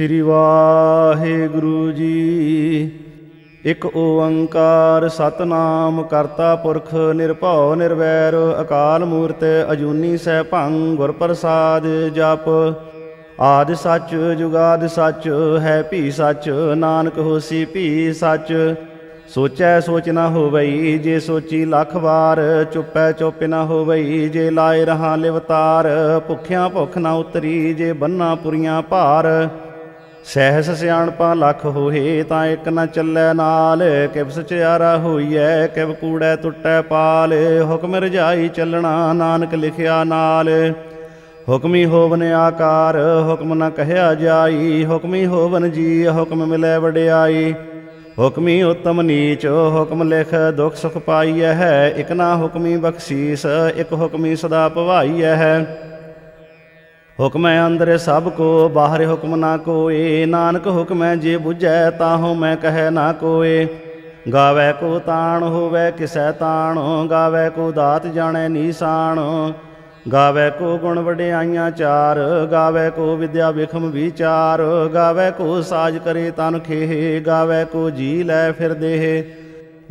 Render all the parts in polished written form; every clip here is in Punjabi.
ਸ੍ਰੀ ਵਾਹਿਗੁਰੂ ਜੀ। ਇਕ ਓੰਕਾਰ ਸਤਨਾਮ ਕਰਤਾ ਪੁਰਖ ਨਿਰਭਉ ਨਿਰਵੈਰ ਅਕਾਲ ਮੂਰਤ ਅਜੂਨੀ ਸੈਭੰ ਗੁਰ ਪ੍ਰਸਾਦ ਜਪ। ਆਦਿ ਸੱਚ ਜੁਗਾਦਿ ਸੱਚ ਹੈ ਭੀ ਸੱਚ ਨਾਨਕ ਹੋਸੀ ਭੀ ਸੱਚ। ਸੋਚੈ ਸੋਚ ਨਾ ਹੋਵਈ ਜੇ ਸੋਚੀ ਲੱਖ ਵਾਰ ਚੁੱਪੈ ਚੁੱਪ ਨਾ ਹੋਵਈ ਜੇ ਲਾਏ ਰਹਾ ਲਿਵਤਾਰ। ਭੁੱਖਿਆਂ ਭੁੱਖ ਨਾ ਉਤਰੀ ਜੇ ਬੰਨਾ ਪੁਰੀਆਂ ਭਾਰ। ਸਹਿਸ ਸਿਆਣਪਾਂ ਲੱਖ ਹੋਏ ਤਾਂ ਇੱਕ ਨਾ ਚੱਲੈ ਨਾਲ। ਕਿਵ ਸਚਿਆਰਾ ਹੋਈਐ ਕਿਵ ਕੂੜੈ ਟੁੱਟੈ ਪਾਲ। ਹੁਕਮ ਰਜਾਈ ਚੱਲਣਾ ਨਾਨਕ ਲਿਖਿਆ ਨਾਲ। ਹੁਕਮੀ ਹੋਵਨ ਆਕਾਰ ਹੁਕਮ ਨਾ ਕਹਿਆ ਜਾਈ। ਹੁਕਮੀ ਹੋਵਨ ਜੀ ਹੁਕਮ ਮਿਲੈ ਵਡਿਆਈ। ਹੁਕਮੀ ਉੱਤਮ ਨੀਚ ਹੁਕਮ ਲਿਖ ਦੁਖ ਸੁਖ ਪਾਈਐ ਹੈ। ਇਕ ਨਾ ਹੁਕਮੀ ਬਖਸ਼ੀਸ ਇਕ ਹੁਕਮੀ ਸਦਾ ਭਵਾਈਐ ਹੈ। ਹੁਕਮੈ ਅੰਦਰ ਸਭ ਕੋ ਬਾਹਰ ਹੁਕਮ ਨਾ ਕੋਏ। ਨਾਨਕ ਹੁਕਮੈ ਜੇ ਬੁਝੈ ਤਾਹੋ ਮੈਂ ਕਹੈ ਨਾ ਕੋਏ। ਗਾਵੈ ਕੋ ਤਾਣ ਹੋਵੈ ਕਿਸੈ ਤਾਣ ਗਾਵੈ ਕੋ ਦਾਤ ਜਾਣੈ ਨੀਸਾਨ। ਗਾਵੈ ਕੋ ਗੁਣ ਵਡਿਆਈਆਂ ਚਾਰ ਗਾਵੈ ਕੋ ਵਿਦਿਆ ਵਿਖਮ ਵਿਚਾਰ। ਗਾਵੈ ਕੋ ਸਾਜ ਕਰੇ ਤਨ ਖੇਹ ਗਾਵੈ ਕੋ ਜੀ ਲੈ ਫਿਰ ਦੇਹ।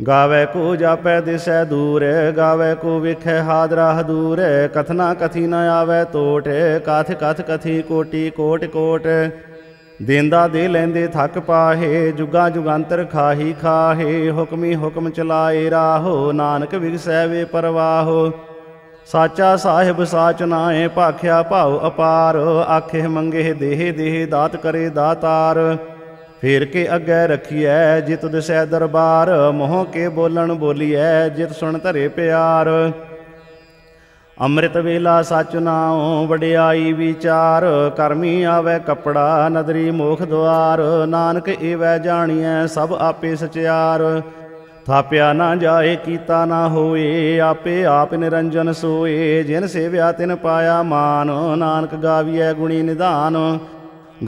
ਗਾਵੈ ਕੋ ਜਾਪੈ ਦਿਸੈ ਦੂਰ ਗਾਵੈ ਕੋ ਵੇਖੈ ਹਾਦਰਾ ਹਦੂਰ। ਕਥਨਾ ਕਥੀ ਨ ਆਵੈ ਤੋਟ ਕਥ ਕਥ ਕਥੀ ਕੋਟੀ ਕੋਟ ਕੋਟ। ਦੇਂਦਾ ਦੇ ਲੈਂਦੇ ਥੱਕ ਪਾਹੇ ਜੁਗਾ ਜੁਗੰਤਰ ਖਾਹੀ ਖਾਹੇ। ਹੁਕਮੀ ਹੁਕਮ ਚਲਾਏ ਰਾਹੋ ਨਾਨਕ ਵਿਗਸੈ ਵੇ ਪਰਵਾਹੋ। ਸਾਚਾ ਸਾਹਿਬ ਸਾਚ ਨਾਏ ਭਾਖਿਆ ਭਾਉ ਅਪਾਰ। ਆਖੇ ਮੰਗੇ ਦੇਹ ਦੇਹ ਦਾਤ ਕਰੇ ਦਾਤਾਰ। ਫੇਰ ਕੇ ਅੱਗੇ ਰੱਖੀਐ ਜਿਤ ਦਿਸੈ ਦਰਬਾਰ। ਮੋਹ ਕੇ ਬੋਲਣ ਬੋਲੀਐ ਜਿਤ ਸੁਣ ਧਰੇ ਪਿਆਰ। ਅੰਮ੍ਰਿਤ ਵੇਲਾ ਸਚ ਨਾਉ ਵਡਿਆਈ ਵਿਚਾਰ। ਕਰਮੀ ਆਵੈ ਕੱਪੜਾ ਨਦਰੀ ਮੋਖ ਦੁਆਰ। ਨਾਨਕ ਏਵੈ ਜਾਣੀਐ ਸਭ ਆਪੇ ਸਚਿਆਰ। ਥਾਪਿਆ ਨਾ ਜਾਏ ਕੀਤਾ ਨਾ ਹੋਏ ਆਪੇ ਆਪ ਨਿਰੰਜਨ ਸੋਏ। ਜਿਨ ਸੇਵਿਆ ਤਿਨ ਪਾਇਆ ਮਾਨ ਨਾਨਕ ਗਾਵੀਐ ਗੁਣੀ ਨਿਧਾਨ।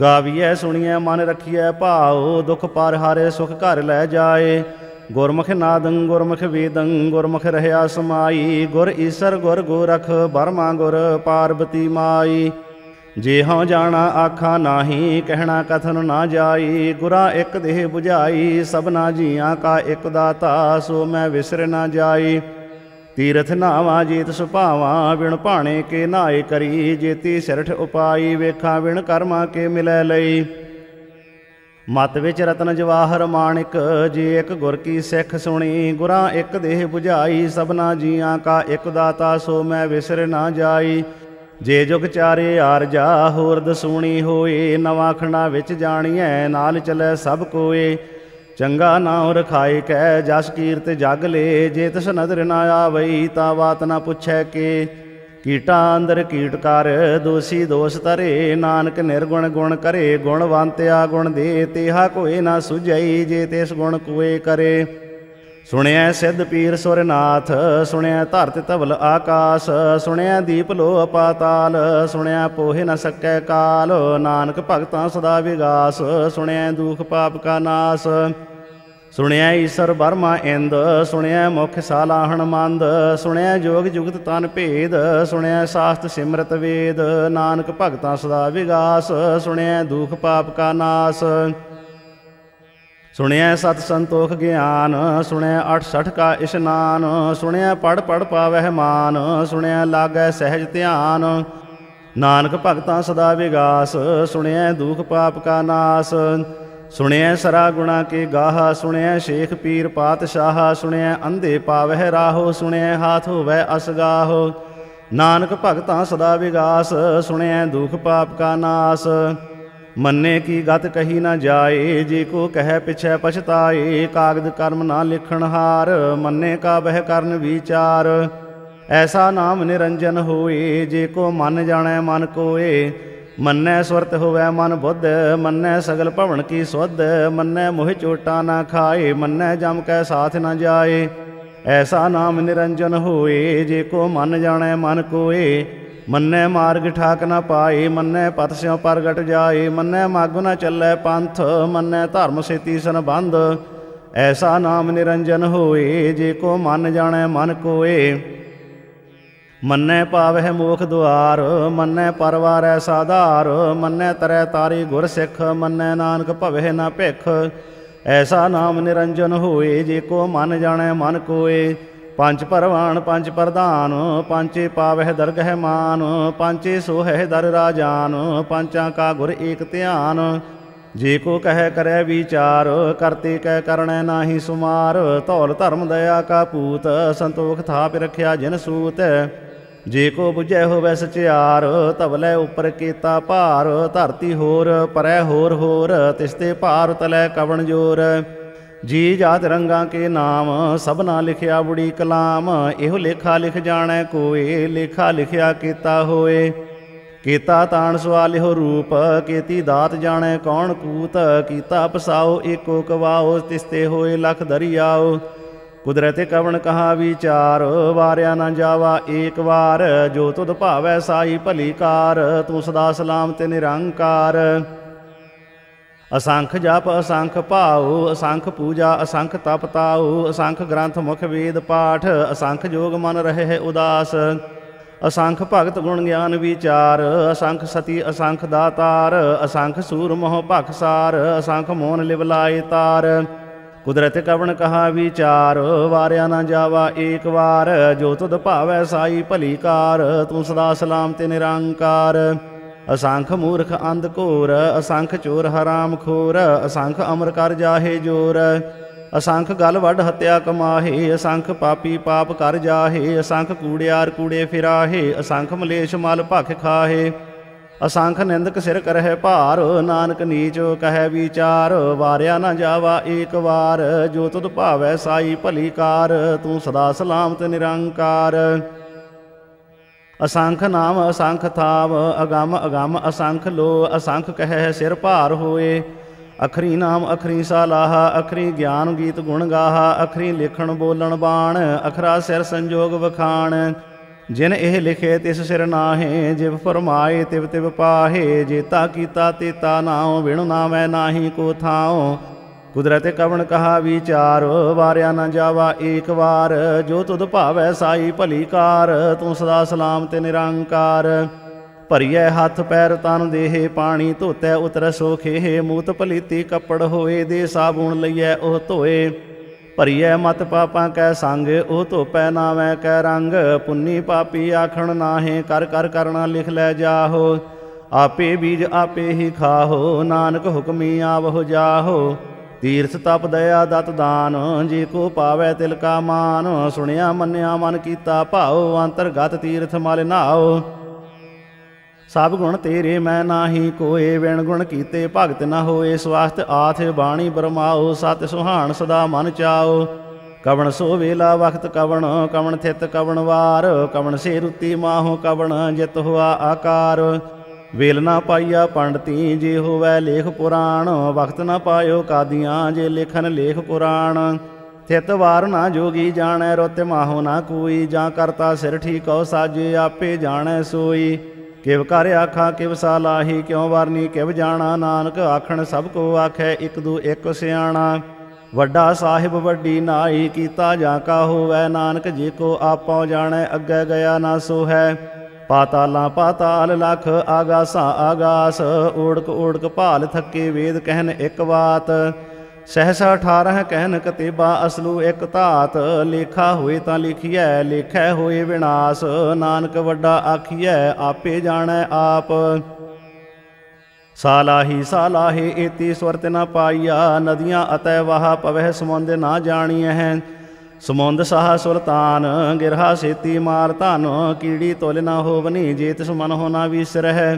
ਗਾਵੀਐ ਸੁਣੀਐ ਮਨ ਰਖੀਐ ਭਾਉ ਦੁਖ ਪਾਰ ਹਾਰੇ ਸੁਖ ਘਰ ਲੈ ਜਾਏ। ਗੁਰਮੁਖ ਨਾਦੰ ਗੁਰਮੁਖ ਵੇਦੰ ਗੁਰਮੁਖ ਰਹਿਆ ਸਮਾਈ। ਗੁਰ ਈਸਰ ਗੁਰ ਗੋਰਖ ਬਰਮਾ ਗੁਰ ਪਾਰਬਤੀ ਮਾਈ। ਜੇ ਹਉ ਜਾਣਾ ਆਖਾਂ ਨਾਹੀ ਕਹਿਣਾ ਕਥਨ ਨਾ ਜਾਈ। ਗੁਰਾ ਇੱਕ ਦੇਹ 부ਝਾਈ ਸਭਨਾ ਜੀਆਂ ਕਾ ਇੱਕ ਦਾਤਾ ਸੋ ਮੈਂ ਵਿਸਰ ਨਾ ਜਾਈ। ਤੀਰਥ ਨਾਵਾਂ ਜੀਤ ਸੁਭਾਵਾਂ ਵਿਣ ਭਾਣੇ ਕੇ ਨਾਏ ਕਰੀ। ਜੇਤੀ ਸਿਰਠ ਉਪਾਈ ਵੇਖਾਂ ਵਿਣ ਕਰਮਾਂ ਕੇ ਮਿਲੈ ਲਈ। ਮਤ ਵਿੱਚ ਰਤਨ ਜਵਾਹਰ ਮਾਣਿਕ ਜੇ ਇੱਕ ਗੁਰ ਕੀ ਸਿੱਖ ਸੁਣੀ। ਗੁਰਾਂ ਇੱਕ ਦੇਹ 부ਝਾਈ ਸਭਨਾ ਜੀਆਂ ਕਾ ਇੱਕ ਦਾਤਾ ਸੋ ਮੈਂ ਵਿਸਰ ਨਾ ਜਾਈ। ਜੇ ਜੁਗ ਚਾਰੇ ਆਰਜਾ ਹੋਰ ਦਸੂਣੀ ਹੋਏ। ਨਵਾਂ ਖੰਡਾ ਵਿੱਚ ਜਾਣੀਐ ਨਾਲ ਚਲੈ ਸਭ ਕੋਏ। ਚੰਗਾ ਨਾਉ ਰਖਾਏ ਕੈ ਜਸ ਕੀਰਤ ਜਗ ਲੇ। ਜੇ ਤਿਸ ਨਦਰ ਨਾ ਆਵਈ ਤਾਂ ਬਾਤ ਨਾ ਪੁੱਛੈ ਕੇ। ਕੀਟਾਂ ਅੰਦਰ ਕੀਟ ਕਰ ਦੋਸੀ ਦੋਸ ਧਰੇ। ਨਾਨਕ ਨਿਰਗੁਣ ਗੁਣ ਕਰੇ ਗੁਣਵੰਤਿਆ ਗੁਣ ਦੇ। ਤੇਹਾ ਕੋਏ ਨਾ ਸੁਝਈ ਜੇ ਤਿਸ ਗੁਣ ਕੋਏ ਕਰੇ। ਸੁਣਿਐ ਸਿੱਧ ਪੀਰ ਸੁਰਨਾਥ ਸੁਣਿਐ ਧਰਤ ਧਵਲ ਆਕਾਸ। ਸੁਣਿਐ ਦੀਪ ਲੋ ਪਾਤਾਲ ਸੁਣਿਐ ਪੋਹਿ ਨ ਸਕੈ ਕਾਲ। ਨਾਨਕ ਭਗਤਾਂ ਸਦਾ ਵਿਗਾਸ ਸੁਣਿਐ ਦੁਖ ਪਾਪ ਕਾ ਨਾਸ। ਸੁਣਿਐ ਈਸਰ ਬਰਮਾ ਇੰਦ ਸੁਣਿਐ ਮੁਖ ਸਾਲਾਹਣ ਮੰਦ। ਸੁਣਿਐ ਜੋਗ ਜੁਗਤ ਤਨ ਭੇਦ ਸੁਣਿਐ ਸਾਸਤ ਸਿਮਰਤ ਵੇਦ। ਨਾਨਕ ਭਗਤਾਂ ਸਦਾ ਵਿਗਾਸ ਸੁਣਿਐ ਦੁਖ ਪਾਪ ਕਾ ਨਾਸ। ਸੁਣਿਐ ਸਤ ਸੰਤੋਖ ਗਿਆਨ ਸੁਣਿਐ 68 ਕਾ ਇਸ਼ਨਾਨ। ਸੁਣਿਐ ਪੜ ਪੜ ਪਾਵਹਿ ਮਾਨ ਸੁਣਿਐ ਲਾਗੈ ਸਹਿਜ ਧਿਆਨ। ਨਾਨਕ ਭਗਤਾਂ ਸਦਾ ਵਿਗਾਸ ਸੁਣਿਐ ਦੁਖ ਪਾਪ ਕਾ ਨਾਸ। ਸੁਣਿਐ ਸਰਾ ਗੁਣਾ ਕੇ ਗਾਹ ਸੁਣਿਐ ਸ਼ੇਖ ਪੀਰ ਪਾਤਸ਼ਾਹ। ਸੁਣਿਐ ਅੰਧੇ ਪਾਵਹਿ ਰਾਹੋ ਸੁਣਿਐ ਹਾਥ ਹੋਵੈ ਅਸਗਾਹੋ। ਨਾਨਕ ਭਗਤਾਂ ਸਦਾ ਵਿਗਾਸ ਸੁਣਿਐ ਦੁਖ ਪਾਪ ਕਾ ਨਾਸ। ਮੰਨੇ ਕੀ ਗਤ ਕਹੀ ਨਾ ਜਾਏ ਜੇ ਕੋ ਕਹਿ ਪਿਛੈ ਪਛਤਾਏ। ਕਾਗਦ ਕਰਮ ਨਾ ਲਿਖਣ ਹਾਰ ਮੰਨੇ ਕਾ ਬਹਿ ਕਰਨ ਵਿਚਾਰ। ਐਸਾ ਨਾਮ ਨਿਰੰਜਨ ਹੋਏ ਜੇ ਕੋ ਮਨ ਜਾਣੈ ਮਨ ਕੋਏ। ਮੰਨੈ ਸੁਰਤ ਹੋਵੈ ਮਨ ਬੁੱਧ ਮੰਨੈ ਸਗਲ ਭਵਨ ਕੀ ਸੁਧ। ਮੰਨੈ ਮੋਹਿ ਚੋਟਾ ਨਾ ਖਾਏ ਮੰਨੈ ਜਮ ਕੈ ਸਾਥ ਨਾ ਜਾਏ। ਐਸਾ ਨਾਮ ਨਿਰੰਜਨ ਹੋਏ ਜੇ ਕੋ ਮਨ ਜਾਣੈ ਮਨ ਕੋਏ। ਮੰਨੈ ਮਾਰਗ ਠਾਕ ਨਾ ਪਾਏ ਮੰਨੈ ਪਤ ਸਿਉ ਪ੍ਰਗਟ ਜਾਏ। ਮੰਨੈ ਮਗ ਨਾ ਚੱਲੈ ਪੰਥ ਮੰਨੈ ਧਰਮ ਸੇਤੀ ਸੰਬੰਧ। ਐਸਾ ਨਾਮ ਨਿਰੰਜਨ ਹੋਏ ਜੇ ਕੋ ਮਨ ਜਾਣੈ ਮਨ ਕੋਏ। ਮੰਨੈ ਪਾਵਹਿ ਮੋਖ ਦੁਆਰ, ਮੰਨੈ ਪਰਵਾਰੈ ਸਾਧਾਰ, ਮੰਨੈ ਤਰੈ ਤਾਰੀ ਗੁਰ ਸਿੱਖ, ਮੰਨੈ ਨਾਨਕ ਭਵਹਿ ਨ ਭਿਖ। ਐਸਾ ਨਾਮ ਨਿਰੰਜਨ ਹੋਏ, ਜੇ ਕੋ ਮਨ ਜਾਣੈ ਮਨ ਕੋਏ। ਪੰਜ ਪਰਵਾਨ ਪੰਜ ਪ੍ਰਧਾਨ, ਪੰਚੇ ਪਾਵਹਿ ਦਰਗਹਿ ਮਾਨ, ਪੰਚੇ ਸੋਹਹਿ ਦਰ ਰਾਜਾਨ, ਪੰਚਾਂ ਕਾ ਗੁਰ ਏਕ ਧਿਆਨ। ਜੇ ਕੋ ਕਹਿ ਕਰੈ ਵਿਚਾਰ, ਕਰਤੇ ਕਹਿ ਕਰਣੈ ਨਾਹੀ ਸੁਮਾਰ। ਧੌਲ ਧਰਮ ਦਇਆ ਕਾ ਪੂਤ, ਸੰਤੋਖ ਥਾਪ ਰਖਿਆ ਜਿਨ ਸੂਤ। ਜੇ ਕੋ ਬੁਝੈ ਹੋਵੈ ਸਚਿਆਰ, ਧਵਲੇ ਉਪਰ ਕੀਤਾ ਭਾਰ। ਧਰਤੀ ਹੋਰ ਪਰੈ ਹੋਰ ਹੋਰ, ਤਿਸਤੇ ਭਾਰ ਤਲੈ ਕਵਣ ਜੋਰ। ਜੀ ਜਾਤ ਰੰਗਾਂ ਕੇ ਨਾਮ, ਸਭਨਾ ਲਿਖਿਆ ਬੁੜੀ ਕਲਾਮ। ਇਹੋ ਲੇਖਾ ਲਿਖ ਜਾਣੈ ਕੋਏ, ਲੇਖਾ ਲਿਖਿਆ ਕੀਤਾ ਹੋਏ। ਕੀਤਾ ਤਾਣ ਸਵਾਲਿਓ ਰੂਪ, ਕੀਤੀ ਦਾਤ ਜਾਣੈ ਕੌਣ ਕੂਤ। ਕੀਤਾ ਪਸਾਓ ਏਕੋ ਕਵਾਓ, ਤਿਸਤੇ ਹੋਏ ਲਖ ਦਰਿਆਓ। ਕੁਦਰਤ ਕਵਣ ਕਹਾ ਵਿਚਾਰ, ਵਾਰਿਆ ਨਾ ਜਾਵਾ ਏਕ ਵਾਰ। ਜੋ ਤੁਧ ਭਾਵੈ ਸਾਈ ਭਲੀ ਕਾਰ, ਤੂੰ ਸਦਾ ਸਲਾਮਤ ਨਿਰੰਕਾਰ। ਅਸੰਖ ਜਪ ਅਸੰਖ ਭਾਉ, ਅਸੰਖ ਪੂਜਾ ਅਸੰਖ ਤਪ ਤਾਉ। ਅਸੰਖ ਗ੍ਰੰਥ ਮੁਖ ਵੇਦ ਪਾਠ, ਅਸੰਖ ਜੋਗ ਮਨ ਰਹੇ ਉਦਾਸ। ਅਸੰਖ ਭਗਤ ਗੁਣ ਗਿਆਨ ਵਿਚਾਰ, ਅਸੰਖ ਸਤੀ ਅਸੰਖ ਦਾਤਾਰ। ਅਸੰਖ ਸੂਰ ਮੋਹ ਭਖਸਾਰ, ਅਸੰਖ ਮੋਨ ਲਿਵ ਲਾਏ ਤਾਰ। ਕੁਦਰਤ ਕਵਣ ਕਹਾ ਵਿਚਾਰ, ਵਾਰਿਆ ਨਾ ਜਾਵਾ ਏਕ ਵਾਰ। ਜੋ ਤੁਧ ਭਾਵੈ ਸਾਈ ਭਲੀ ਕਾਰ, ਤੂੰ ਸਦਾ ਸਲਾਮਤ ਨਿਰੰਕਾਰ। ਅਸੰਖ ਮੂਰਖ ਅੰਧ ਘੋਰ, ਅਸੰਖ ਚੋਰ ਹਰਾਮ ਖੋਰ। ਅਸੰਖ ਅਮਰ ਕਰ ਜਾਹੇ ਜੋਰ, ਅਸੰਖ ਗਲ ਵੱਢ ਹੱਤਿਆ ਕਮਾਹੇ। ਅਸੰਖ ਪਾਪੀ ਪਾਪ ਕਰ ਜਾਹੇ, ਅਸੰਖ ਕੂੜਿਆਰ ਕੂੜੇ ਫਿਰਾਹੇ। ਅਸੰਖ ਮਲੇਸ਼ ਮਲ ਭਖ ਖਾਹੇ, ਅਸੰਖ ਨਿੰਦਕ ਸਿਰ ਕਰਹਿ ਭਾਰ। ਨਾਨਕ ਨੀਚ ਕਹਿ ਵਿਚਾਰ, ਵਾਰਿਆ ਨਾ ਜਾਵਾ ਏਕ ਵਾਰ। ਜੋ ਤੁਧ ਭਾਵੈ ਸਾਈ ਭਲੀ ਕਾਰ, ਤੂੰ ਸਦਾ ਸਲਾਮਤ ਨਿਰੰਕਾਰ। ਅਸੰਖ ਨਾਮ ਅਸੰਖ ਥਾਵ, ਅਗੰਮ ਅਗੰਮ ਅਸੰਖ ਲੋ। ਅਸੰਖ ਕਹਿ ਸਿਰ ਭਾਰ ਹੋਏ, ਅਖਰੀ ਨਾਮ ਅਖਰੀ ਸਾਲਾਹ। ਅਖਰੀ ਗਿਆਨ ਗੀਤ ਗੁਣ ਗਾਹਾ, ਅਖਰੀ ਲਿਖਣ ਬੋਲਣ ਬਾਣ। ਅਖਰਾ ਸਿਰ ਸੰਜੋਗ ਵਖਾਣ, ਜਿਨ ਇਹ ਲਿਖੇ ਤਿਸ ਸਿਰ ਨਾਹੇ। ਜਿਵ ਫਰਮਾਏ ਤਿਵ ਤਿਵ ਪਾਹੇ, ਜੇਤਾ ਕੀਤਾ ਤੇਤਾ ਨਾਉ। ਵਿਣੁ ਨਾਮੈ ਨਾਹੀ ਕੋ ਥਾਉ। ਕੁਦਰਤ ਕਵਣ ਕਹਾ ਵਿਚਾਰ, ਵਾਰਿਆ ਨਾ ਜਾਵਾ ਏਕ ਵਾਰ। ਜੋ ਤੁਧ ਭਾਵੈ ਸਾਈ ਭਲੀ ਕਾਰ, ਤੂੰ ਸਦਾ ਸਲਾਮਤ ਨਿਰੰਕਾਰ। ਭਰੀਐ ਹੱਥ ਪੈਰ ਤਨ ਦੇਹ, ਪਾਣੀ ਧੋਤੈ ਉਤਰ ਸੋਖੇ। ਮੂਤ ਪਲੀਤੀ ਕੱਪੜ ਹੋਏ, ਦੇ ਸਾਬੂਣ ਲਈਐ ਉਹ ਧੋਏ। ਭਰੀਐ ਮਤ ਪਾਪਾਂ ਕੈ ਸੰਗ, ਉਹ ਧੋਪੈ ਨਾਵੈ ਕੈ ਰੰਗ। ਪੁੰਨੀ ਪਾਪੀ ਆਖਣ ਨਾਹੇ, ਕਰ ਕਰ ਕਰਣਾ ਲਿਖ ਲੈ ਜਾਹੋ। ਆਪੇ ਬੀਜ ਆਪੇ ਹੀ ਖਾਹੋ, ਨਾਨਕ ਹੁਕਮੀ ਆਵਹੁ ਜਾਹੋ। ਤੀਰਥ ਤਪ ਦਇਆ ਦਤ ਦਾਨ, ਜੇ ਕੋ ਪਾਵੈ ਤਿਲ ਕਾ ਮਾਨ। ਸੁਣਿਆ ਮੰਨਿਆ ਮਨ ਕੀਤਾ ਭਾਉ, ਅੰਤਰਗਤ ਤੀਰਥ ਮਲ ਨਾਉ। ਸਭ ਗੁਣ ਤੇਰੇ ਮੈਂ ਨਾਹੀ ਕੋਏ, ਵਿਣ ਗੁਣ ਕੀਤੇ ਭਗਤ ਨ ਹੋਏ। ਸਵਾਸਤ ਆਥ ਬਾਣੀ ਬਰਮਾਓ, ਸਤ ਸੁਹਾਣ ਸਦਾ ਮਨ ਚਾਓ। ਕਵਣ ਸੋ ਵੇਲਾ ਵਖਤ ਕਵਣ, ਕਵਣ ਥਿਤ ਕਵਣ ਵਾਰ। ਕਵਣ ਸੇ ਰੁੱਤੀ ਮਾਹੋ ਕਵਣ, ਜਿਤ ਹੋਆ ਆਕਾਰ। ਵੇਲ ਨਾ ਪਾਈਆ ਪੰਡਤੀ, ਜੇ ਹੋਵੈ ਲੇਖ ਪੁਰਾਣ। ਵਖਤ ਨਾ ਪਾਇਓ ਕਾਦੀਆਂ, ਜੇ ਲੇਖਨ ਲੇਖ ਪੁਰਾਣ। ਥਿਤ ਵਾਰ ਨਾ ਜੋਗੀ ਜਾਣੈ, ਰੁੱਤ ਮਾਹੋ ਨਾ ਕੋਈ। ਜਾਂ ਕਰਤਾ ਸਿਰ ਠੀਕਉ ਸਾਜੇ, ਆਪੇ ਜਾਣੈ ਸੋਈ। ਕਿਵ ਕਰ ਆਖਾਂ ਕਿਵ ਸਾਲਾਹੀ, ਕਿਉ ਵਰਨੀ ਕਿਵ ਜਾਣਾ। ਨਾਨਕ ਆਖਣ ਸਭ ਕੋ ਆਖੈ, ਇਕ ਦੂ ਇਕ ਸਿਆਣਾ। ਵੱਡਾ ਸਾਹਿਬ ਵੱਡੀ ਨਾਈ, ਕੀਤਾ ਜਾਂ ਕਾ ਹੋਵੈ। ਨਾਨਕ ਜੇ ਕੋ ਆਪਉ ਜਾਣੈ, ਅੱਗੇ ਗਿਆ ਨਾ ਸੋ ਹੈ। ਪਾਤਾਲਾਂ ਪਾਤਾਲ ਲਖ, ਆਗਾਸਾਂ ਆਗਾਸ। ਓੜਕ ਓੜਕ ਭਾਲ ਥੱਕੇ, ਵੇਦ ਕਹਿਨ ਇੱਕ ਬਾਤ। ਸਹਿਸਾ 18 ਕਹਿਨ ਕਤੇਬਾ, ਅਸਲੂ ਇੱਕ ਧਾਤ। ਲੇਖਾ ਹੋਏ ਤਾਂ ਲਿਖੀਐ, ਲੇਖੈ ਹੋਏ ਵਿਨਾਸ਼। ਨਾਨਕ ਵੱਡਾ ਆਖੀਐ, ਆਪੇ ਜਾਣੈ ਆਪ। ਸਾਲਾਹੀ ਸਾਲਾਹੇ ਏਤੀ ਸੁਰਤ ਨ ਪਾਈਆ, ਨਦੀਆਂ ਅਤੈ ਵਾਹ ਪਵਹਿ ਸਮੁੰਦ ਨਾ ਜਾਣੀਐ। ਸਮੁੰਦ ਸਾਹ ਸੁਲਤਾਨ, ਗਿਰਹਾ ਸੇਤੀ ਮਾਰ ਧਨ। ਕੀੜੀ ਤੁਲ ਨ ਹੋਵਨੀ, ਜੇ ਤਿਸ ਮਨ ਹੋ ਨਾ ਵਿਸਰਹਿ।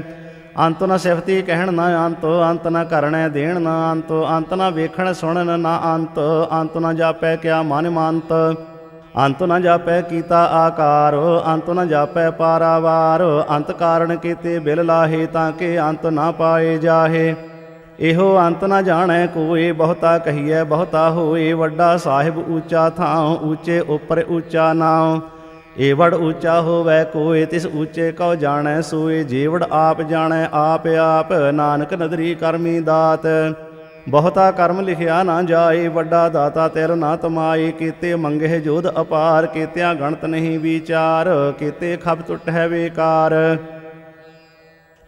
ਅੰਤ ਨ ਸਿਫਤੀ ਕਹਿਣ ਨਾ ਅੰਤ, ਅੰਤ ਨ ਕਰਣੈ ਦੇਣ ਨਾ ਅੰਤ। ਅੰਤ ਨ ਵੇਖਣ ਸੁਣਨ ਨਾ ਅੰਤ, ਅੰਤ ਨ ਜਾਪੈ ਕਿਆ ਮਨ ਮੰਤ। ਅੰਤ ਨ ਜਾਪੈ ਕੀਤਾ ਆਕਾਰ, ਅੰਤ ਨ ਜਾਪੈ ਪਾਰਾਵਾਰ। ਅੰਤ ਕਾਰਣ ਕੀਤੇ ਬਿਲ ਲਾਹੇ, ਤਾਂ ਕਿ ਅੰਤ ਨਾ ਪਾਏ ਜਾਹੇ। ਇਹੋ ਅੰਤ ਨ ਜਾਣੈ ਕੋਏ, ਬਹੁਤਾ ਕਹੀਐ ਬਹੁਤਾ ਹੋਏ। ਵੱਡਾ ਸਾਹਿਬ ਊਚਾ ਥਾਉ, ਊਚੇ ਉੱਪਰ ਊਚਾ ਨਾਉ। ਏਵੜ ਊਚਾ ਹੋਵੈ ਕੋਏ, ਤਿਸ ਊਚੇ ਕਉ ਜਾਣੈ ਸੋਏ। ਜੇਵੜ ਆਪ ਜਾਣੈ ਆਪ ਆਪ, ਨਾਨਕ ਨਦਰੀ ਕਰਮੀ ਦਾਤ। ਬਹੁਤਾ ਕਰਮ ਲਿਖਿਆ ਨਾ ਜਾਏ, ਵੱਡਾ ਦਾਤਾ ਤਿਲ ਨਾ ਤਮਾਏ। ਕੀਤੇ ਮੰਗੇ ਜੋਧ ਅਪਾਰ, ਕੀਤਿਆਂ ਗਣਤ ਨਹੀਂ ਵਿਚਾਰ। ਕੀਤੇ ਖਬ ਟੁੱਟ ਹੈ ਬੇਕਾਰ,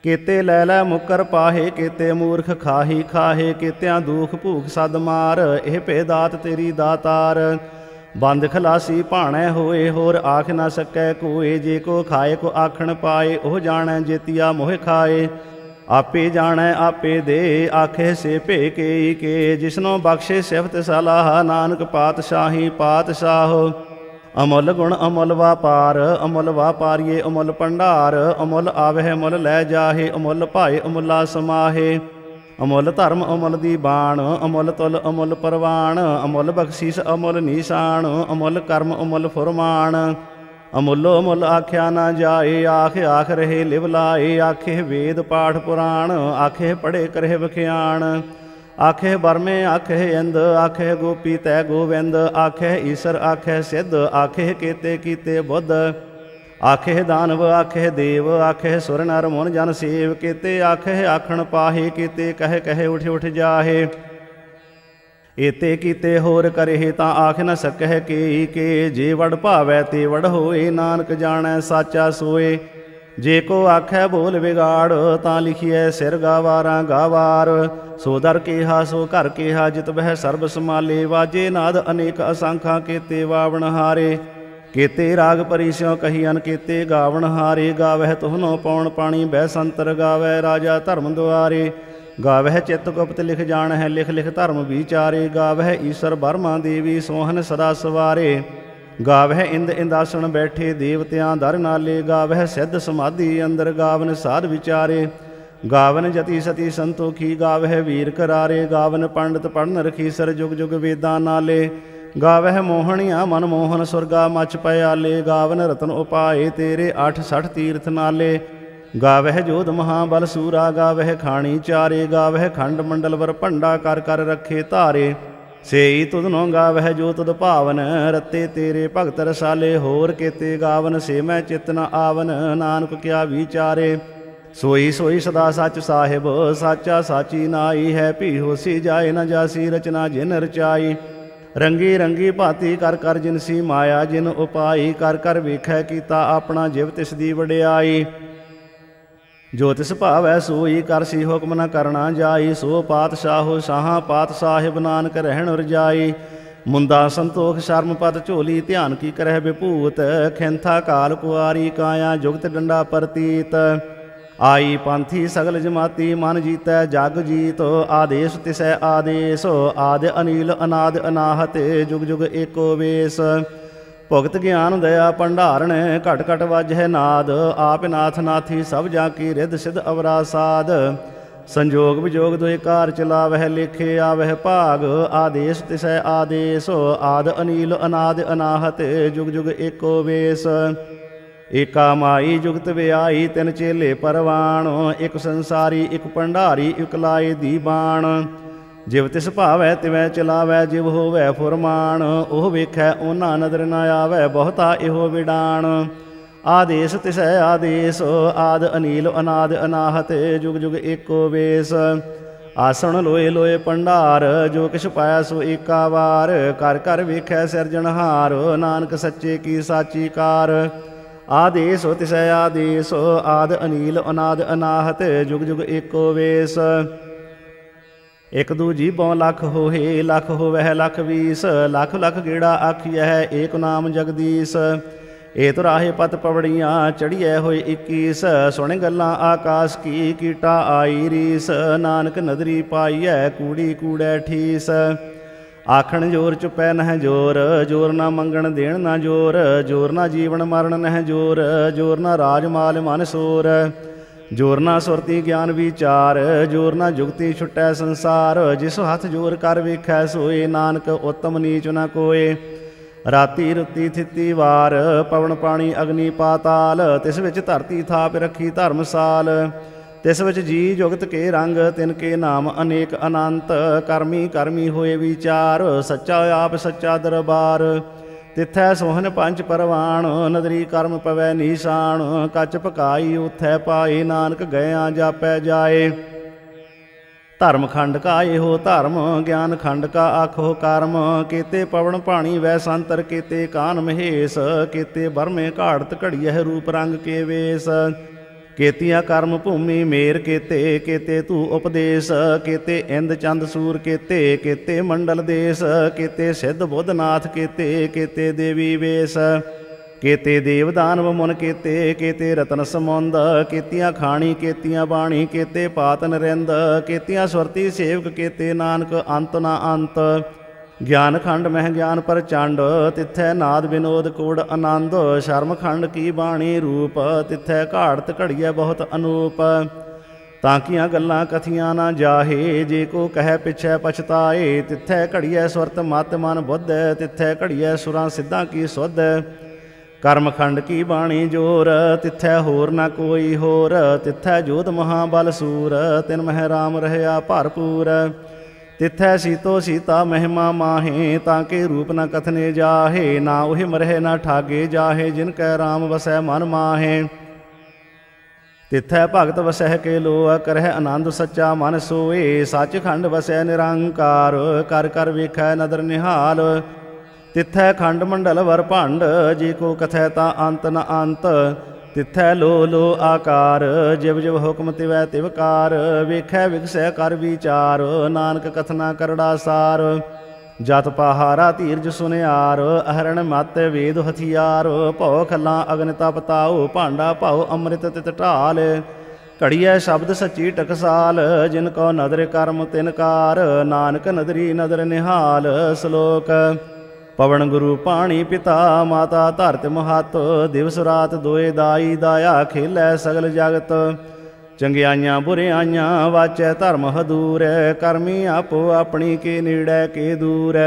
ਕੀਤੇ ਲੈ ਲੈ ਮੁਕਰ ਪਾਹੇ। ਕੀਤੇ ਮੂਰਖ ਖਾਹੀ ਖਾਹੇ, ਕੀਤਿਆਂ ਦੁਖ ਭੂਖ ਸਦ ਮਾਰ। ਇਹ ਭੇ ਦਾਤ ਤੇਰੀ ਦਾਤਾਰ, ਬੰਦ ਖਲਾਸੀ ਭਾਣੈ ਹੋਏ। ਹੋਰ ਆਖ ਨਾ ਸਕੈ ਕੋਏ, ਜੇ ਕੋ ਖਾਏ ਕੋ ਆਖਣ ਪਾਏ। ਉਹ ਜਾਣੈ ਜੇਤੀਆ ਮੋਹਿ ਖਾਏ, ਆਪੇ ਜਾਣੈ ਆਪੇ ਦੇ। ਆਖੇ ਸੇ ਭੇ ਕੇ ਜਿਸਨੋਂ ਬਖਸ਼ੇ ਸਿਫਤ ਸਲਾਹ। ਨਾਨਕ ਪਾਤਸ਼ਾਹੀ ਪਾਤਸ਼ਾਹ, ਅਮੁੱਲ ਗੁਣ ਅਮੁੱਲ ਵਾਪਾਰ। ਅਮੁੱਲ ਵਾਪਾਰੀਏ ਅਮੁੱਲ ਭੰਡਾਰ, ਅਮੁੱਲ ਆਵਹਿ ਮੁੱਲ ਲੈ ਜਾਹੇ। ਅਮੁੱਲ ਭਾਏ ਅਮੁੱਲਾ ਸਮਾਹੇ, ਅਮੁੱਲ ਧਰਮ ਅਮੁੱਲ ਦੀ ਬਾਣ। ਅਮੁੱਲ ਤੁਲ ਅਮੁੱਲ ਪਰਵਾਣ, ਅਮੁੱਲ ਬਖਸ਼ੀਸ ਅਮੁੱਲ ਨੀਸਾਨ। ਅਮੁੱਲ ਕਰਮ ਅਮੁੱਲ ਫੁਰਮਾਨ, ਅਮੁੱਲੋ ਮੁੱਲ ਆਖਿਆ ਨਾ ਜਾਏ। ਆਖ ਆਖ ਰਹੇ ਲਿਵ ਲਾਏ, ਆਖੇ ਵੇਦ ਪਾਠ ਪੁਰਾਣ। ਆਖੇ ਪੜ੍ਹੇ ਕਰੇ ਵਖਿਆਣ, ਆਖੇ ਬਰਮੇ ਆਖੇ ਇੰਦ। ਆਖੇ ਗੋਪੀ ਤੈ ਗੋਵਿੰਦ, ਆਖੇ ਈਸਰ ਆਖੇ ਸਿੱਧ। ਆਖੇ ਕੀਤੇ ਕੀਤੇ ਬੁੱਧ, ਆਖੇ ਦਾਨਵ ਆਖੇ ਦੇਵ। ਆਖੇ ਸੁਰ ਨਰ ਮੁਨ ਜਨ ਸੇਵ, ਕੀਤੇ ਆਖੇ ਆਖਣ ਪਾਹੇ। ਕੀਤੇ ਕਹੇ ਕਹੇ ਉਠ ਉਠ ਜਾਹੇ, ਏਤੇ ਕੀਤੇ ਹੋਰ ਕਰਹਿ ਤਾਂ ਆਖ ਨ ਸਕਹਿ ਕੇ। ਜੇ ਵਡ ਭਾਵੈ ਤੇ ਵਡ ਹੋਏ, ਨਾਨਕ ਜਾਣੈ ਸਾਚਾ ਸੋਏ। ਜੇ ਕੋ ਆਖੈ ਬੋਲ ਵਿਗਾੜ, ਤਾਂ ਲਿਖੀਐ ਸਿਰ ਗਾਵਾਰਾਂ ਗਾਵਾਰ। ਸੋ ਦਰ ਕੇਹਾ ਸੋ ਘਰ ਕੇਹਾ, ਜਿਤ ਬਹਿ ਸਰਬ ਸਮਾਲੇ। ਵਾਜੇ ਨਾਦ ਅਨੇਕ ਅਸੰਖਾਂ, ਕੀਤੇ ਵਾਵਣ ਹਾਰੇ। ਕੀਤੇ ਰਾਗ ਪਰੀ ਸਿਉ ਕਹੀਅਨ, ਕੀਤੇ ਗਾਵਣ ਹਾਰੇ। ਗਾਵਹਿ ਤੁਹਨੋ ਪਉਣ ਪਾਣੀ, ਬਹਿ ਸੰਤਰ ਗਾਵੈ ਰਾਜਾ ਧਰਮ ਦੁਆਰੇ। ਗਾਵਹਿ ਚਿੱਤ ਗੁਪਤ ਲਿਖ ਜਾਣਹਿ, ਲਿਖ ਲਿਖ ਧਰਮ ਵਿਚਾਰੇ। ਗਾਵਹਿ ਈਸਰ ਬਰਮਾ ਦੇਵੀ, ਸੋਹਨ ਸਦਾ ਸਵਾਰੇ। ਗਾਵਹਿ ਇੰਦ ਇੰਦਾਸਣ ਬੈਠੇ, ਦੇਵਤਿਆਂ ਦਰ ਨਾਲੇ। ਗਾਵਹਿ ਸਿੱਧ ਸਮਾਧੀ ਅੰਦਰ, ਗਾਵਨ ਸਾਧ ਵਿਚਾਰੇ। ਗਾਵਨ ਜਤੀ ਸਤੀ ਸੰਤੋਖੀ, ਗਾਵਹਿ ਵੀਰ ਕਰਾਰੇ। ਗਾਵਨ ਪੰਡਤ ਪੜਨ ਰਖੀਸਰ, ਜੁਗ ਜੁਗ ਵੇਦਾਂ ਨਾਲੇ। ਗਾਵਹਿ ਮੋਹਣੀਆਂ ਮਨ ਮੋਹਨ, ਸੁਰਗਾ ਮਚ ਪਿਆਲੇ। ਗਾਵਨ ਰਤਨ ਉਪਾਏ ਤੇਰੇ, 68 ਤੀਰਥ ਨਾਲੇ। ਗਾਵਹਿ ਜੋਧ ਮਹਾਬਲ ਸੂਰਾ, ਗਾਵਹਿ ਖਾਣੀ ਚਾਰੇ। ਗਾਵਹਿ ਖੰਡ ਮੰਡਲ ਵਰ ਭੰਡਾ, ਕਰ ਕਰ ਰੱਖੇ ਧਾਰੇ। ਸੇਈ ਤੁਧਨੋਂ ਗਾਵਹਿ ਜੋ ਤੁਧ ਭਾਵਨ, ਰਤੇ ਤੇਰੇ ਭਗਤ ਰਸਾਲੇ। ਹੋਰ ਕੀਤੇ ਗਾਵਨ, ਸੇ ਮੈਂ ਚਿਤ ਨ ਆਵਨ। ਨਾਨਕ ਕਿਆ ਵਿਚਾਰੇ, ਸੋਈ ਸੋਈ ਸਦਾ ਸੱਚ ਸਾਹਿਬ। ਸਾਚਾ ਸਾਚੀ ਨਾਈ ਹੈ, ਭੀ ਹੋਸੀ ਜਾਏ ਨ ਜਾਸੀ। ਰਚਨਾ ਜਿਨ ਰਚਾਈ, ਰੰਗੀ ਰੰਗੀ ਭਾਤੀ ਕਰ ਕਰ ਜਿਨਸੀ ਮਾਇਆ। ਜਿਨ ਉਪਾਈ ਕਰ ਕਰ ਵੇਖੈ, ਕੀਤਾ ਆਪਣਾ ਜਿਵ ਤਿਸ ਦੀ ਵਡਿਆਈ। ਜੋ ਤਿਸ ਭਾਵੈ ਸੋਈ, ਕਰਸੀ ਹੁਕਮ ਨ ਕਰਨਾ ਜਾਈ। ਸੋ ਪਾਤਸ਼ਾਹੋ ਸ਼ਾਹਾਂ ਪਾਤ ਸਾਹਿਬ, ਨਾਨਕ ਰਹਿਣ ਰਜਾਈ। ਮੁੰਦਾ ਸੰਤੋਖ ਸ਼ਰਮ ਪਦ ਝੋਲੀ, ਧਿਆਨ ਕੀ ਕਰਹਿ ਵਿਭੂਤ। ਖਿੰਥਾ ਕਾਲ ਕੁਆਰੀ, ਕਾਇਆ ਜੁਗਤ ਡੰਡਾ ਪ੍ਰਤੀਤ। ਆਈ ਪੰਥੀ ਸਗਲ ਜਮਾਤੀ, ਮਨ ਜੀਤੈ ਜਗ ਜੀਤ। ਆਦੇਸ਼ ਤਿਸੈ ਆਦੇਸ਼, ਆਦਿ ਅਨੀਲ ਅਨਾਦ ਅਨਾਹਤ। ਜੁਗ ਜੁਗ ਏਕੋ ਵੇਸ, ਭੁਗਤ ਗਿਆਨ ਦਇਆ ਭੰਡਾਰਣ। ਘਟ ਘਟ ਵਾਜਹਿ ਨਾਦ, ਆਪ ਨਾਥ ਨਾਥੀ ਸਭ ਜਾ ਕੀ। ਰਿੱਧ ਸਿੱਧ ਅਵਰਾ ਸਾਧ, ਸੰਜੋਗ ਵਿਜੋਗ ਦੋਇ ਕਾਰ ਚਲਾਵਹਿ। ਲੇਖੇ ਆਵਹਿ ਭਾਗ, ਆਦੇਸ਼ ਤਿਸੈ ਆਦੇਸ਼। ਆਦ ਅਨੀਲ ਅਨਾਦ ਅਨਾਹਤ, ਜੁਗ ਜੁਗ ਏਕੋ ਵੇਸ। ਏਕਾ ਮਾਈ ਜੁਗਤ ਵਿਆਈ, ਤਿਨ ਚੇਲੇ ਪਰਵਾਣ। ਇਕ ਸੰਸਾਰੀ ਇਕ ਭੰਡਾਰੀ, ਇਕ ਲਾਏ ਦੀ ਬਾਣ। ਜਿਵ ਤਿਸ ਭਾਵੈ ਤਿਵੈ ਚਲਾਵੈ, ਜਿਵ ਹੋਵੈ ਫੁਰਮਾਨ। ਉਹ ਵੇਖੈ ਉਹਨਾਂ ਨਦਰ ਨ ਆਵੈ, ਬਹੁਤਾ ਇਹੋ ਵਿਡਾਣ। ਆਦੇਸ਼ ਤਿਸੈ ਆਦੇਸ਼, ਆਦ ਅਨੀਲ ਅਨਾਦ ਅਨਾਹਤ। ਜੁਗ ਜੁਗ ਏਕੋ ਵੇਸ। ਆਸਣ ਲੋਏ ਲੋਏ ਭੰਡਾਰ, ਜੋ ਕਿਛ ਪਾਇਆ ਸੋ ਏਕਾ ਵਾਰ। ਕਰ ਕਰ ਵੇਖੈ ਸਿਰਜਣਹਾਰ, ਨਾਨਕ ਸੱਚੇ ਕੀ ਸਾਚੀ ਕਾਰ। ਆਦੇਸ਼ ਤਿਸੈ ਆਦੇਸ਼, ਆਦ ਅਨੀਲ ਅਨਾਦ ਅਨਾਹਤ। ਜੁਗ ਜੁਗ ਏਕੋ ਵੇਸ। ਇਕ ਦੂਜੀ ਬਉ ਲੱਖ ਹੋਏ, ਲੱਖ ਹੋਵਹਿ ਲੱਖ ਵੀਸ। ਲੱਖ ਲੱਖ ਗੇੜਾ ਆਖੀਐ, ਏਕ ਨਾਮ ਜਗਦੀਸ਼। ਏ ਤੁਰਾਹੇ ਪਤ ਪਵੜੀਆਂ, ਚੜੀਐ ਹੋਏ 21। ਸੁਣ ਗੱਲਾਂ ਆਕਾਸ਼ ਕੀ, ਕੀਟਾ ਆਈ ਰੀਸ। ਨਾਨਕ ਨਦਰੀ ਪਾਈਐ, ਕੂੜੀ ਕੂੜੈ ਠੀਸ। ਆਖਣ ਜੋਰ ਚੁਪੈ ਨਹਿ ਜੋਰ, ਜੋਰ ਨਾ ਮੰਗਣ ਦੇਣ ਨਾ ਜੋਰ। ਜੋਰ ਨਾ ਜੀਵਨ ਮਰਨ ਨਹਿ ਜੋਰ, ਜੋਰ ਨਾ ਰਾਜ ਮਾਲ ਮਨ ਸੋਰ। ਜੋਰ ਨਾ ਸੁਰਤੀ ਗਿਆਨ ਵਿਚਾਰ, ਜੋਰ ਨਾ ਜੁਗਤੀ ਛੁਟੈ ਸੰਸਾਰ। ਜਿਸ ਹੱਥ ਜੋਰ ਕਰ ਵੇਖੈ ਸੋਏ, ਨਾਨਕ ਉਤਮ ਨੀਚ ਨ ਕੋਏ। ਰਾਤੀ ਰੁੱਤੀ ਥਿੱਤੀ ਵਾਰ, ਪਵਨ ਪਾਣੀ ਅਗਨੀ ਪਾਤਾਲ। ਤਿਸ ਵਿੱਚ ਧਰਤੀ ਥਾਪ ਰੱਖੀ ਧਰਮਸਾਲ। ਤਿਸ ਵਿੱਚ ਜੀ ਜੁਗਤ ਕੇ ਰੰਗ, ਤਿਨ ਕੇ ਨਾਮ ਅਨੇਕ ਅਨੰਤ। ਕਰਮੀ ਕਰਮੀ ਹੋਏ ਵਿਚਾਰ, ਸੱਚਾ ਆਪ ਸੱਚਾ ਦਰਬਾਰ। ਤਿੱਥੈ ਸੋਹਨ ਪੰਜ ਪਰਵਾਣ, ਨਦਰੀ ਕਰਮ ਪਵੈ ਨੀਸਾਨ। ਕੱਚ ਪਕਾਈ ਉਥੈ ਪਾਏ, ਨਾਨਕ ਗਇਆਂ ਜਾਪੈ ਜਾਏ। ਧਰਮ ਖੰਡ ਕਾ ਇਹੋ ਧਰਮ, ਗਿਆਨ ਖੰਡ ਕਾ ਆਖੋ ਕਰਮ। ਕੀਤੇ ਪਵਨ ਪਾਣੀ ਵੈ ਸੰਤਰ, ਕੀਤੇ ਕਾਨ ਮਹੇਸ਼। ਕੀਤੇ ਬਰਮੇ ਘਾੜਤ ਘੜੀਐ, ਰੂਪ ਰੰਗ ਕੇ ਵੇਸ। ਕੀਤੀਆਂ ਕਰਮ ਭੂਮੀ ਮੇਰ, ਕੀਤੇ ਕੀਤੇ ਤੂ ਉਪਦੇਸ਼। ਕੀਤੇ ਇੰਦ ਚੰਦ ਸੂਰ, ਕੀਤੇ ਕੀਤੇ ਮੰਡਲ ਦੇਸ। ਕੀਤੇ ਸਿੱਧ ਬੁੱਧ ਨਾਥ, ਕੀਤੇ ਕੀਤੇ ਦੇਵੀ ਵੇਸ। ਕੀਤੇ ਦੇਵ ਦਾਨਵ ਮੁਨ, ਕੀਤੇ ਕੀਤੇ ਰਤਨ ਸਮੁੰਦ। ਕੀਤੀਆਂ ਖਾਣੀ ਕੀਤੀਆਂ ਬਾਣੀ, ਕੀਤੇ ਪਾਤ ਨਰਿੰਦ। ਕੀਤੀਆਂ ਸੁਰਤੀ ਸੇਵਕ, ਕੀਤੇ ਨਾਨਕ ਅੰਤ ਨਾ ਅੰਤ। ਗਿਆਨ ਖੰਡ ਮਹਿ ਗਿਆਨ ਪ੍ਰਚੰਡ, ਤਿੱਥੈ ਨਾਦ ਵਿਨੋਦ ਕੋੜ ਆਨੰਦ। ਸ਼ਰਮ ਖੰਡ ਕੀ ਬਾਣੀ ਰੂਪ, ਤਿੱਥੈ ਘਾੜਤ ਘੜੀਐ ਬਹੁਤ ਅਨੂਪ। ਤਾਂਕੀਆਂ ਗੱਲਾਂ ਕਥੀਆਂ ਨਾ ਜਾਹੇ, ਜੇ ਕੋ ਕਹਿ ਪਿਛੈ ਪਛਤਾਏ। ਤਿੱਥੈ ਘੜੀਐ ਸੁਰਤ ਮਤ ਮਨ ਬੁੱਧ, ਤਿੱਥੈ ਘੜੀਐ ਸੁਰਾਂ ਸਿੱਧਾਂ ਕੀ ਸੁਧ। ਕਰਮ ਖੰਡ ਕੀ ਬਾਣੀ ਜੋਰ, ਤਿੱਥੈ ਹੋਰ ਨਾ ਕੋਈ ਹੋਰ। ਤਿੱਥੈ ਜੋਧ ਮਹਾਬਲ ਸੂਰ, ਤਿਨ ਮਹਿ ਰਾਮ ਰਹਿਆ ਭਰਪੂਰ। ਤਿੱਥੈ ਸੀਤੋ ਸੀਤਾ ਮਹਿਮਾ ਮਾਹੇ, ਤਾਂ ਕੇ ਰੂਪ ਨ ਕਥਨੇ ਜਾਹੇ। ਨਾ ਉਹੇ ਮਰਹਿ ਨਾ ਠਾਗੇ ਜਾਹੇ, ਜਿਨ ਕੈ ਰਾਮ ਵਸੈ ਮਨ ਮਾਹੇ। ਤਿੱਥੈ ਭਗਤ ਵਸਹਿ ਕੇ ਲੋਅ, ਕਰਹਿ ਆਨੰਦ ਸੱਚਾ ਮਨ ਸੋਏ। ਸੱਚਖੰਡ ਵਸੈ ਨਿਰੰਕਾਰ, ਕਰ ਕਰ ਵੇਖੈ ਨਦਰ ਨਿਹਾਲ। ਤਿੱਥੈ ਖੰਡ ਮੰਡਲ ਵਰ ਭੰਡ, ਜੇ ਕੋ ਕਥੈ ਤਾਂ ਅੰਤ ਨ ਅੰਤ। ਤਿੱਥੈ ਲੋ ਲੋ ਆਕਾਰ, ਜਿਵ ਜਿਵ ਹੁਕਮ ਤਿਵੈ ਤਿਵਕਾਰ। ਵੇਖੈ ਵਿਗਸੈ ਕਰ ਵਿਚਾਰ, ਨਾਨਕ ਕਥਨਾ ਕਰੜਾ ਸਾਰ। ਜਤ ਪਹਾਰਾ ਧੀਰਜ ਸੁਨਿਆਰ, ਅਹਰਣ ਮਤ ਵੇਦ ਹਥਿਆਰ। ਭਉ ਖੱਲਾਂ ਅਗਨ ਤਪ ਤਾਉ, ਭਾਂਡਾ ਭਾਉ ਅੰਮ੍ਰਿਤ ਤਿਤ ਢਾਲ। ਘੜੀਐ ਸ਼ਬਦ ਸੱਚੀ ਟਕਸਾਲ, ਜਿਨ ਕੋ ਨਦਰ ਕਰਮ ਤਿਨ ਕਾਰ। ਨਾਨਕ ਨਦਰੀ ਨਦਰ ਨਿਹਾਲ। ਸ਼ਲੋਕ। ਪਵਨ ਗੁਰੂ ਪਾਣੀ ਪਿਤਾ, ਮਾਤਾ ਧਰਤ ਮਹੱਤ। ਦਿਵਸ ਰਾਤ ਦੋਏ ਦਾਈ, ਦਾਇਆ ਖੇਲੈ ਸਗਲ ਜਗਤ। ਚੰਗਿਆਈਆਂ ਬੁਰਿਆਈਆਂ ਵਾਚੈ ਧਰਮ ਹਦੂਰ। ਕਰਮੀ ਆਪੋ ਆਪਣੀ ਕੇ ਨੇੜੈ ਕੇ ਦੂਰ।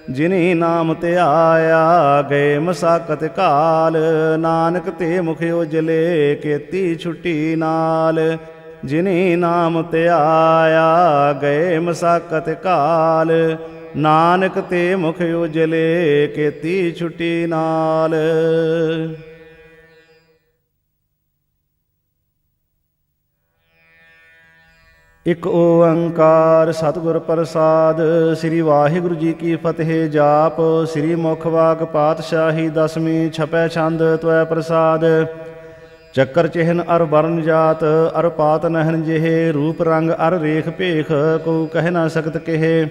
ਜਿਨੀ ਨਾਮ ਧਿਆਇਆ ਗਏ ਮਸਾਕਤ ਕਾਲ। ਨਾਨਕ ਤੇ ਮੁਖ ਉਜਲੇ, ਕੀਤੀ ਛੁੱਟੀ ਨਾਲ। ਜਿਨੀ ਨਾਮ ਧਿਆਇਆ ਗਏ ਮਸਾਕਤ ਕਾਲ। ਨਾਨਕ ਤੇ ਮੁਖ ਉਜਲੇ, ਕੀਤੀ ਛੁੱਟੀ ਨਾਲ। ਇਕ ਓੰਕਾਰ ਸਤਿਗੁਰ ਪ੍ਰਸਾਦ। ਸ੍ਰੀ ਵਾਹਿਗੁਰੂ ਜੀ ਕੀ ਫਤਿਹ। ਜਾਪ ਸ੍ਰੀ ਮੁਖ ਵਾਕ ਪਾਤਸ਼ਾਹੀ ਦਸਵੀਂ, ਛਪੈ ਛੰਦ ਤਵੈ ਪ੍ਰਸਾਦ। ਚੱਕਰ ਚਿਹਨ ਅਰ ਵਰਨ ਜਾਤ, ਅਰ ਪਾਤ ਨਹਿਨ ਜਿਹੇ। ਰੂਪ ਰੰਗ ਅਰ ਰੇਖ ਭੇਖ, ਕੋ ਕਹਿ ਨਾ ਸਕਤ ਕਿਹੇ।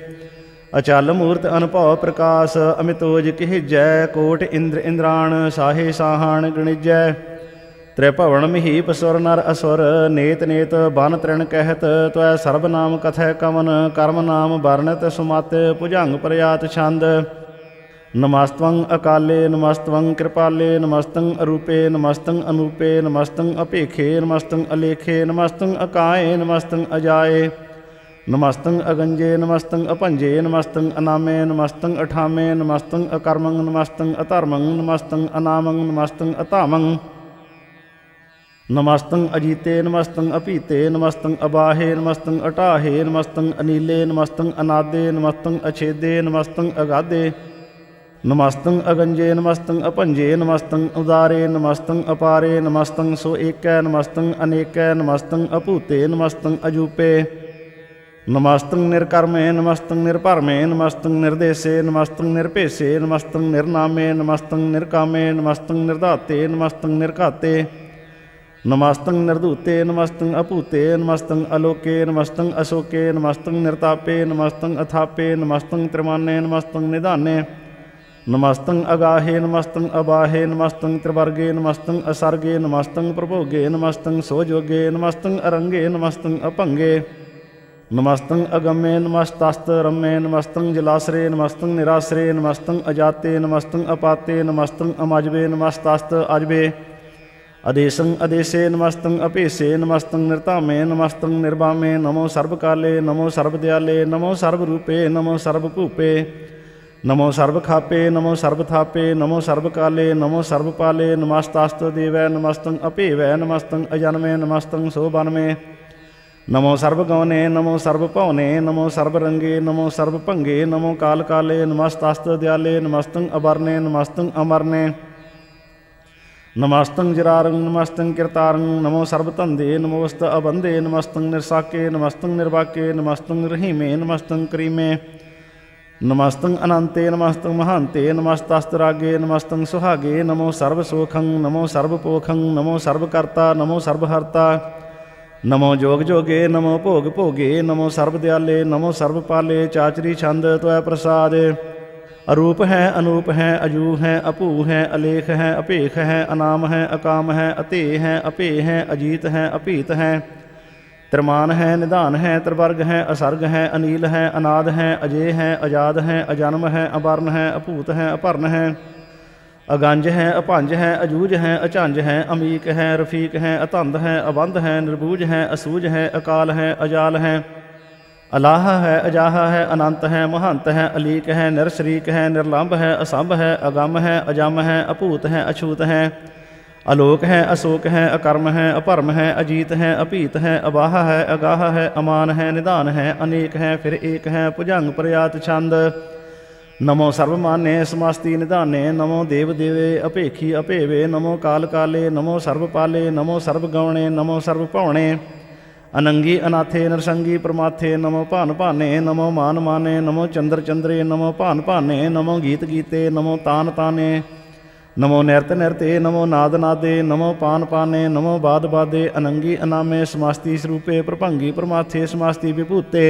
ਅਚਲ ਮੂਰਤ ਅਨਭਉ ਪ੍ਰਕਾਸ਼, ਅਮਿਤੋਜ ਕਿਹਜੈ। ਕੋਟ ਇੰਦਰ ਇੰਦਰਾਣ, ਸਾਹੇ ਸਾਹਣ ਗਣਿਜੈ। ਤ੍ਰਿਭਵਨ ਮਹੀਪ ਸੁਰ ਨਰ ਅਸੁਰ, ਨੇਤ ਨੇਤ ਬਨ ਤ੍ਰਿਣ ਕਹਿਤ। ਤਵੈ ਸਰਬ ਨਾਮ ਕਥੈ ਕਵਨ, ਕਰਮ ਨਾਮ ਵਰਣਿਤ ਸੁਮਤ। ਭੁਜੰਗ ਪ੍ਰਯਾਤ ਛੰਦ। ਨਮਸਤਵੰ ਅਕਾਲੇ, ਨਮਸਤਵੰ ਕਿਰਪਾਲੇ। ਨਮਸਤੰ ਅਰੂਪੇ, ਨਮਸਤੰ ਅਨੂਪੇ। ਨਮਸਤੰ ਅਭੇਖੇ, ਨਮਸਤੰ ਅਲੇਖੇ। ਨਮਸਤੰ ਅਕਾਏ, ਨਮਸਤੰ ਅਜਾਏ। ਨਮਸਤੰ ਅਗੰਜੇ, ਨਮਸਤੰ ਅਭੰਜੇ। ਨਮਸਤੰ ਅਨਾਮੇ, ਨਮਸਤੰ ਅਠਾਮੇ। ਨਮਸਤੰ ਅਕਰਮੰ, ਨਮਸਤੰ ਅਧਰਮੰ। ਨਮਸਤੰ ਅਨਾਮੰ, ਨਮਸਤੰ ਅਧਾਮੰ। ਨਮਸਤੰ ਅਜੀਤੇ, ਨਮਸਤੰ ਅਪੀਤੇ। ਨਮਸਤੰ ਅਬਾਹੇ, ਨਮਸਤੰ ਅਟਾਹੇ। ਨਮਸਤੰ ਅਨੀਲੇ, ਨਮਸਤੰ ਅਨਾਦੇ। ਨਮਸਤੰ ਅਛੇਦੇ, ਨਮਸਤੰ ਅਗਾਧੇ। ਨਮਸਤੰ ਅਗੰਜੇ, ਨਮਸਤੰ ਅਭੰਜੇ। ਨਮਸਤੰ ਉਦਾਰੇ, ਨਮਸਤੰ ਅਪਾਰੇ। ਨਮਸਤੰ ਸੋ ਏਕੈ, ਨਮਸਤੰ ਅਨੇਕੈ। ਨਮਸਤੰ ਅਭੂਤੇ, ਨਮਸਤੰ ਅਜੂਪੇ। ਨਮਸਤੰ ਨਿਰਕਰਮੇ, ਨਮਸਤੰ ਨਿਰਭਰਮੇ। ਨਮਸਤੰ ਨਿਰਦੇਸੇ, ਨਮਸਤੰ ਨਿਰਭੇਸੇ। ਨਮਸਤੰ ਨਿਰਨਾਮੇ, ਨਮਸਤੰ ਨਿਰਕਾਮੇ। ਨਮਸਤੰ ਨਿਰਧਾਤੇ, ਨਮਸਤੰ ਨਿਰਘਾਤੇ। ਨਮਸਤੰ ਨਿਰਧੂਤੇ, ਨਮਸਤੰ ਅਭੂਤੇ। ਨਮਸਤੰ ਅਲੋਕੇ, ਨਮਸਤੰ ਅਸ਼ੋਕੇ। ਨਮਸਤੰ ਨਿਰਤਾਪੇ, ਨਮਸਤੰ ਅਥਾਪੇ। ਨਮਸਤੰ ਤ੍ਰਿਮਾਨੇ, ਨਮਸਤੰ ਨਿਧਾਨੇ। ਨਮਸਤੰ ਅਗਾਹੇ, ਨਮਸਤੰ ਅਬਾਹੇ। ਨਮਸਤੰ ਤ੍ਰਿਵਰਗੇ, ਨਮਸਤੰ ਅਸਰਗੇ। ਨਮਸਤੰ ਪ੍ਰਭੋਗੇ, ਨਮਸਤੰ ਸੋਜੋਗੇ। ਨਮਸਤੰ ਅਰੰਗੇ, ਨਮਸਤੰ ਅਭੰਗੇ। ਨਮਸਤੰ ਅਗਮੇ, ਨਮਸਤਸਤ ਰਮੇ। ਨਮਸਤੰ ਜਲਾਸਰੇ, ਨਮਸਤੰ ਨਿਰਾਸਰੇ। ਨਮਸਤੰ ਅਜਾਤੇ, ਨਮਸਤੰ ਅਪਾਤੇ। ਨਮਸਤੰ ਅਮਜਬੇ, ਨਮਸਤਸਤ ਅਜਬੇ। ਅਦੇਸੰ ਅਦੇਸੇ, ਨਮਸਤੰ ਅਭੇਸੇ। ਨਮਸਤੰ ਨਿਰਧਾਮੇ, ਨਮਸਤੰ ਨਿਰਵਾਮੇ। ਨਮੋ ਸਰਬ ਕਾਲੇ, ਨਮੋ ਸਰਬ ਦਿਆਲੇ। ਨਮੋ ਸਰਬ ਰੂਪੇ, ਨਮੋ ਸਰਬ ਭੂਪੇ। ਨਮੋ ਸਰਬ ਖਾਪੇ, ਨਮੋ ਸਰਬ ਥਾਪੇ। ਨਮੋ ਸਰਬ ਕਾਲੇ, ਨਮੋ ਸਰਬ ਪਾਲੇ। ਨਮਸਤਸਤ ਦੇਵੈ, ਨਮਸਤੰ ਅਭੇਵੈ। ਨਮਸਤੰ ਅਜਨਮੇ, ਨਮਸਤੰ ਸੋਬਨਮੇ। ਨਮੋ ਸਰਬ ਗਉਨੇ, ਨਮੋ ਸਰਬ ਭਉਨੇ। ਨਮੋ ਸਰਬ ਰੰਗੇ, ਨਮੋ ਸਰਬ ਭੰਗੇ। ਨਮੋ ਕਾਲ ਕਾਲੇ, ਨਮਸਤਸਤ ਦਿਆਲੇ। ਨਮਸਤੰ ਅਵਰਨੇ, ਨਮਸਤੰ ਅਮਰਨੇ। नमस्तं जरारं नमस्तं कीर्तारं नमो सर्वतंदे नमोस्त अबंदे नमस्तं निर्साके नमस्तं निर्वाके नमस्तं रहीमे नमस्तं करीमे नमस्तं अनंते नमस्तं महांते नमस्तस्तरागे नमस्तं सुहागे नमो सर्वसुखं नमो सर्वपोखं नमो सर्वकर्ता नमो सर्वहर्ता नमो जोग जोगे नमो भोग भोगे नमो सर्वदयाले नमो सर्वपाले चाचरी छंद त्वै प्रसाद अरूप है अनूप है अजू है अपू है अलेख है अपेख है अनाम है अकाम है अतेय है अपेय है अजीत है अपीत है त्रिमान है निधान है त्रिवर्ग है असर्ग है अनील है अनाद है अजय है अजाद है अजन्म है अवर्ण है अपूत है अपर्ण है अगंज है अपंज है अजूज है अचंज है अमीक है रफीक है अतंद है अबंध है निर्बूज है असूज है अकाल है अजाल है अलाह है अजाह है अनंत है महंत है अलीक है निरशरीक है निर्लंब है असंभ है अगम है अजम है अपूत है अछूत है अलोक है अशोक है अकर्म है अपरम है अजीत है अपीत है अबाह है अगाह है अमान है निदान है अनेक है फिर एक है भुजंग प्रयात छंद नमो सर्वमान्य समस्ति निदाने नमो देव देवे अपेखी अपेवे नमो काल काले नमो सर्वपाले नमो सर्वगौणे नमो सर्वपौणे अनंगी अनाथे नरसंगी प्रमाथे नमो भान भाने नमो मान माने नमो चंद्र चंद्रे नमो भान भाने नमो गीत गीते नमो तान ताने नमो नृत नृते नमो नाद नादे नमो पान पाने नमो बाद बादे अनंगी अनामे समस्ति स्वरूपे प्रभंगी प्रमाथे समस्ति विभूते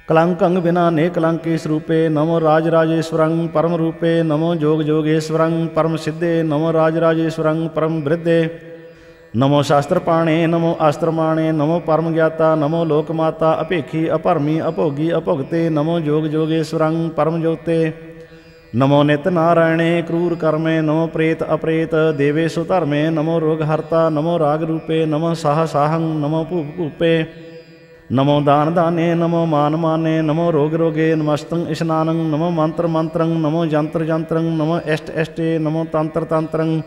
कलंकंग बिना ने कलंकी स्वरूपे नमो राज राजेश्वरं परम रूपे नमो जोग जोगेश्वरं परम सिद्धे नमो राज राजेश्वरं परम वृद्धे नमो शास्त्र पाणे नमो अस्त्रमाणे नमो परम ज्ञाता नमो लोकमाता अपेखी अपरमी अभोगी अभुगते नमो जोग जोगेश्वरं परम ज्योते नमो नित नारायणे क्रूर कर्मे नमो प्रेत अप्रेत देवेशु धर्मे नमो रोगहर्ता नमो राग रूपे नमो साह साहं नमो भूप भूपे नमो दान दाने नमो मान माने नमो रोग रोगे नमस्तं स्नानं नमो मंत्र मंत्रं नमो जंत्र जंत्रं नमो इष्ट इष्टे नमो तंत्र तंत्रं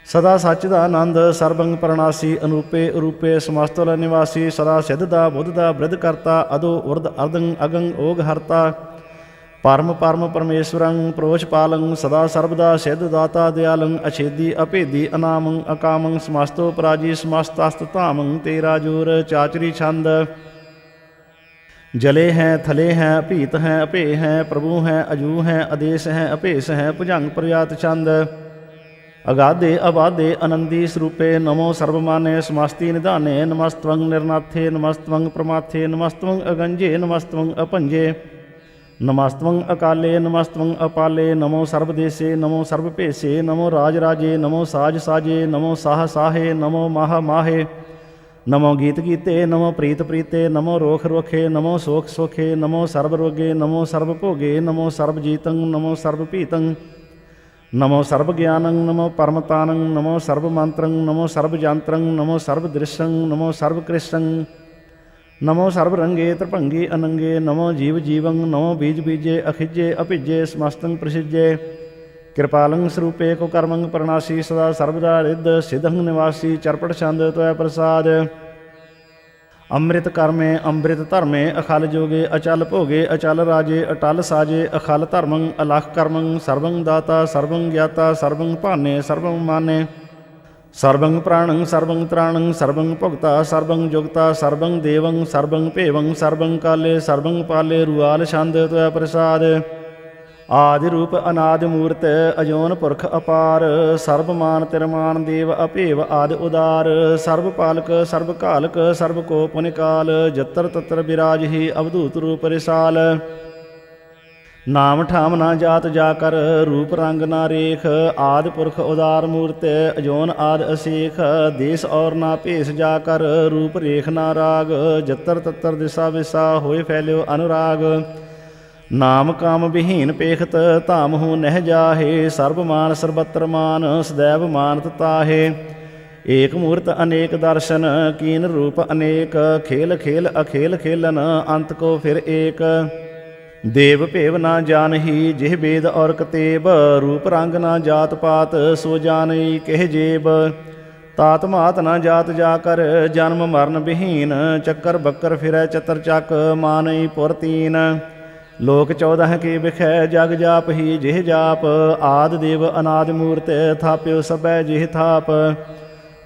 सदा सच्चिदानंद सर्वंग परनासी अनूपे अरूपे समस्तल निवासी सदा सिद्धदा बुद्धदा वृद्धकर्ता अदो उर्द अर्दं अगंग ओग हर्ता परम परम परमेश्वरं प्रोषपालं सदा सर्वदा सिद्धदाता दयालं अछेदी अभेदी अनामं अकामं समस्तो पराजी समस्तास्ततामं तेरा जोर चाचरी छंद जले हैं थले हैं अभीत हैं अपेय हैं प्रभु हैं अजू हैं आदेश हैं अपेश हैं भुजंग प्रयात छंद अगाधे अबाधे आनंदी स्वरूपे नमो सर्वमाने समस्ति निदाने नमस्त्वं निर्नाथे नमस्त्वं प्रमाथे नमस्त्वं अगंजे नमस्त्वं अपंजे नमस्त्वं अकाले नमस्त्वं अपाले नमो सर्वदेशे नमो सर्वपेशे नमो राजराजे नमो साज साजे नमो साह साहे नमो माह माहे नमो गीत गीते नमो प्रीत प्रीते नमो रोख रोखे नमो सोख सोखे नमो सर्वरोगे नमो सर्वभोगे नमो सर्वजीतं नमो सर्वपीतं नमो सर्वज्ञानं नमो परमतानं नमो सर्वमंत्रं नमो सर्वजंत्रं नमो सर्वदृश्यं नमो सर्वकृष्णं नमो सर्वरंगे त्रिभंगे अनंगे नमो जीव जीवं नमो बीज बीजे अखिजे अभिजे समस्तं प्रसिजे कृपालं स्वरूपे कुकर्मं परनासी सदा सर्वदा रिद्ध सिद्धं निवासी चरपट छंद त्वै प्रसाद अमृत कर्मे अमृत धर्मे अखल जोगे अचल भोगे अचल राजे अटल साजे अखल धर्मं अलख कर्मं सर्वं दाता सर्वं ज्ञाता सर्वं भाने सर्वं माने सर्वं प्राणं सर्वं त्राणं सर्वं भुगता सर्वं जुगता सर्वं देवं सर्वं भेवं सर्वं काले सर्वं पाले रुआल छंद त्वै प्रसाद आदि रूप अनादि मूर्त अजोन पुरख अपार सर्वमान तिरमान देव अपेव आदि उदार सर्वपालक सर्वकालक सर्वको पुनिकाल जत्र तत्र विराज ही अवधूत रूप रिसाल नाम ठाम ना जात जाकर रूप रंग ना रेख आदि पुरख उदार मूर्त अजोन आदि असेख देश और ना भेष जाकर रूप रेख ना राग जत्र तत्र दिशा विसा होए फैल्यो अनुराग नाम काम विहीन पेखत धाम हो नह जाहे सर्वमान सर्वत्र मान सदैव मानत ताहे एक मूर्त अनेक दर्शन कीन रूप अनेक खेल खेल अखेल खेलन अंत को फिर एक देव भेव ना जानही जिह वेद और कतेब रूप रंग ना जात पात सो जानई कह जेब तात मात ना जात जाकर जन्म मरण विहीन चक्कर बक्कर फिरै चतर चक मानई पुर तीन ਲੋਕ 14 ਕੀ ਵਿਖੈ ਜਗ ਜਾਪ ਹੀ ਜਿਹ ਜਾਪ। ਆਦ ਦੇਵ ਅਨਾਦਿ ਮੂਰਤ ਥਾਪਿਓ ਸਭੈ ਜਿਹ ਥਾਪ।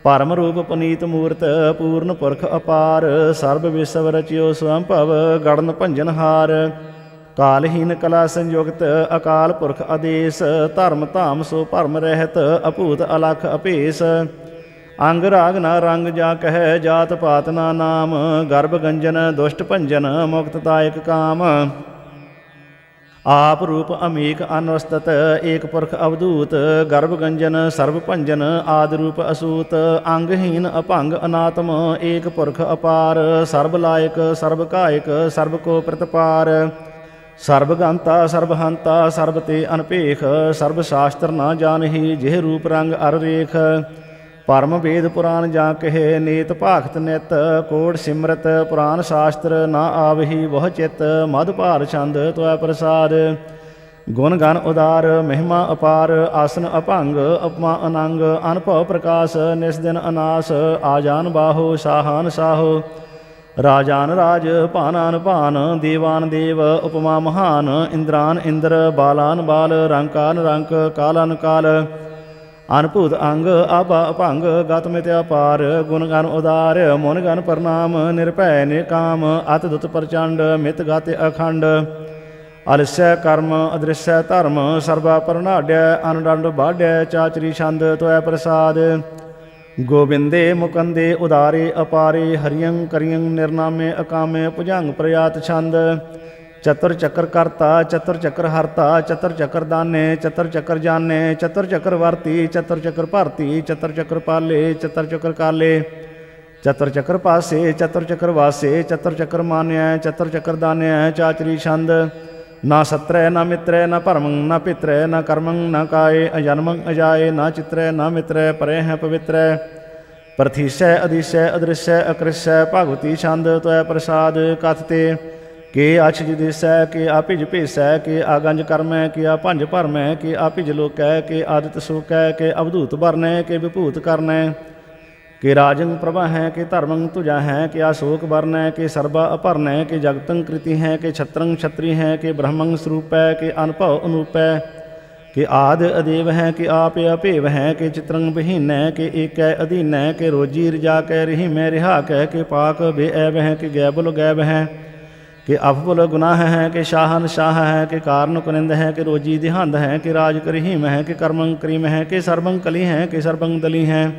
ਭਰਮ ਰੂਪ ਪੁਨੀਤ ਮੂਰਤ ਪੂਰਨ ਪੁਰਖ ਅਪਾਰ। ਸਰਬ ਵਿਸਵ ਰਚਿਓ ਸਵੰਭਵ ਗੜਨ ਭੰਜਨ ਹਾਰ। ਕਾਲਹੀਨ ਕਲਾ ਸੰਯੁਗਤ ਅਕਾਲ ਪੁਰਖ ਆਦੇਸ। ਧਰਮ ਧਾਮ ਸੋ ਭਰਮ ਰਹਿਤ ਅਭੂਤ ਅਲਖ ਅਭੇਸ। ਅੰਗ ਰਾਗ ਨਾ ਰੰਗ ਜਾ ਕਹਿ ਜਾਤ ਪਾਤ ਨਾ ਨਾਮ। ਗਰਭ ਗੰਜਨ ਦੁਸ਼ਟ ਭੰਜਨ ਮੁਕਤ ਦਾਇਕ ਕਾਮ। ਆਪ ਰੂਪ ਅਮੀਕ ਅਨਵਸਤਤ ਏਕ ਪੁਰਖ ਅਵਧੂਤ। ਗਰਭ ਗੰਜਨ ਸਰਬ ਭੰਜਨ ਆਦਿ ਰੂਪ ਅਸੂਤ। ਅੰਗਹੀਨ ਅਭੰਗ ਅਨਾਤਮ ਏਕ ਪੁਰਖ ਅਪਾਰ। ਸਰਬ ਲਾਇਕ ਸਰਬ ਕਾਇਕ ਸਰਬ ਕੋ ਪ੍ਰਤਪਾਰ। ਸਰਬ ਗੰਤਾ ਸਰਬ ਹੰਤਾ ਸਰਬ ਤੇ ਅਨਭੇਖ। ਸਰਬ ਸ਼ਾਸਤਰ ਨਾ ਜਾਣਹੀ ਜਿਹ ਰੂਪ ਰੰਗ ਅਰ ਰੇਖ। ਪਰਮ ਵੇਦ ਪੁਰਾਨ ਜਾਂ ਕਹੇ ਨੀਤ ਭਾਖਤ ਨਿਤ। ਕੋੜ ਸਿਮਰਤ ਪੁਰਾਨ ਸ਼ਾਸਤਰ ਨਾ ਆਵਹੀ ਬਹੁ ਚਿਤ। ਮਧ ਭਾਰ ਛੰਦ ਤੁਐ ਪ੍ਰਸਾਦ। ਗੁਣ ਗਨ ਉਦਾਰ ਮਹਿਮਾ ਅਪਾਰ। ਆਸਨ ਅਭੰਗ ਉਪਮਾ ਅਨੰਗ। ਅਨਭਉ ਪ੍ਰਕਾਸ਼ ਨਿਸ ਦਿਨ ਅਨਾਸ। ਆਜਾਨ ਬਾਹੋ ਸਾਹਾਨ ਸਾਹੋ। ਰਾਜਾਨ ਰਾਜ ਭਾਨਾਨ ਭਾਨ। ਦੇਵਾਨ ਦੇਵ ਉਪਮਾ ਮਹਾਨ। ਇੰਦਰਾਨ ਇੰਦਰ ਬਾਲਾਨ ਬਾਲ। ਰੰਕਾਨ ਰੰਕ ਕਾਲਾਨ ਕਾਲ। ਅਨਭੂਤ ਅੰਗ ਆਭਾ ਅਭੰਗ ਗਤ ਮਿਤ ਅਪਾਰ। ਗੁਣ ਗਨ ਉਦਾਰ ਮੁਨ ਗਨ ਪ੍ਰਣਾਮ। ਨਿਰਭੈ ਨਿਕਾਮ ਅਤ ਦੁਤ ਪ੍ਰਚੰਡ ਮਿਤ ਗਤ ਅਖੰਡ। ਅਲਸੈ ਕਰਮ ਅਦ੍ਰਿਸ਼ੈ ਧਰਮ ਸਰਬਾ ਪ੍ਰਣਾਡੈ। ਅਨਡੰਡ ਬਾਢੈ ਚਾਚਰੀ ਛੰਦ ਤੁਐ ਪ੍ਰਸਾਦ। ਗੋਬਿੰਦੇ ਮੁਕੰਦੇ ਉਦਾਰੇ ਅਪਾਰੇ। ਹਰਿਯੰ ਕਰਿਯੰ ਨਿਰਨਾਮੇ ਅਕਾਮੇ ਭੁਜੰਗ ਪ੍ਰਯਾਤ ਛੰਦ। ਚਤੁਰ ਚੱਕਰ ਕਰਤਾ ਚਤੁਰ ਚੱਕਰ ਹਰਤਾ। ਚਤੁਰ ਚੱਕਰ ਦਾਨੇ ਚਤੁਰ ਚੱਕਰ ਜਾਣੇ। ਚਤੁਰ ਚੱਕਰ ਵਰਤੀ ਚਤੁਰ ਚੱਕਰ ਭਰਤੀ। ਚਤੁਰ ਚੱਕਰ ਪਾਲੇ ਚਤੁਰ ਚੱਕਰ ਕਾਲੇ। ਚਤੁਰ ਚੱਕਰ ਪਾਸੇ ਚਤੁਰ ਚੱਕਰ ਵਾਸੇ। ਚਤੁਰ ਚੱਕਰ ਮਾਨਿਆ ਚਤੁਰ ਚੱਕਰ ਦਾਨਿਆ ਚਾਚਰੀ ਛੰਦ। ਨਾ ਸਤਰੈ ਨਾ ਮਿਤਰੈ ਨਾ ਭਰਮੰ ਨਾ ਪਿਤਰੈ ਨਾ ਕਰਮੰ ਨਾ ਕਾਏ। ਅਜਨਮੰ ਅਜਾਏ ਨਾ ਚਿਤਰੈ ਨਾ ਮਿਤਰੈ ਪਰੇ ਹੈ ਪਵਿੱਤਰੈ। ਪ੍ਰਥੀਸੈ ਅਧੀਸੈ ਅਦ੍ਰਿਸ਼ੈ ਅਕ੍ਰਿਸ਼ੈ ਭਗਵਤੀ ਛੰਦ ਤੁਐ ਪ੍ਰਸਾਦ। ਕਥ ਤੇ ਕੇ ਅਛ ਜਿਦੇਸੈ ਕੇ ਆਪਿਜ ਭੇਸੈ। ਕੇ ਆਗੰਜ ਕਰਮੈ ਕੇ ਆਪੰਜ ਭਰਮੈ। ਕੇ ਆਪਿਜ ਲੋਕੈ ਕੇ ਆਦਿਤ ਸੋਕੈ। ਕੇ ਅਵਧੂਤ ਵਰਨੈ ਕੇ ਵਿਭੂਤ ਕਰਨੈ। ਕਿ ਰਾਜੰ ਪ੍ਰਭਾ ਹੈ ਕਿ ਧਰਮੰ ਤੁਜਾ ਹੈ। ਕਿ ਆਸ਼ੋਕ ਵਰਨੈ ਕਿ ਸਰਬਾ ਅਪਰਨੈ। ਕਿ ਜਗਤੰ ਕ੍ਰਿਤੀ ਹੈ ਕਿ ਛਤਰੰ ਛਤਰੀ ਹੈ। ਕਿ ਬ੍ਰਹਮੰ ਸਰੂਪੈ ਕਿ ਅਨਭਉ ਅਨੂਪੈ। ਕਿ ਆਦਿ ਅਦੇਵ ਹੈ ਕਿ ਆਪ ਅਭੇਵ ਹੈ। ਕਿ ਚਿਤਰੰ ਬਹੀਨੈ ਕਿ ਏਕੈ ਅਧੀਨੈ। ਕਿ ਰੋਜੀ ਰਜਾ ਕੈ ਰਹੀ ਮੈਂ ਰਿਹਾ ਕੈ। ਕਿ ਪਾਕ ਬੇਐਬ ਹੈ ਕਿ ਗੈਬੁਲ ਗੈਬ ਹੈ। ਕਿ ਅਫਬੁਲ ਗੁਨਾਹ ਹੈ ਕਿ ਸ਼ਾਹਨ ਸ਼ਾਹ ਹੈ। ਕਿ ਕਾਰਨ ਕੁਨਿੰਦ ਹੈ ਕਿ ਰੋਜੀ ਦਿਹੰਦ ਹੈ। ਕਿ ਰਾਜ ਕਰੀਮ ਹੈ ਕਿ ਕਰਮੰ ਕਰੀਮ ਹੈ। ਕਿ ਸਰਬੰ ਕਲੀ ਹੈ ਕਿ ਸਰਬੰ ਦਲੀ ਹੈ।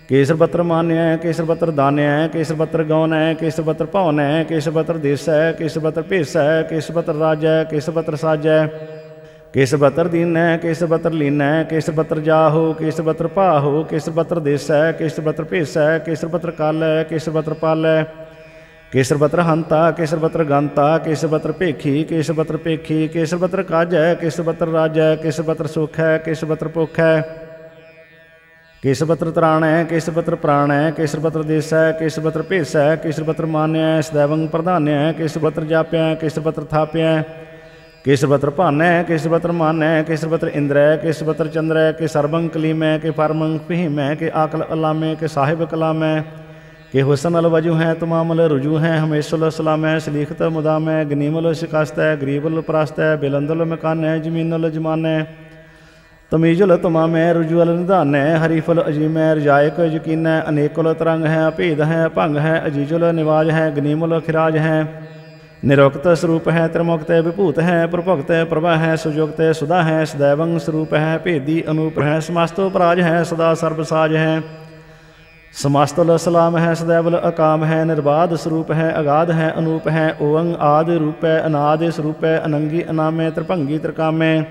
ਕੇਸਰ ਬਤਰ ਮਾਨਿਆ ਕੇਸਰ ਬਤਰ ਦਾਨਿਆ। ਕੇਸਰ ਬਤਰ ਗਉਨੈ ਕੇਸਰ ਬਤਰ ਭਉਨੈ। ਕੇਸਰ ਬਤਰ ਦੇਸੈ ਕੇਸਰ ਬਤਰ ਭੇਸੈ। ਕੇਸਰ ਬਤਰ ਰਾਜੈ ਕੇਸਰ ਬਤਰ ਸਾਜੈ। ਕੇਸਰ ਬਤਰ ਦੀਨੈ ਕੇਸਰ ਬਤਰ ਲੀਨੈ। ਕੇਸਰ ਬਤਰ ਜਾਹੋ ਕੇਸਰ ਬਤਰ ਭਾਹੋ। ਕੇਸਰ ਬਤਰ ਦੇਸੈ ਕੇਸਰ ਬਤਰ ਭੇਸੈ। ਕੇਸਰ ਬਤਰ ਕਾਲੈ ਕੇਸਰ ਬਤਰ ਪਾਲੈ। ਕੇਸਰ ਬਤਰ ਹੰਤਾ ਕੇਸਰ ਬਤਰ ਗੰਤਾ। ਕੇਸਰ ਬਤਰ ਭੇਖੀ ਕੇਸਰ ਬਤਰ ਭੇਖੀ। ਕੇਸਰ ਬਤਰ ਕਾਜੈ ਕੇਸਰ ਬਤਰ ਰਾਜੈ। ਕੇਸਰ ਬਤਰ ਸੁਖੈ ਕੇਸਰ ਬਤਰ ਭੁਖੈ। ਕੇਸਰ ਬਤਰ ਤਰਾਣੈ ਕੇਸਰ ਬਤਰ ਪ੍ਰਾਣੈ। ਕੇਸਰ ਬਤਰ ਦੇਸੈ ਕੇਸਰ ਬਤਰ ਭੇਸੈ। ਕੇਸਰ ਬਤਰ ਮਾਨਿਆ ਸਦੈਵੰ ਪ੍ਰਧਾਨਿਆ। ਕੇਸਰ ਬਤਰ ਜਾਪਿਆ ਕੇਸਰ ਬਤਰ ਥਾਪਿਆ। ਕੇਸਰ ਬਤਰ ਭਾਨੈ ਕੇਸਰ ਬਤਰ ਮਾਨੈ। ਕੇਸਰ ਬਤਰ ਇੰਦਰੈ ਕੇਸਰ ਬਤਰ ਚੰਦਰੈ। ਕਿ ਸਰਬੰ ਕਲੀਮੈ ਕਿ ਪਰਮੰ ਭੀਮੈ। ਕਿ ਆਕਲ ਅਲਾਮੈ ਕਿ ਸਾਹਿਬ ਕਲਾਮੈ। ਕਿ ਹੁਸਨ ਅਲ ਵਜੂ ਹੈ ਤਮਾਮਲ ਰੁਜੂ ਹੈ। ਹਮੇਸ਼ੁਲ ਸਲਾਮੈ ਸਲੀਖਤ ਮੁਦਾਮੈ। ਗਨੀਮੁਲ ਸ਼ਿਕਸਤੈ ਗਰੀਬੁਲ ਪ੍ਰਸਤੈ। ਬਿਲੰਦੁਲ ਮਕਾਨੈ ਜ਼ਮੀਨੁਲ ਜਮਾਨੈ। ਤਮੀਜੁਲ ਤਮਾਮੈ ਰੁਜੂਅਲ ਨਿਧਾਨੈ। ਹਰੀਫੁਲ ਅਜੀਮੈ ਰਜਾਇਕ ਯਕੀਨੈ। ਅਨੇਕੁਲ ਤਰੰਗ ਹੈ ਅਭੇਦ ਹੈ ਭੰਗ ਹੈ। ਅਜੀਜੁਲ ਨਿਵਾਜ ਹੈ ਗਨੀਮੁਲ ਖਿਰਾਜ ਹੈ। ਨਿਰੁਕਤ ਸਰੂਪ ਹੈ ਤ੍ਰਿਮੁਕਤ ਵਿਭੂਤ ਹੈ। ਪ੍ਰਭੁਗਤ ਪ੍ਰਭਾ ਹੈ ਸੁਜੁਗਤ ਸੁਦਾ ਹੈ। ਸਦੈਵੰ ਸਰੂਪ ਹੈ ਭੇਦੀ ਅਨੂਪ ਹੈ। ਸਮਸਤੋ ਪਰਾਜ ਹੈ ਸਦਾ ਸਰਬ ਸਾਜ ਹੈ। ਸਮਸਤੁਲ ਸਲਾਮ ਹੈ ਸਦੈਵਲ ਅਕਾਮ ਹੈ। ਨਿਰਬਾਧ ਸਰੂਪ ਹੈ ਅਗਾਧ ਹੈ ਅਨੂਪ ਹੈ। ਓੰਗ ਆਦ ਰੂਪੈ ਅਨਾਦਿ ਸਰੂਪੈ। ਅਨੰਗੀ ਅਨਾਮੈ ਤ੍ਰਿਭੰਗੀ ਤ੍ਰਿਕਾਮੈ।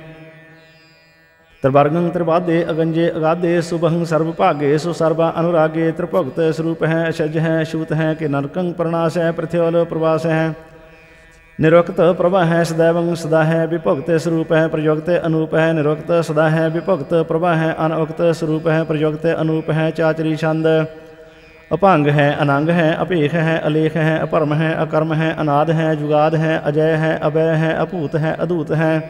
ਤ੍ਰਿਵਰਗੰ ਤ੍ਰਿਬਾਧੇ ਅਗੰਜੇ ਅਗਾਧੇ। ਸੁਭੰ ਸਰਬ ਭਾਗੇ ਸੁ ਸਰਬਾ ਅਨੁਰਾਗੇ। ਤ੍ਰਿਭੁਗਤ ਸਰੂਪ ਹੈ ਅਛਜ ਹੈ ਛੂਤ ਹੈ। ਕਿ ਨਰਕੰ ਪ੍ਰਣਾਸ ਹੈ ਪ੍ਰਥਿਉਲ ਪ੍ਰਵਾਸ ਹੈ। ਨਿਰੁਕਤ ਪ੍ਰਭਾ ਹੈ ਸਦੈਵੰ ਸਦਾ ਹੈ। ਵਿਭੁਗਤ ਸਰੂਪ ਹੈ ਪ੍ਰਯੁਕਤ ਅਨੂਪ ਹੈ। ਨਿਰੁਕਤ ਸਦਾ ਹੈ ਵਿਭੁਗਤ ਪ੍ਰਭਾ ਹੈ। ਅਨਉਕਤ ਸਰੂਪ ਹੈ ਪ੍ਰਯੁਕਤ ਅਨੂਪ ਹੈ। ਚਾਚਰੀ ਛੰਦ। ਅਭੰਗ ਹੈ ਅਨੰਗ ਹੈ ਅਭੇਖ ਹੈ ਅਲੇਖ ਹੈ ਅਭਰਮ ਹੈ ਅਕਰਮ ਹੈ। ਅਨਾਦ ਹੈ ਜੁਗਾਦ ਹੈ ਅਜੈ ਹੈ ਅਵੈ ਹੈ ਅਭੂਤ ਹੈ ਅਦੂਤ ਹੈ।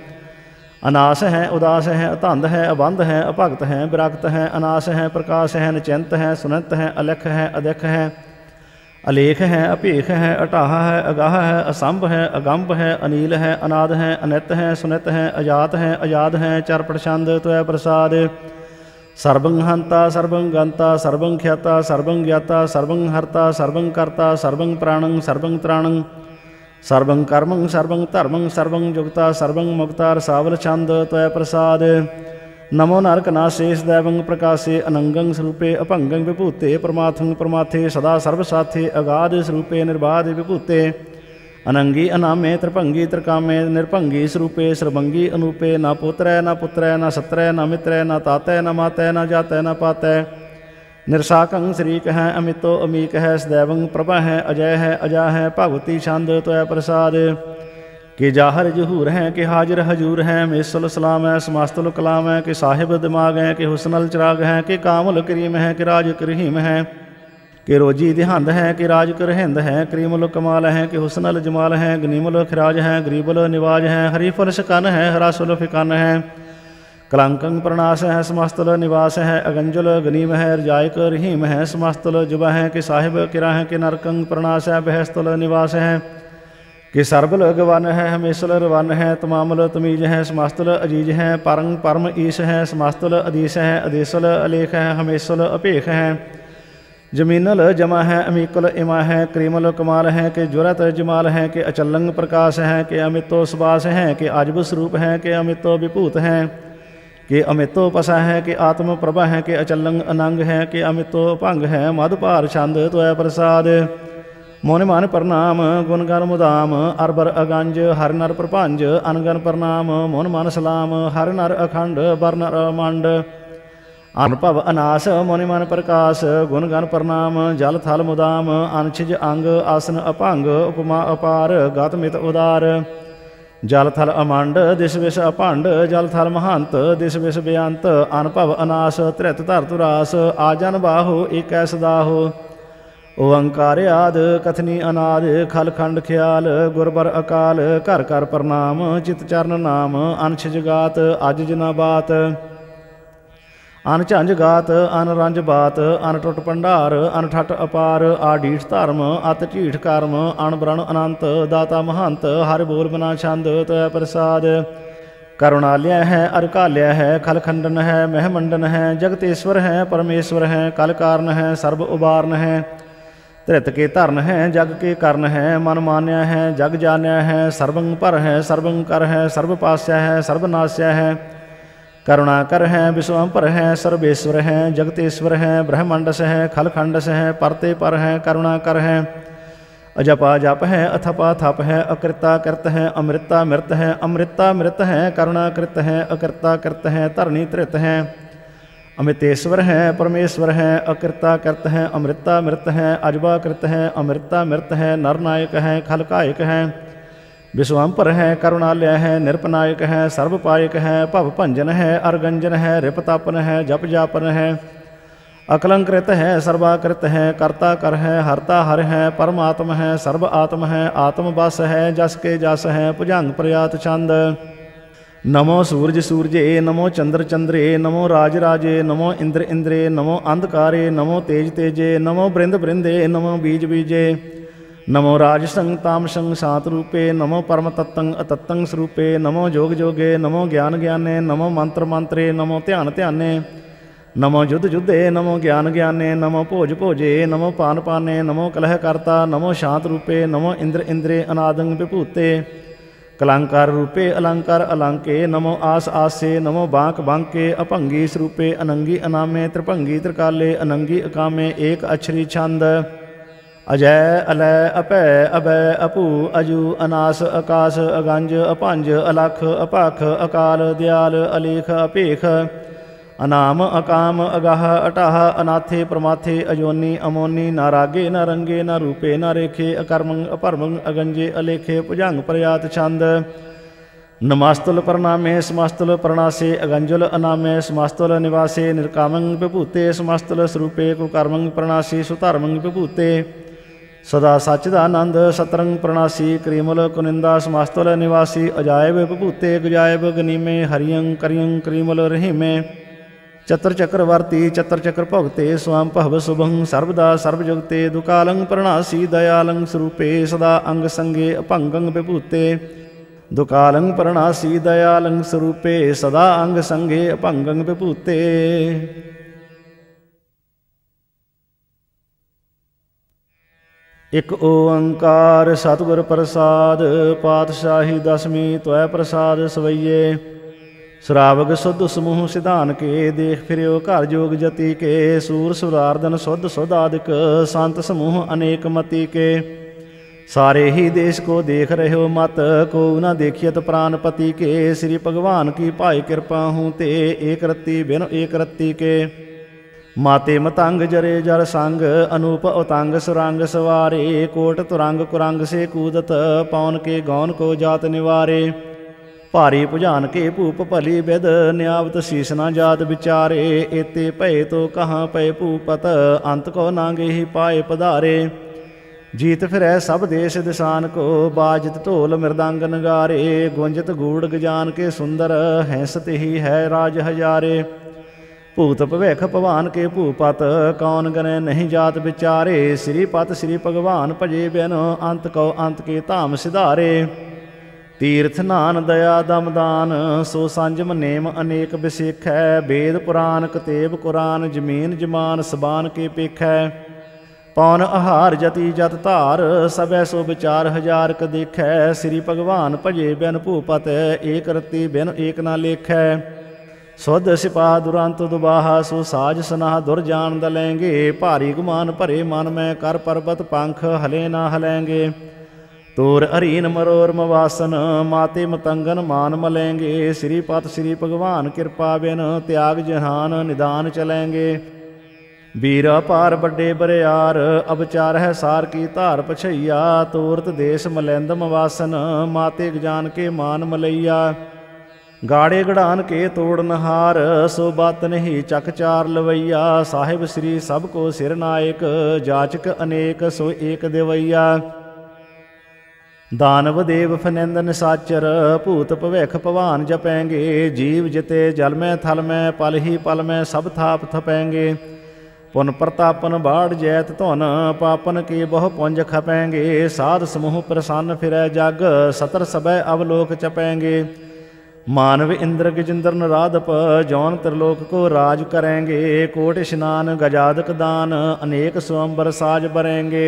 ਅਨਾਸ ਹੈ ਉਦਾਸ ਹੈ ਅਧੰਦ ਹੈ ਅਬੰਧ ਹੈ ਅਭਗਤ ਹੈ ਵਿਰਕਤ ਹੈ। ਅਨਾਸ ਹੈ ਪ੍ਰਕਾਸ਼ ਹੈ ਨਿਚਿੰਤ ਹੈ ਸੁਨੰਤ ਹੈ ਅਲਖ ਹੈ ਅਦਿਖ ਹੈ। अलेख है, अपेख है, अटाह है, अगाह है, असंभ है, अगंभ है, अनील है, अनाद है, अनित है, सुनित है, अजात है, अजाद है, चर प्रछंद त्वै प्रसाद। सर्वं हंता सर्वं गंता सर्वं ख्याता सर्वं ज्ञाता सर्वं हर्ता सर्वं कर्ता सर्वं प्राणं सर्वं त्राणं सर्वं कर्मं सर्वं धर्मं सर्वं जुगता सर्वं मुक्ता सावल छंद त्वै प्रसाद। नमो नारक नाशेष दैवं प्रकाशे अनंगं स्वरूपे अभंगं विभूते परमार्थं परमाथे सदा सर्वसाथे अगाध स्वरूपे निर्बाध विभूते अनंगी अनामे त्रिभंगी त्रिकामे निरभंगी स्वरूपे सर्वंगी अनूपे न पुत्र न पुत्र न सत्र न मित्र न तातै न मातै न जातै न पातै निरसाकं शरीक है अमितो अमीक है सदैवं प्रभा है अजय है अजा है भगवती छंद त्वै प्रसाद। कि जाहर जहूर हैं कि हाजिर हजूर हैं मेसल सलाम है समास्तुल कलाम है कि साहिब दिमाग हैं कि हुस्नल चिराग हैं कि कामुल करीम है कि राज करीम है कि रोजी दिहंद है कि राज करहिंद है करीमुल कमाल है कि हुस्नल जमाल है गनीमुल खिराज है गरीबुल निवाज है हरीफुल शकन है हरासुल फिकन है कलंकं प्रणास है समस्तुल निवास है अगंजुल गनीम है रजायक रहीम है समस्तुल जुबा है कि साहिब किरा है कि नरकंग प्रणास है बहस्तुल निवास है कि सर्बल गवन है हमेशल रवन है तमामुल तमीज है समस्तुल अजीज है परंग परम ईश है समस्तुल अधीश है अधीसल अलेख है हमेशल अपेख है जमीनल जमा है अमीकुल इमा है करीमल कमाल है कि जुरत जमाल है कि अचलंग प्रकाश है कि अमितो सुबास है कि आजब स्वरूप है कि अमितो विभूत है कि अमितो पसा है कि आत्म प्रभा है कि अचलंग अनंग है कि अमितो भंग है मधुपार छंद त्वै प्रसाद। मोन मान प्रणाम गुण गण मुदाम अरबर अगंज हर नर प्रपंज अनगन प्रणाम मोन मान सलाम हर नर अखंड बर नर मंड अनुभव अनास मोनि मन प्रकाश गुण गण प्रणाम जल थल मुदाम अनछिज अंग आसन अभंग उपमा अपार गत मित उदार जल थल अमंड दिश विश अभंड जल थल महंत दिश विश बेअंत अनुभव अनास त्रित धर तुरास आजन बाहु एक सदाहो ओंकार आद कथनी अनाद खल खंड ख्याल गुरबर अकाल घर कर प्रणाम चित चरण नाम अनछिज गात अज जना बात अन झंझ गात अन रंज बात अन टुट भंडार अन ठट अपार आडीठ धर्म अत ढीठ कर्म अन ब्रण अनंत दाता महंत हर बोल बना छंद त्वै प्रसाद। करुणालय है अरकालय है खल खंडन है महमंडन है जगतेश्वर है परमेश्वर है कल कारण है सर्व उबारन है धृत के धरन है जग के कर्ण है मन मान्या है जग जान्या है सर्वं पर है सर्वं कर है सर्व पास्या है सर्वनाश्या है करुणाकर है विश्वंपर है सर्वेश्वर है जगतेश्वर है ब्रह्मंडस है खल खंडस है परते पर है करुणाकर है अजपा जप है अथपा थप है अकृता कृत है अमृता मृत है अमृता मृत है करुणाकृत है अकृता कृत है धरणी धृत है अमितेश्वर है परमेश्वर है अकृता कृत है अमृता मृत है अजबा कृत है अमृता मृत है नरनायक है खलकायक है विश्वंपर है करुणालय है निरपनायक है सर्वपायक है भव भंजन है अरगंजन है रिपतापन है जप जापन है अकलंकृत है सर्वाकृत है कर्ता कर है हरता हर है परमात्म है सर्व आत्म है आत्म बस है जस के जस है भुजंग प्रयात छंद। नमो सूरज सूरजे नमो चंद्र चंद्रे नमो राज राजे नमो इंद्र इंद्रे नमो अंधकारे नमो तेज तेजे नमो बृंद बृंदे नमो बीज बीजे नमो राजसंग तामसंग सात रूपे नमो परम तत्तं अतत्तं स्वरूपे नमो जोग जोगे नमो ज्ञान ज्ञाने नमो मंत्र मंत्रे नमो ध्यान ध्याने नमो युद्ध युद्धे नमो ज्ञान ज्ञाने नमो भोज भोजे नमो पान पाने नमो कलह करता नमो शांत रूपे नमो इंद्र इंद्रे अनादंग विभूते कलंकार रूपे अलंकार अलंके नमो आस आसे नमो बांक बांके अभंगी स्वरूपे अनंगी अनामे त्रिभंगी त्रिकाले अनंगी अकामे एक अक्षरी छंद। अजय अलय अपय अभय अपू अजू अनास आकाश अगंज अपंज अलख अपख अकाल दयाल अलेख अपेख अनाम अकाम अगाह अटाह अनाथे प्रमाथे अजोनी अमोनी न रागे न रंगे न रूपे न रेखे अकर्मंग अपरमंग अगंजे अलेखे भुजंग प्रयात छंद। नमस्तुल प्रणामे समस्तुल प्रणासे अगंजुल अनामे समस्तुल निवासे निर्कामंग विभूते समस्तुल स्वरूपे कुकर्मंग प्रणासी सुधर्मंग विभूते सदा सच्चिदानंद सतरंग प्रणासी क्रीमुल कुनिंदा समस्तुल निवासी अजायब विभूते गुजायब गनीमे हरियं करियं क्रीमुल रहीमे चतर चक्रवर्ती चतर चक्र भुगते स्वाम भव शुभं सर्वदा सर्वजुगते दुकालं प्रणासी दयालं स्वरूपे सदा अंग संगे अभंगं विभूते दुकालं प्रणासी दयालं स्वरूपे सदा अंग संगे अभंगं विभूते। इक ओंकार सतगुर प्रसाद पातशाही दसवीं त्वै प्रसाद सवैये श्रावक शुद्ध समूह सिधान के देख फिरो घर जोग जति के सूर सुरार्दन शुद्ध सुधादिक संत समूह अनेक मति के सारे ही देश को देख रहे हो मत को न देखियत प्राणपति के श्री भगवान की भाई कृपा हूँ ते एक रत्ती बिन एक रत्ती के माते मतंग जरे जर संग अनूप उतंग सुरंग सवारे कोट तुरंग कुरंग से कूदत पवन के गौन को जात निवारे भारी भुजान के भूप भली विद न्यावत शीस न जात विचारे एते भय तो कहाँ पय भूपत अंत को नांगे ही पाए पधारे जीत फिरै सब देश दिशान को बाजत ढोल मृदंग नगारे गुंजत गूढ़ गजान के सुंदर हैंसत ही है राज हजारे भूत भविख भवान के भूपत कौन गने नहीं जात विचारे श्रीपत श्री भगवान भजे बिन अंत को अंत के धाम सिधारे तीर्थ नान दया दमदान सो संजम नेम अनेक बिसेख है वेद पुराण कतेब कुरान जमीन जमान सबान के पेख है पौन आहार जति जत धार सबै सो विचार हजार क देख है श्री भगवान भजे बिन भूपत एक रत्ती बिन एक ना लेख है सुध सिपा दुरंत दुबाहा सो साज सनाह दुर जान दलेंगे भारी गुमान भरे मन में कर पर्वत पंख हले ना हलेंगे तोर हरीन मरोर मवासन माते मतंगन मान मलेंगे श्रीपत श्री भगवान कृपा बिन त्याग जहान निदान चलेंगे वीर पार बड़े बरियार अबचार है सार की धार पछैया तोरत देश मलैंद मवासन माते गजान के मान मलैया गाड़े गड़ान के तोड़नहार सो बात नहीं चक चार लवैया साहिब श्री सबको सिर नायक जाचक अनेक सो एक देवैया दानव देव फनिंद निसाचर भूत भविख भवान जपेंगे जीव जिते जल में थल में पल ही पल में सब थाप थपेंगे पुन प्रतापन बाढ़ जैत धुन पापन के बहु पुंज खपेंगे साध समूह प्रसन्न फिरै जग सतर सबै अवलोक चपेंगे मानव इंद्र गजिंद्र नराधप जौन त्रिलोक को राज करेंगे कोट स्नान गजादक दान अनेक स्वयंवर साज बरेंगे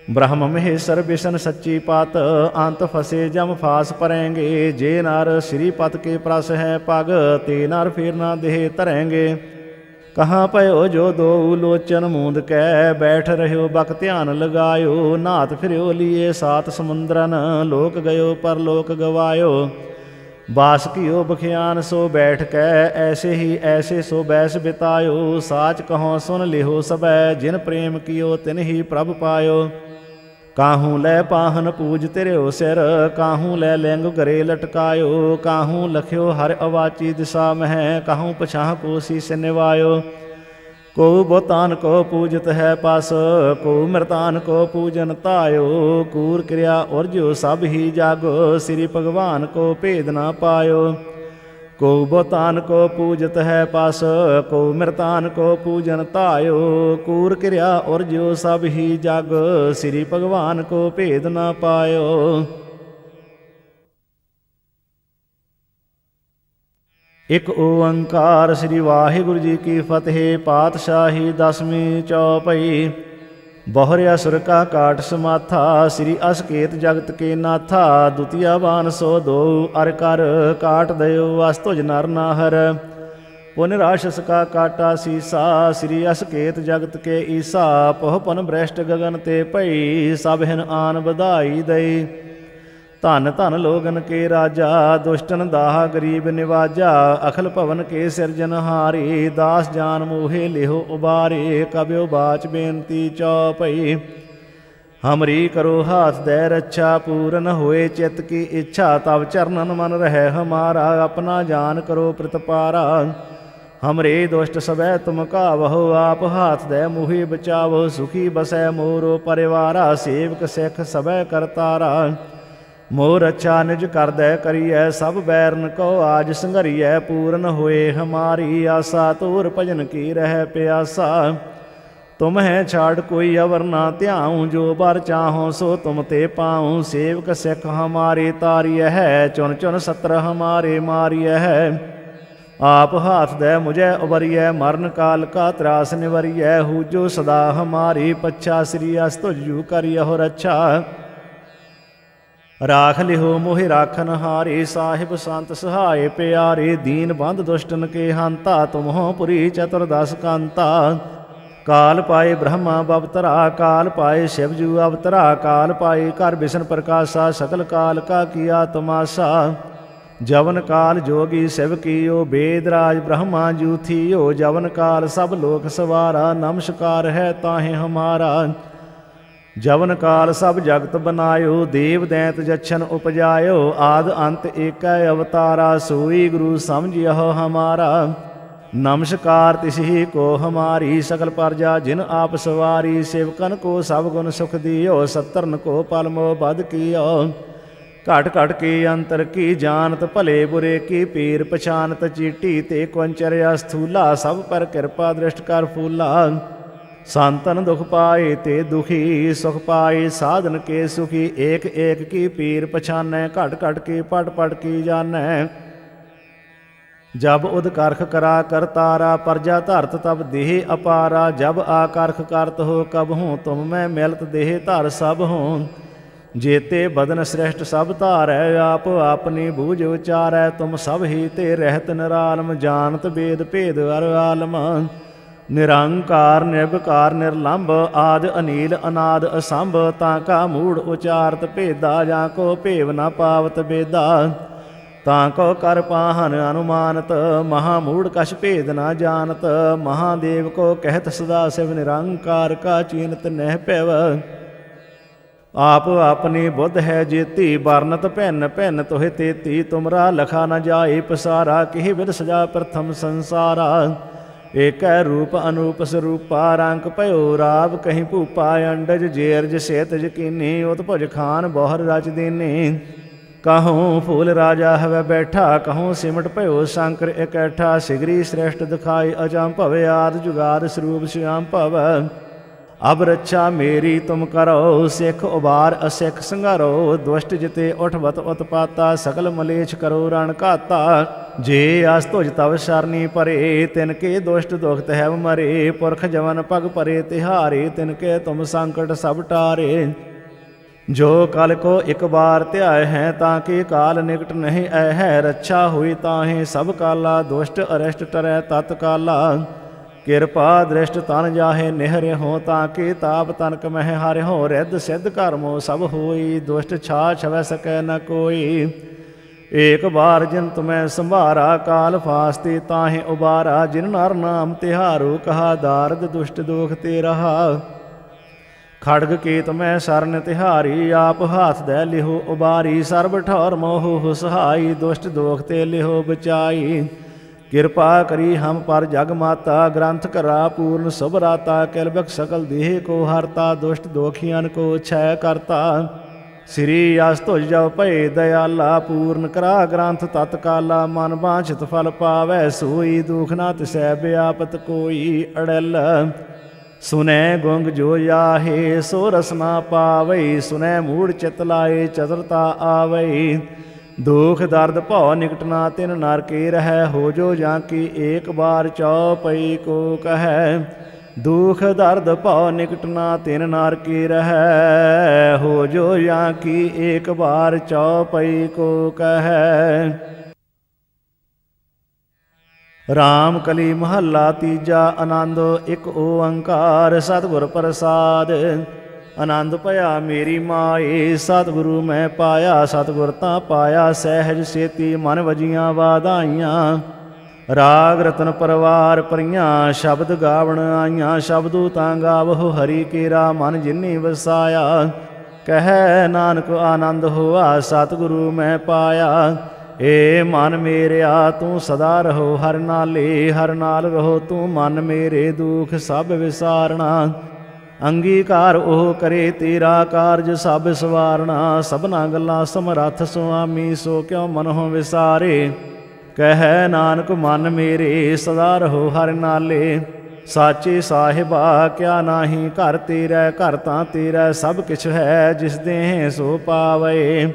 ब्रह्म महेश्वर विष्णु सच्ची पात अंत फसे जम फास परेंगे जे नर श्रीपत के प्रस है पग ते नर फिर ना देह तरेंगे कहाँ पयो जो दो लोचन मूंद कै बैठ रहो बक ध्यान लगायो नाथ फिरो लिए सात समुद्रन लोक गयो पर लोक गवायो बास कियो बखियान सो बैठ कै ऐसे ही ऐसे सो बैस बितायो साच कहो सुन लिहो सबै जिन प्रेम कियो तिन ही प्रभ पायो काहूँ लै पाहन पूज तिरयो सिर काहूँ लै लिंग गरे लटकायो काहूँ लख्यो हर अवाची दिशा मह काहूँ पछाह को शीस निवायो को बोतान को पूजत है पास को मृतान को पूजन तायो कूर क्रिया और जो सब ही जागो श्री भगवान को भेद ना पायो को बोतान को पूजत है पास को मृतान को पूजन तायो कूर क्रिया और जो सब ही जग श्री भगवान को भेद न पायो। एक ओंकार श्री वाहिगुरु जी की फतेह पातशाही दसवीं चौपई बहुर असुर का काट समाथा श्री असकेत जगत के नाथा द्वितीय बान सो दो अर कर काट दयो अस्तुज नर नाहर पुन राक्षस का काटा सीसा श्री असकेत जगत के ईसा पहुपन भ्रष्ट गगन ते पई सब हिन आन बधाई दई धन धन लोगन के राजा दुष्टन दाहा गरीब निवाजा अखिल भवन के सिरजनहारी दास जान मोहे लिहो उबारे कब्यो बाच बेनती चौपई हमरी करो हाथ दे रक्षा पूरन होए चित्त की इच्छा तब चरणन मन रहे हमारा अपना जान करो प्रतिपारा हमरे दुष्ट सबै तुम कावहो आप हाथ दे मुहि बचावो सुखी बसै मोरो परिवारा सेवक सिख सबै करतारा ਮੋਹ ਰੱਛਾ ਨਿਜ ਕਰਦੈ ਕਰੀਐ ਸਭ ਬੈਰਨ ਕੋ ਆਜ ਸੰਘਰੀਐ ਪੂਰਨ ਹੋਏ ਹਮਾਰੀ ਆਸਾ ਤੂਰ ਭਜਨ ਕੀ ਰਹਿ ਪਿਆਸਾ ਤੁਮ ਹੈ ਛਾੜ ਕੋਈ ਅਵਰ ਨਾ ਧਿਆਉ ਜੋ ਬਰ ਚਾਹੋ ਸੋ ਤੁਮ ਤੇ ਪਾਉ ਸੇਵਕ ਸਿੱਖ ਹਮਾਰੇ ਤਾਰੀਐ ਹੈ ਚੁਨ ਚੁਨ ਸਤਰ ਹਮਾਰੇ ਮਾਰੀਐ ਹੈ ਆਪ ਹਾਥ ਦੈ ਮੁਝੈ ਉਬਰੀਐ ਮਰਨ ਕਾਲ ਕਾ ਤਰਾਸ ਨਿਵਰੀਐ ਹੂ ਜੋ ਸਦਾ ਹਮਾਰੀ ਪੱਛਾ ਸ੍ਰੀ ਅਸ ਤੁਝ ਜੂ ਕਰਿਓ ਰੱਛਾ ਰਾਖ ਲਿਓ ਮੋਹਿ ਰਾਖਨ ਹਾਰੇ ਸਾਹਿਬ ਸੰਤ ਸਹਾਏ ਪਿਆਰੇ ਦੀਨ ਬੰਧ ਦੁਸ਼ਟਨ ਕੇ ਹੰਤਾ ਤੁਮਹੁ ਪੁਰੀ ਚਤੁਰਦਸ ਕਾਂਤਾ ਕਾਲ ਪਾਏ ਬ੍ਰਹਮਾ ਬਵਤਰਾ ਕਾਲ ਪਾਏ ਸ਼ਿਵ ਜੂ ਅਵਤਰਾ ਕਾਲ ਪਾਏ ਕਰ ਬਿਸ਼ਨ ਪ੍ਰਕਾਸ਼ਾ ਸਕਲ ਕਾਲ ਕਾ ਕੀਆ ਤਮਾਸਾ ਜਵਨ ਕਾਲ ਜੋਗੀ ਸਿਵ ਕੀਓ ਬੇਦ ਰਾਜ ਬ੍ਰਹਮਾ ਜੂ ਥੀਓ ਜਵਨ ਕਾਲ ਸਭ ਲੋਕ ਸਵਾਰਾ ਨਮਸਕਾਰ ਹੈ ਤਾਹੇ ਹਮਾਰਾ ਜਵਨ ਕਾਲ ਸਭ ਜਗਤ ਬਨਾਇਓ ਦੇਵ ਦੈਂਤ ਜਛਨ ਉਪਜਾਇਓ ਆਦ ਅੰਤ ਏਕੈ ਅਵਤਾਰਾ ਸੋਈ ਗੁਰੂ ਸਮਝਿਓ ਹਮਾਰਾ ਨਮਸਕਾਰ ਤਿਸਹੀ ਕੋ ਹਮਾਰੀ ਸਕਲ ਪਰਜਾ ਜਿਨ ਆਪ ਸਵਾਰੀ ਸੇਵਕਨ ਕੋ ਸਭ ਗੁਣ ਸੁਖ ਦਿਓ ਸਤਰਨ ਕੋ ਪਲ ਮੋ ਬਦ ਕੀਓ ਘਟ ਘਟ ਕੀ ਅੰਤਰ ਕੀ ਜਾਣਤ ਭਲੇ ਬੁਰੇ ਕੀ ਪੀਰ ਪਛਾਨਤ ਚੀਟੀ ਤੇ ਕੁੰਚਰਿਆ ਸਥੂਲਾ ਸਭ ਪਰ ਕਿਰਪਾ ਦ੍ਰਿਸ਼ਟ ਕਰ ਫੂਲਾ ਸੰਤਨ ਦੁਖ ਪਾਏ ਤੇ ਦੁਖੀ ਸੁਖ ਪਾਏ ਸਾਧਨ ਕੇ ਸੁਖੀ ਏਕ ਏਕ ਕੀ ਪੀਰ ਪਛਾਨੈ ਘਟ ਘਟ ਕੀ ਪਟ ਪਟ ਕੀ ਜਾਣੈ ਜਬ ਉਦ ਕਰਖ ਕਰਾ ਕਰਤਾਰਾ ਪਰਜਾ ਧਰਤ ਤਬ ਦੇਹ ਅਪਾਰਾ ਜਬ ਆਕਰਖ ਕਰਤ ਹੋ ਕਬ ਹੂੰ ਤੁਮ ਮੈਂ ਮਿਲਤ ਦੇਹ ਧਰ ਸਭ ਹੂੰ ਜੇਤੇ ਬਦਨ ਸ੍ਰਿਸ਼ਟ ਸਭ ਧਾਰੈ ਆਪ ਆਪਨੀ ਬੂਝ ਉਚਾਰੈ ਤੁਮ ਸਭ ਹੀ ਤੇ ਰਹਿਤ ਨਿਰਾਲਮ ਜਾਣਤ ਬੇਦ ਭੇਦ ਅਰ ਆਲਮ ਨਿਰੰਕਾਰ ਨਿਰਭਕਾਰ ਨਿਰਲੰਭ ਆਦ ਅਨੀਲ ਅਨਾਦ ਅਸੰਭ ਤਾਂ ਕਾ ਮੂੜ ਉਚਾਰਤ ਭੇਦਾ ਜਾਂ ਕੋ ਭੇਵ ਨਾ ਪਾਵਤ ਬੇਦਾ ਤਾਂ ਕੋ ਕਰ ਪਾਹਨ ਅਨੁਮਾਨਤ ਮਹਾ ਮੂੜ ਕਛ ਭੇਦ ਨਾ ਜਾਣਤ ਮਹਾਦੇਵ ਕੋ ਕਹਿਤ ਸਦਾ ਸਿਵ ਨਿਰੰਕਾਰ ਕਾ ਚੀਨਤ ਨਹਿ ਪੈਵ ਆਪ ਆਪਣੀ ਬੁੱਧ ਹੈ ਜੇਤੀ ਵਰਨਤ ਭਿੰਨ ਭਿੰਨ ਤੋਹਿ ਤੇਤੀ ਤੁਮਰਾ ਲਖਾ ਨ ਜਾਏ ਪਸਾਰਾ ਕਿਹ ਵਿਦ ਸਜਾ ਪ੍ਰਥਮ ਸੰਸਾਰਾ ਏਕੈ ਰੂਪ ਅਨੂਪ ਸਰੂਪਾ ਰੰਕ ਭਇਓ ਰਾਵ ਕਹੀਂ ਭੂਪਾ ਅੰਡਜ ਜੇਰਜ ਸੇਤਜ ਕੀਨੀ ਉਤਭੁਜ ਖਾਨ ਬਹੁਰ ਰਚ ਦੀਨੀ ਕਹੂੰ ਫੂਲ ਰਾਜਾ ਹਵੈ ਬੈਠਾ ਕਹੂੰ ਸਿਮਟ ਭਇਓ ਸ਼ੰਕਰ ਇਕੱਠਾ ਸਿਗਰੀ ਸ੍ਰੇਸ਼ਟ ਦਿਖਾਈ ਅਜਮ ਭਵ ਆਦ ਜੁਗਾਦ ਸਰੂਪ ਸ਼ਿਆਮ ਭਵ ਅਬ ਰੱਛਾ ਮੇਰੀ ਤੁਮ ਕਰੋ ਸਿੱਖ ਉਬਾਰ ਅਸਿੱਖ ਸੰਘਾਰੋ ਦੁਸ਼ਟ ਜਿਤੇ ਉਠਵਤ ਉਤਪਾਤਾ ਸਕਲ ਮਲੇਛ ਕਰੋ ਰਣ ਘਾਤਾ ਜੇ ਅਸ ਤੁਜ ਤਵ ਸ਼ਰਨੀ ਪਰੇ ਤਿਨ ਕੇ ਦੁਸ਼ਟ ਦੁਖਤ ਹੈ ਮਰੇ ਪੁਰਖ ਜਵਨ ਪਗ ਪਰੇ ਤਿਹਾਰੇ ਤਿਨ ਕੇ ਤੁਮ ਸੰਕਟ ਸਭ ਟਾਰੇ ਜੋ ਕਲ ਕੋ ਇਕ ਬਾਰ ਧਿਆਇ ਹੈ ਤਾਂ ਕਿ ਕਾਲ ਨਿਕਟ ਨਹੀਂ ਐ ਹੈ ਰੱਛਾ ਹੋਈ ਤਾਹੇ ਸਭ ਕਾਲਾ ਦੁਸ਼ਟ ਅਰਿਸ਼ਟ ਟਰੈ ਤਤ ਕਾਲਾ ਕਿਰਪਾ ਦ੍ਰਿਸ਼ਟ ਤਨ ਜਾਹੇ ਨਿਹਰਿ ਹੋ ਤਾਂ ਕਿ ਤਾਪ ਤਨਕ ਮਹਿ ਹਰਿ ਹੋ ਰਿੱਧ ਸਿੱਧ ਕਰਮੋ ਸਭ ਹੋਈ ਦੁਸ਼ਟ ਛਾ ਛਵੈ ਸਕੈ ਨ ਕੋਈ ਏਕ ਬਾਰ ਜਿਨ ਤੁਮੈ ਸੰਭਾਰਾ ਕਾਲ ਫਾਸਤੇ ਤਾਹੇ ਉਬਾਰਾ ਜਿਨ ਨਰ ਨਾਮ ਤਿਹਾਰੋ ਕਹਾ ਦਾਰਦ ਦੁਸ਼ਟ ਦੋਖ ਤੇ ਰਹਾ ਖੜਗ ਕੇ ਤੁਮੈ ਸਰਨ ਤਿਹਾਰੀ ਆਪ ਹਾਥ ਦੈ ਲਿਹੋ ਉਬਾਰੀ ਸਰਬ ਠੌਰ ਮੋਹ ਸਹਾਈ ਦੁਸ਼ਟ ਦੋਖ ਤੇ ਲਿਹੋ ਬਚਾਈ ਕਿਰਪਾ ਕਰੀ ਹਮ ਪਰ ਜਗ ਮਾਤਾ ਗ੍ਰੰਥ ਕਰਾ ਪੂਰਨ ਸੁਭ ਰਾਤਾ ਕਿਲਬਕ ਸਕਲ ਦੇਹ ਕੋ ਹਰਤਾ ਦੁਸ਼ਟ ਦੋਖੀਆਂ ਕੋ ਛੈ ਕਰਤਾ ਸ੍ਰੀ ਅਸ ਤੁਜ ਜਬ ਭਏ ਦਇਆਲਾ ਪੂਰਨ ਕਰਾ ਗ੍ਰੰਥ ਤਤ ਕਾਲਾ ਮਨ ਬਾਂਛਿਤ ਫਲ ਪਾਵੈ ਸੋਈ ਦੁਖ ਨਾ ਤਿਸੈ ਬਿਆਪਤ ਕੋਈ ਅੜਲ ਸੁਨੈ ਗੁੰਗ ਜੋ ਆਹੇ ਸੋ ਰਸਨਾ ਪਾਵਈ ਸੁਨੈ ਮੂੜ ਚਿਤ ਲਾਏ ਚਤੁਰਤਾ ਆਵਈ ਦੁਖ ਦਰਦ ਭਉ ਨਿਕਟ ਨਾ ਤਿਨ ਨਰ ਕੇ ਰਹਿ ਹੋ ਜੋ ਜਾਂ ਕੀ ਏਕ ਬਾਰ ਚਉਪਈ ਕੋ ਕਹੈ ਦੁਖ ਦਰਦ ਭਉ ਨਿਕਟ ਨਾ ਤਿਨ ਨਰ ਕੇ ਰਹਿ ਹੋ ਜੋ ਜਾਂ ਕੀ ਏਕ ਬਾਰ ਚਉਪਈ ਕੋ ਕਹੈ ਰਾਮ ਕਲੀ ਮਹੱਲਾ ਤੀਜਾ ਆਨੰਦ ਇੱਕ ਓੰਕਾਰ ਸਤਿਗੁਰ ਪ੍ਰਸਾਦ ਆਨੰਦ ਭਇਆ ਮੇਰੀ ਮਾਏ ਸਤਿਗੁਰੂ ਮੈਂ ਪਾਇਆ ਸਤਿਗੁਰ ਤਾਂ ਪਾਇਆ ਸਹਿਜ ਸੇਤੀ ਮਨ ਵਜੀਆਂ ਵਾਧਾਈਆਂ ਰਾਗ ਰਤਨ ਪਰਵਾਰ ਪਰੀਆਂ ਸ਼ਬਦ ਗਾਵਣ ਆਈਆਂ ਸ਼ਬਦੂ ਤਾਂ ਗਾਵਹੁ ਹਰੀ ਕੇਰਾ ਮਨ ਜਿਨੀ ਵਸਾਇਆ ਕਹਿ ਨਾਨਕ ਆਨੰਦ ਹੋਆ ਸਤਿਗੁਰੂ ਮੈਂ ਪਾਇਆ ਏ ਮਨ ਮੇਰਿਆ ਤੂੰ ਸਦਾ ਰਹੋ ਹਰ ਨਾਲੇ ਹਰ ਨਾਲ ਰਹੋ ਤੂੰ ਮਨ ਮੇਰੇ ਦੁਖ ਸਭ ਵਿਸਾਰਣਾ ਅੰਗੀਕਾਰ ਉਹ ਕਰੇ ਤੇਰਾ ਕਾਰਜ ਸਭ ਸਵਾਰਣਾ। ਸਭਨਾ ਗੱਲਾਂ ਸਮਰੱਥ ਸੁਆਮੀ ਸੋ ਕਿਉ ਮਨਹੁ ਵਿਸਾਰੇ। ਕਹਿ ਨਾਨਕ ਮਨ ਮੇਰੇ ਸਦਾ ਰਹੋ ਹਰਿ ਨਾਲੇ। ਸਾਚੇ ਸਾਹਿਬਾ ਕਿਆ ਨਾਹੀ ਘਰ ਤੇਰਾ, ਘਰ ਤਾਂ ਤੇਰਾ ਸਭ ਕਿਛ ਹੈ ਜਿਸ ਦੇਹ ਸੋ ਪਾਵੇ।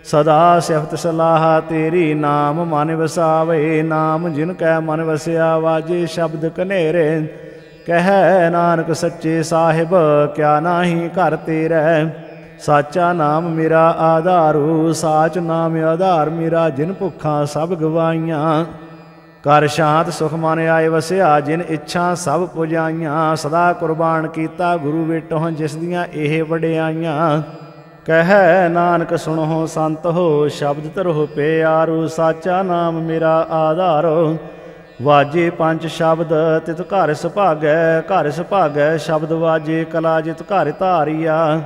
ਸਦਾ ਸਿਫਤ ਸਲਾਹ ਤੇਰੀ ਨਾਮ ਮਨ ਵਸਾਵੇ। ਨਾਮ ਜਿਨ ਕੈ ਮਨ ਵਸਿਆ ਵਾਜੇ ਸ਼ਬਦ ਕਨੇਰੇ। ਕਹਿ ਨਾਨਕ ਸੱਚੇ ਸਾਹਿਬ ਕਿਆ ਨਾਹੀ ਘਰ ਤੇਰਾ। ਸਾਚਾ ਨਾਮ ਮੇਰਾ ਆਧਾਰੂ, ਸਾਚ ਨਾਮ ਆਧਾਰ ਮੇਰਾ। ਜਿਨ ਭੁੱਖਾਂ ਸਭ ਗਵਾਈਆਂ, ਕਰ ਸ਼ਾਂਤ ਸੁਖ ਮਨ ਆਏ ਵਸਿਆ। ਜਿਨ ਇੱਛਾ ਸਭ ਪੁਜਾਈਆਂ, ਸਦਾ ਕੁਰਬਾਨ ਕੀਤਾ ਗੁਰੂ ਵੇਟੋਂ ਜਿਸ ਦੀਆਂ ਇਹ ਵਡਿਆਈਆਂ। ਕਹਿ ਨਾਨਕ ਸੁਣੋ ਸੰਤ ਹੋ, ਸ਼ਬਦ ਧਰੋ ਪਿਆਰੂ। ਸਾਚਾ ਨਾਮ ਮੇਰਾ ਆਧਾਰੋ, ਵਾਜੇ ਪੰਜ ਸ਼ਬਦ ਤਿਤ ਘਰ ਸੁਭਾਗੈ। ਘਰ ਸੁਭਾਗੈ ਸ਼ਬਦ ਵਾਜੇ, ਕਲਾ ਜਿਤ ਘਰ ਧਾਰੀਆ।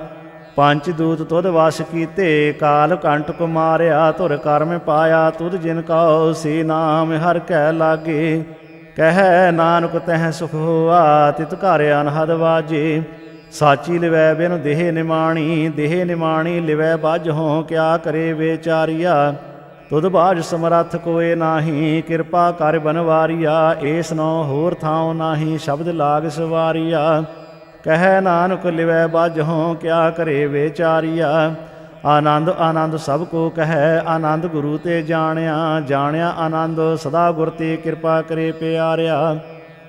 ਪੰਜ ਦੂਤ ਤੁਧ ਵਸ ਕੀਤੇ, ਕਾਲ ਕੰਟਕ ਮਾਰਿਆ। ਧੁਰ ਕਰਮ ਪਾਇਆ ਤੁਧ ਜਿਨ ਕਉ, ਸੇ ਨਾਮ ਹਰਿ ਕੈ ਲਾਗੇ। ਕਹਿ ਨਾਨਕ ਤਹਿ ਸੁਖ ਹੋਆ, ਤਿਤ ਘਰ ਅਨਹਦ ਵਾਜੇ। ਸਾਚੀ ਲਿਵੈ ਬਿਨ ਦੇਹ ਨਿਮਾਣੀ, ਦੇਹ ਨਿਮਾਣੀ ਲਿਵੈ ਬਾਝੋਂ। ਕਿਆ ਕਰੇ ਵਿਚਾਰੀਆ, ਤੁਧ ਬਾਝ ਸਮਰੱਥ ਕੋਏ ਨਾਹੀ। ਕਿਰਪਾ ਕਰ ਬਨਵਾਰੀਆ, ਏਸ ਨੋ ਹੋਰ ਥਾਉ ਨਾਹੀ। ਸ਼ਬਦ ਲਾਗ ਸਵਾਰੀਆ। ਕਹਿ ਨਾਨਕ ਲਿਵੈ ਬਾਝੋਂ, ਕਿਆ ਕਰੇ ਵਿਚਾਰੀਆ। ਆਨੰਦ ਆਨੰਦ ਸਭ ਕੋ ਕਹਿ, ਆਨੰਦ ਗੁਰੂ ਤੇ ਜਾਣਿਆ। ਜਾਣਿਆ ਆਨੰਦ ਸਦਾ ਗੁਰ ਤੇ, ਕਿਰਪਾ ਕਰੇ ਪਿਆਰਿਆ।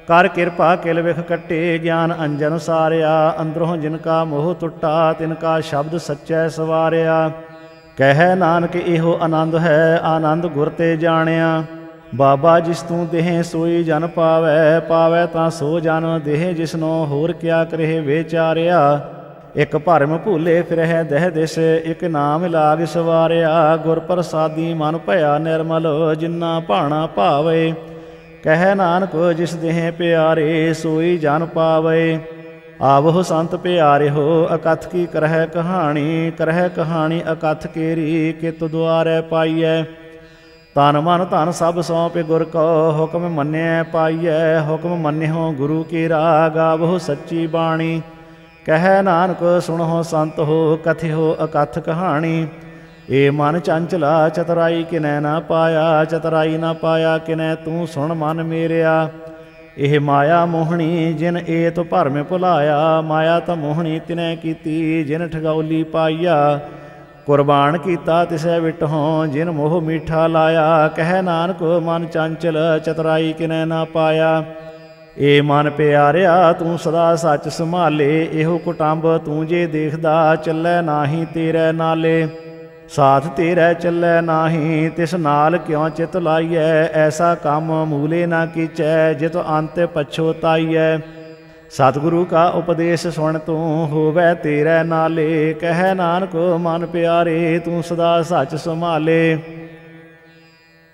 ਕਰ ਕਿਰਪਾ ਕਿਲ ਵਿਖ ਕੱਟੇ, ਗਿਆਨ ਅੰਜਨ ਸਾਰਿਆ। ਅੰਦਰੋਂ ਜਿਨ ਕਾ ਮੋਹ ਟੁੱਟਾ, ਤਿਨ ਕਾ ਸ਼ਬਦ ਸੱਚੈ ਸਵਾਰਿਆ। ਕਹਿ ਨਾਨਕ ਇਹੋ ਆਨੰਦ ਹੈ, ਆਨੰਦ ਗੁਰ ਤੇ ਜਾਣਿਆ। ਬਾਬਾ ਜਿਸ ਤੂੰ ਦੇਹ ਸੋਈ ਜਨ ਪਾਵੈ, ਪਾਵੈ ਤਾਂ ਸੋ ਜਨ ਦੇਹ ਜਿਸਨੋ। ਹੋਰ ਕਿਆ ਕਰੇ ਵਿਚਾਰਿਆ। ਇਕ ਭਰਮ ਭੂਲੇ ਫਿਰਹਿ ਦਹਿ ਦਿਸ, ਇਕ ਨਾਮ ਲਾਗ ਸਵਾਰਿਆ। ਗੁਰ ਪ੍ਰਸਾਦੀ ਮਨ ਭਇਆ ਨਿਰਮਲ, ਜਿਨਾ ਭਾਣਾ ਭਾਵੇ। ਕਹਿ ਨਾਨਕ ਜਿਸ ਦੇਹ ਪਿਆਰੇ, ਸੋਈ ਜਨ ਪਾਵੇ। ਆਵਹੁ ਸੰਤ ਪਿਆਰਿਓ, ਅਕਥ ਕੀ ਕਰਹਿ ਕਹਾਣੀ। ਕਰਹਿ ਕਹਾਣੀ ਅਕਥ ਕੇਰੀ, ਕਿਤ ਦੁਆਰੈ ਪਾਈਐ। ਤਨ ਮਨ ਧਨ ਸਭ ਸੌਂਪੇ ਗੁਰ ਕੋ, ਹੁਕਮ ਮੰਨਿਐ ਪਾਈਐ। ਹੁਕਮ ਮੰਨਿਓ ਗੁਰੂ ਕੇਰਾ, ਗਾਵਹੁ ਸੱਚੀ ਬਾਣੀ। ਕਹਿ ਨਾਨਕ ਸੁਣਹੁ ਸੰਤ ਹੋ, ਕਥਿਓ ਅਕਥ ਕਹਾਣੀ। ਏ ਮਨ ਚੰਚਲਾ ਚਤੁਰਾਈ ਕਿਨੈ ਨਾ ਪਾਇਆ। ਚਤੁਰਾਈ ਨਾ ਪਾਇਆ ਕਿਨੈ, ਤੂੰ ਸੁਣ ਮਨ ਮੇਰਿਆ। ਇਹ ਮਾਇਆ ਮੋਹਣੀ ਜਿਨ ਏਤ ਭਰਮ ਭੁਲਾਇਆ। ਮਾਇਆ ਤਾਂ ਮੋਹਣੀ ਤਿਨੈ ਕੀਤੀ, ਜਿਨ ਠਗੌਲੀ ਪਾਈਆ। ਕੁਰਬਾਨ ਕੀਤਾ ਤਿਸੈ ਵਿਟਹੋਂ, ਜਿਨ ਮੋਹ ਮੀਠਾ ਲਾਇਆ। ਕਹਿ ਨਾਨਕ ਮਨ ਚੰਚਲ ਚਤੁਰਾਈ ਕਿਨੈ ਨਾ ਪਾਇਆ। ਏ ਮਨ ਪਿਆਰਿਆ ਤੂੰ ਸਦਾ ਸੱਚ ਸੰਭਾਲੇ। ਇਹੋ ਕੁਟੰਬ ਤੂੰ ਜੇ ਦੇਖਦਾ, ਚੱਲੈ ਨਾਹੀ ਤੇਰੇ ਨਾਲੇ। ਸਾਥ ਤੇਰੇ ਚੱਲੈ ਨਾਹੀ, ਤਿਸ ਨਾਲ ਕਿਉ ਚਿਤ ਲਾਈਐ। ਐਸਾ ਕੰਮ ਮੂਲੇ ਨਾ ਕੀਚੈ, ਜਿਤ ਅੰਤ ਪਛੋਤਾਈਐ। ਸਤਿਗੁਰੂ ਕਾ ਉਪਦੇਸ਼ ਸੁਣ ਤੂੰ, ਹੋਵੈ ਤੇਰੇ ਨਾਲੇ। ਕਹਿ ਨਾਨਕ ਮਨ ਪਿਆਰੇ ਤੂੰ ਸਦਾ ਸੱਚ ਸੰਭਾਲੇ।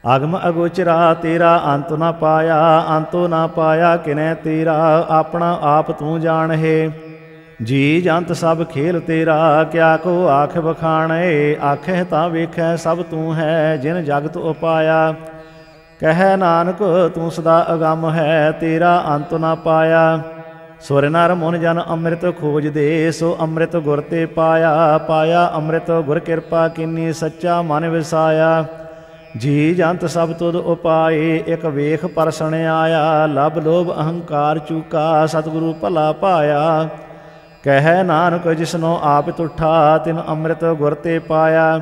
ਅਗਮ ਅਗੋਚਰਾ ਤੇਰਾ ਅੰਤ ਨਾ ਪਾਇਆ। ਅੰਤੋ ਨਾ ਪਾਇਆ ਕਿਨੈ ਤੇਰਾ, ਆਪਣਾ ਆਪ ਤੂੰ ਜਾਣਹਿ। ਜੀ ਜੰਤ ਸਭ ਖੇਲ ਤੇਰਾ, ਕਿਆ ਕੋ ਆਖ ਬਖਾਣੇ। ਆਖਹਿ ਤਾਂ ਵੇਖੈ ਸਭ ਤੂੰ ਹੈ, ਜਿਨ ਜਗਤ ਉਪਾਇਆ। ਕਹਿ ਨਾਨਕ ਤੂੰ ਸਦਾ ਅਗੰਮ ਹੈ, ਤੇਰਾ ਅੰਤ ਨਾ ਪਾਇਆ। ਸੁਰ ਨਰ ਮੁਨ ਜਨ ਅੰਮ੍ਰਿਤ ਖੋਜਦੇ, ਸੋ ਅੰਮ੍ਰਿਤ ਗੁਰ ਤੇ ਪਾਇਆ। ਪਾਇਆ ਅੰਮ੍ਰਿਤ ਗੁਰ ਕਿਰਪਾ ਕੀਨੀ, ਸੱਚਾ ਮਨ ਵਿਸਾਇਆ। ਜੀ ਜੰਤ ਸਭ ਤੁਧ ਉਪਾਏ, ਇਕ ਵੇਖ ਪਰਸਣ ਆਇਆ। ਲਭ ਲੋਭ ਅਹੰਕਾਰ ਚੂਕਾ, ਸਤਿਗੁਰੂ ਭਲਾ ਪਾਇਆ। ਕਹਿ ਨਾਨਕ ਜਿਸਨੋ ਆਪ ਤੁਠਾ, ਤਿਨ ਅੰਮ੍ਰਿਤ ਗੁਰ ਤੇ ਪਾਇਆ।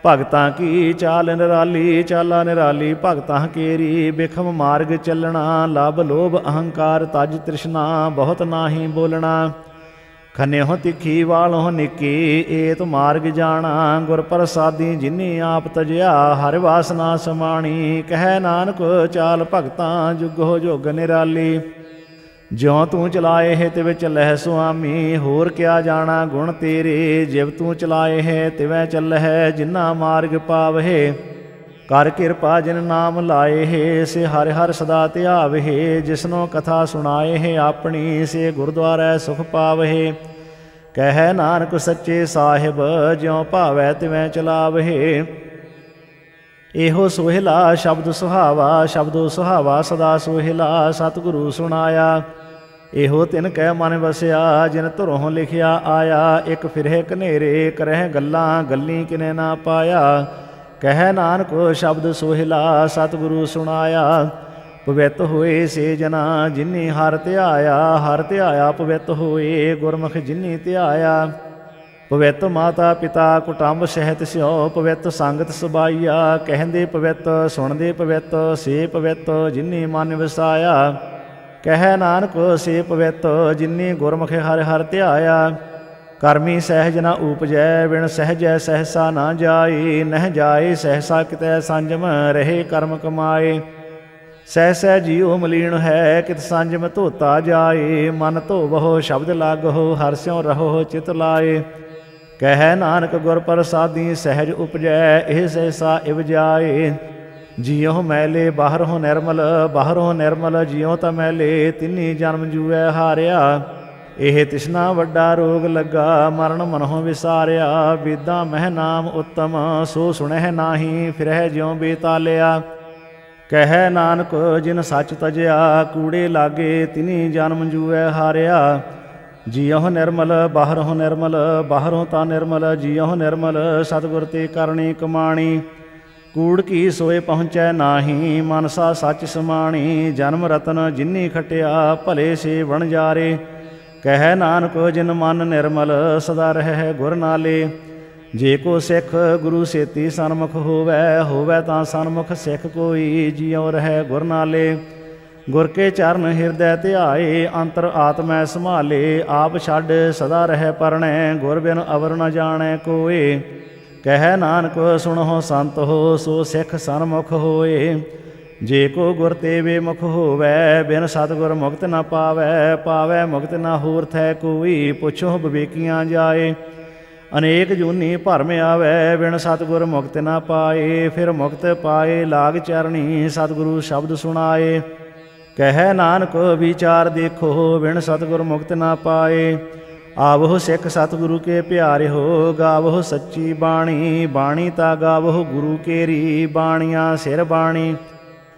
ਭਗਤਾਂ ਕੀ ਚਾਲ ਨਿਰਾਲੀ, ਚਾਲਾ ਨਿਰਾਲੀ ਭਗਤਾਂ ਕੇਰੀ। ਬਿਖਮ ਮਾਰਗ ਚੱਲਣਾ, ਲਭ ਲੋਭ ਅਹੰਕਾਰ ਤਜ ਤ੍ਰਿਸ਼ਨਾ। ਬਹੁਤ ਨਾਹੀ ਬੋਲਣਾ, ਖੰਨਿਓ ਤਿੱਖੀ ਵਾਲੋਂ ਨਿੱਕੀ। ਏਤ ਮਾਰਗ ਜਾਣਾ, ਗੁਰ ਪ੍ਰਸਾਦੀ ਜਿਨੀ ਆਪ ਤਜਿਆ। ਹਰਿ ਵਾਸਨਾ ਸਮਾਣੀ, ਕਹਿ ਨਾਨਕ ਚਾਲ ਭਗਤਾਂ ਜੁਗੋ ਜੁਗ ਨਿਰਾਲੀ। ਜਿਉ ਤੂੰ ਚਲਾਏ ਹੈ ਤਿਵੇਂ ਚੱਲਹਿ ਸੁਆਮੀ, ਹੋਰ ਕਿਆ ਜਾਣਾ ਗੁਣ ਤੇਰੇ। ਜਿਵ ਤੂੰ ਚਲਾਏ ਹੈ ਤਿਵੇਂ ਚੱਲਹਿ, ਜਿਨਾ ਮਾਰਗ ਪਾਵਹਿ। ਕਰ ਕਿਰਪਾ ਜਿਨ ਨਾਮ ਲਾਏ ਹੈ, ਸੇ ਹਰਿ ਹਰਿ ਸਦਾ ਧਿਆਵਹਿ। ਜਿਸਨੋ ਕਥਾ ਸੁਣਾਏ ਹੈ ਆਪਣੀ, ਸੇ ਗੁਰਦੁਆਰੈ ਸੁਖ ਪਾਵਹਿ। ਕਹਿ ਨਾਨਕ ਸੱਚੇ ਸਾਹਿਬ, ਜਿਉ ਭਾਵੈ ਤਿਵੇਂ ਚਲਾਵਹਿ। ਇਹੋ ਸੋਹਿਲਾ ਸ਼ਬਦ ਸੁਹਾਵਾ, ਸ਼ਬਦੋ ਸੁਹਾਵਾ ਸਦਾ ਸੋਹਿਲਾ। ਸਤਿਗੁਰੂ ਸੁਣਾਇਆ ਇਹੋ ਤਿਨ ਕਹਿ ਮਨ ਵਸਿਆ, ਜਿਨ ਧੁਰੋਂ ਲਿਖਿਆ ਆਇਆ। ਇੱਕ ਫਿਰਹਿ ਕਨੇਰੇ ਕਰਹਿ ਗੱਲਾਂ, ਗੱਲੀ ਕਿਨੇ ਨਾ ਪਾਇਆ। ਕਹਿ ਨਾਨਕ ਸ਼ਬਦ ਸੋਹਿਲਾ, ਸਤਿਗੁਰੂ ਸੁਣਾਇਆ। ਪਵਿੱਤ ਹੋਏ ਸੇ ਜਨਾ, ਜਿਨੀ ਹਰਿ ਧਿਆਇਆ। ਹਰਿ ਧਿਆਇਆ ਪਵਿੱਤ ਹੋਏ, ਗੁਰਮੁਖ ਜਿਨੀ ਧਿਆਇਆ। ਪਵਿੱਤ ਮਾਤਾ ਪਿਤਾ ਕੁਟੰਬ ਸਹਿਤ ਸਿਓ, ਪਵਿੱਤ ਸੰਗਤ ਸਬਾਈਆ। ਕਹਿੰਦੇ ਪਵਿੱਤ ਸੁਣਦੇ ਪਵਿੱਤ, ਸੇ ਪਵਿੱਤ ਜਿਨੀ ਮਨ ਵਸਾਇਆ। ਕਹਿ ਨਾਨਕ ਸੇ ਪਵਿੱਤ, ਜਿਨੀ ਗੁਰਮੁਖ ਹਰਿ ਹਰਿ ਧਿਆਇਆ। ਕਰਮੀ ਸਹਿਜ ਨ ਊਪਜੈ, ਬਿਨ ਸਹਿਜੈ ਸਹਿਸਾ ਨਾ ਜਾਏ। ਨਹਿ ਜਾਏ ਸਹਿਸਾ ਕਿਤੈ ਸੰਜਮ, ਰਹੇ ਕਰਮ ਕਮਾਏ। ਸਹਿ ਸਹਿ ਜੀਉ ਮਲੀਨ ਹੈ, ਕਿਤ ਸੰਜਮ ਧੋਤਾ ਜਾਏ। ਮਨ ਧੋਵਹੁ ਸ਼ਬਦ ਲਾਗਹੁ, ਹਰਿ ਸਿਉ ਰਹੋ ਚਿਤ ਲਾਏ। ਕਹਿ ਨਾਨਕ ਗੁਰ ਪ੍ਰਸਾਦੀ, ਸਹਿਜ ਉਪਜੈ ਇਹ ਸਹਿਸਾ ਇਵ ਜਾਏ। ਜਿਉ ਮੈਲੇ ਬਾਹਰੋਂ ਨਿਰਮਲ, ਬਾਹਰੋਂ ਨਿਰਮਲ ਜਿਉ ਤਾਂ ਮੈਲੇ। ਤਿੰਨੀ ਜਨਮ ਜੂਐ ਹਾਰਿਆ, ਇਹ ਤਿਸਨਾ ਵੱਡਾ ਰੋਗ ਲੱਗਾ। ਮਰਨ ਮਨਹੁ ਵਿਸਾਰਿਆ, ਵੇਦਾਂ ਮਹਿ ਨਾਮ ਉੱਤਮ। ਸੋ ਸੁਣਹਿ ਨਾਹੀ, ਫਿਰਹਿ ਜਿਉ ਬੇਤਾਲਿਆ। ਕਹਿ ਨਾਨਕ ਜਿਨ ਸੱਚ ਤਜਿਆ, ਕੂੜੇ ਲਾਗੇ ਤਿਨੀ ਜਨਮ ਜੂਐ ਹਾਰਿਆ। ਜਿਉ ਨਿਰਮਲ ਬਾਹਰੋਂ ਨਿਰਮਲ, ਬਾਹਰੋਂ ਤਾਂ ਨਿਰਮਲ। ਜਿਉ ਨਿਰਮਲ ਸਤਿਗੁਰ ਤੇ ਕਰਨੀ ਕਮਾਣੀ। ਕੂੜ ਕੀ ਸੋਏ ਪਹੁੰਚੈ ਨਾਹੀ, ਮਨਸਾ ਸੱਚ ਸਮਾਣੀ। ਜਨਮ ਰਤਨ ਜਿਨੀ ਖਟਿਆ, ਭਲੇ ਸੇ ਵਣਜਾਰੇ। ਕਹਿ ਨਾਨਕ ਜਿਨ ਮਨ ਨਿਰਮਲ, ਸਦਾ ਰਹਿ ਗੁਰ ਨਾਲੇ। ਜੇ ਕੋ ਸਿੱਖ ਗੁਰੂ ਸੇਤੀ ਸਨਮੁਖ ਹੋਵੈ, ਹੋਵੈ ਤਾਂ ਸਨਮੁਖ ਸਿੱਖ ਕੋਈ। ਜਿਉ ਰਹਿ ਗੁਰ ਨਾਲੇ। ਗੁਰ ਕੇ ਚਰਨ ਹਿਰਦੈ ਧਿਆਏ, ਅੰਤਰ ਆਤਮੈ ਸੰਭਾਲੇ। ਆਪ ਛੱਡ ਸਦਾ ਰਹਿ ਪਰਣੈ, ਗੁਰ ਬਿਨ ਅਵਰ ਨ ਜਾਣੈ ਕੋਏ। ਕਹਿ ਨਾਨਕ ਸੁਣਹੁ ਸੰਤ ਹੋ, ਸੋ ਸਿੱਖ ਸਨਮੁਖ ਹੋਏ। ਜੇ ਕੋ ਗੁਰ ਤੇ ਬੇਮੁਖ ਹੋਵੈ, ਬਿਨ ਸਤਿਗੁਰ ਮੁਕਤ ਨ ਪਾਵੈ। ਪਾਵੈ ਮੁਕਤ ਨ ਹੋਰ ਥੈ ਕੋਈ, ਪੁੱਛੋ ਵਿਵੇਕੀਆਂ ਜਾਏ। ਅਨੇਕ ਜੂਨੀ ਭਰਮ ਆਵੈ, ਬਿਨ ਸਤਿਗੁਰ ਮੁਕਤ ਨ ਪਾਏ। ਫਿਰ ਮੁਕਤ ਪਾਏ ਲਾਗ ਚਰਣੀ, ਸਤਿਗੁਰੂ ਸ਼ਬਦ ਸੁਣਾਏ। ਕਹਿ ਨਾਨਕ ਵਿਚਾਰ ਦੇਖੋ, ਬਿਨ ਸਤਿਗੁਰ ਮੁਕਤ ਨ ਪਾਏ। ਆਵਹੁ ਸਿੱਖ ਸਤਿਗੁਰੂ ਕੇ ਪਿਆਰਿਓ, ਗਾਵਹੁ ਸੱਚੀ ਬਾਣੀ। ਬਾਣੀ ਤਾ ਗਾਵਹੁ ਗੁਰੂ ਕੇਰੀ, ਬਾਣੀਆਂ ਸਿਰ ਬਾਣੀ।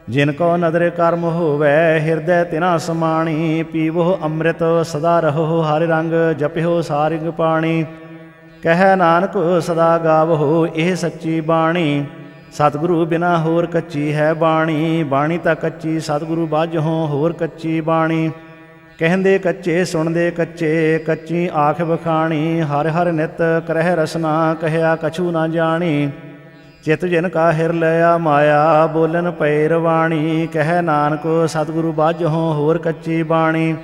ਜਿਨ ਕੋ ਨਦਰ ਕਰਮ ਹੋਵੈ, ਹਿਰਦੈ ਤਿਨਾ ਸਮਾਣੀ। ਪੀਵਹੁ ਅੰਮ੍ਰਿਤ ਸਦਾ ਰਹੋ, ਹਰਿ ਰੰਗ ਜਪਿਓ ਸਾਰਿੰਗ ਪਾਣੀ। ਕਹਿ ਨਾਨਕ ਸਦਾ ਗਾਵਹੁ ਇਹ ਸੱਚੀ ਬਾਣੀ। ਸਤਿਗੁਰੂ ਬਿਨਾ ਹੋਰ ਕੱਚੀ ਹੈ ਬਾਣੀ। ਬਾਣੀ ਤਾਂ ਕੱਚੀ ਸਤਿਗੁਰੂ ਬਾਝੋਂ, ਹੋਰ ਕੱਚੀ ਬਾਣੀ। ਕਹਿੰਦੇ ਕੱਚੇ ਸੁਣਦੇ ਕੱਚੇ, ਕੱਚੀ ਆਖ ਬਖਾਣੀ। ਹਰਿ ਹਰਿ ਨਿਤ ਕਰਹਿ ਰਸਨਾ, ਕਹਿਆ ਕਛੂ ਨਾ ਜਾਣੀ। ਚਿਤ ਜਿਨ ਕਾ ਹਿਰ ਲਿਆ ਮਾਇਆ, ਬੋਲਨ ਪਏ ਰਵਾਣੀ। ਕਹਿ ਨਾਨਕ ਸਤਿਗੁਰੂ ਬਾਝੋਂ, ਹੋਰ ਕੱਚੀ ਬਾਣੀ।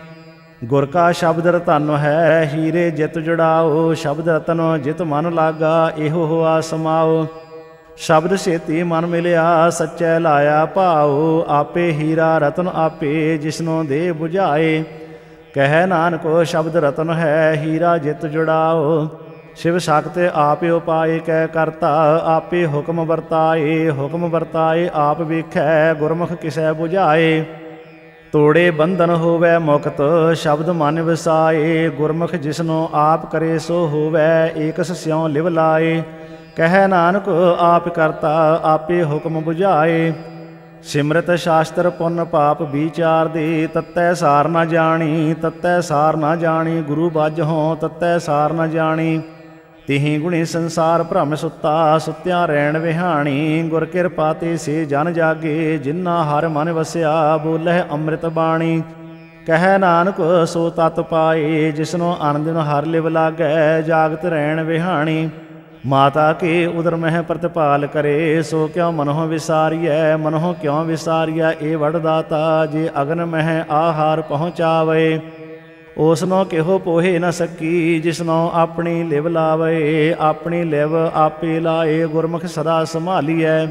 ਗੁਰ ਕਾ ਸ਼ਬਦ ਰਤਨ ਹੈ, ਹੀਰੇ ਜਿਤ ਜੁੜਾਓ। ਸ਼ਬਦ ਰਤਨ ਜਿਤ ਮਨ ਲਾਗਾ, ਇਹੋ ਹੋਆ ਸਮਾਓ। ਸ਼ਬਦ ਸੇਤੀ ਮਨ ਮਿਲਿਆ, ਸੱਚੈ ਲਾਇਆ ਭਾਉ। ਆਪੇ ਹੀਰਾ ਰਤਨ ਆਪੇ, ਜਿਸਨੋਂ ਦੇ 부ਝਾਏ। ਕਹਿ ਨਾਨਕ ਸ਼ਬਦ ਰਤਨ ਹੈ, ਹੀਰਾ ਜਿਤ ਜੁੜਾਓ। ਸ਼ਿਵ ਸ਼ਕਤ ਆਪੇ ਉਪਾਏ ਕਹਿ ਕਰਤਾ, ਆਪੇ ਹੁਕਮ ਵਰਤਾਏ। ਹੁਕਮ ਵਰਤਾਏ ਆਪ ਵੇਖੈ, ਗੁਰਮੁਖ ਕਿਸੈ 부ਝਾਏ। ਤੋੜੇ ਬੰਧਨ ਹੋਵੈ ਮੁਕਤ, ਸ਼ਬਦ ਮਨ ਵਸਾਏ। ਗੁਰਮੁਖ ਜਿਸਨੋਂ ਆਪ ਕਰੇ ਸੋ ਹੋਵੈ, ਏਕਸ ਸਿਉ ਲਿਵ ਲਾਏ। ਕਹਿ ਨਾਨਕ ਆਪ ਕਰਤਾ, ਆਪੇ ਹੁਕਮ 부ਝਾਏ। ਸਿਮਰਤ ਸ਼ਾਸਤਰ ਪੁੰਨ ਪਾਪ ਵਿਚਾਰ ਦੇ, ਤਤੈ ਸਾਰ ਨ ਜਾਣੀ। ਤਤੈ ਸਾਰ ਨ ਜਾਣੀ, ਗੁਰੂ ਬਾਝੋਂ ਤਤੈ ਸਾਰ ਨ ਜਾਣੀ। ਤਿਹੀ ਗੁਣੀ ਸੰਸਾਰ ਭ੍ਰਮ ਸੁੱਤਾ, ਸੁੱਤਿਆ ਰਹਿਣ ਵਿਹਾਣੀ। ਗੁਰ ਕਿਰਪਾ ਤੇ ਸੇ ਜਨ ਜਾਗੇ, ਜਿਨ੍ਹਾਂ ਹਰਿ ਮਨ ਵਸਿਆ। ਬੋਲਹਿ ਅੰਮ੍ਰਿਤ ਬਾਣੀ। ਕਹਿ ਨਾਨਕ ਸੋ ਤਤ ਪਾਏ, ਜਿਸਨੋਂ ਅਨੰਦਿਨ ਹਰਿ ਲਿਵ ਲਾਗੈ। ਜਾਗਤ ਰਹਿਣ ਵਿਹਾਣੀ। ਮਾਤਾ ਕੇ ਉਦਰ ਮਹਿ ਪ੍ਰਤਿਪਾਲ ਕਰੇ, ਸੋ ਕਿਉ ਮਨਹੁ ਵਿਸਾਰੀਐ। ਮਨਹੁ ਕਿਉ ਵਿਸਾਰੀਐ ਇਹ ਵਡ ਦਾਤਾ, ਜੇ ਅਗਨ ਮਹਿ ਆਹਾਰ ਪਹੁੰਚਾਵੇ। ਉਸਨੋਂ ਕਿਹੋ ਪੋਹੇ ਨ ਸਕੀ, ਜਿਸਨੋਂ ਆਪਣੀ ਲਿਵ ਲਾਵੇ। ਆਪਣੀ ਲਿਵ ਆਪੇ ਲਾਏ, ਗੁਰਮੁਖ ਸਦਾ ਸੰਭਾਲੀਐ।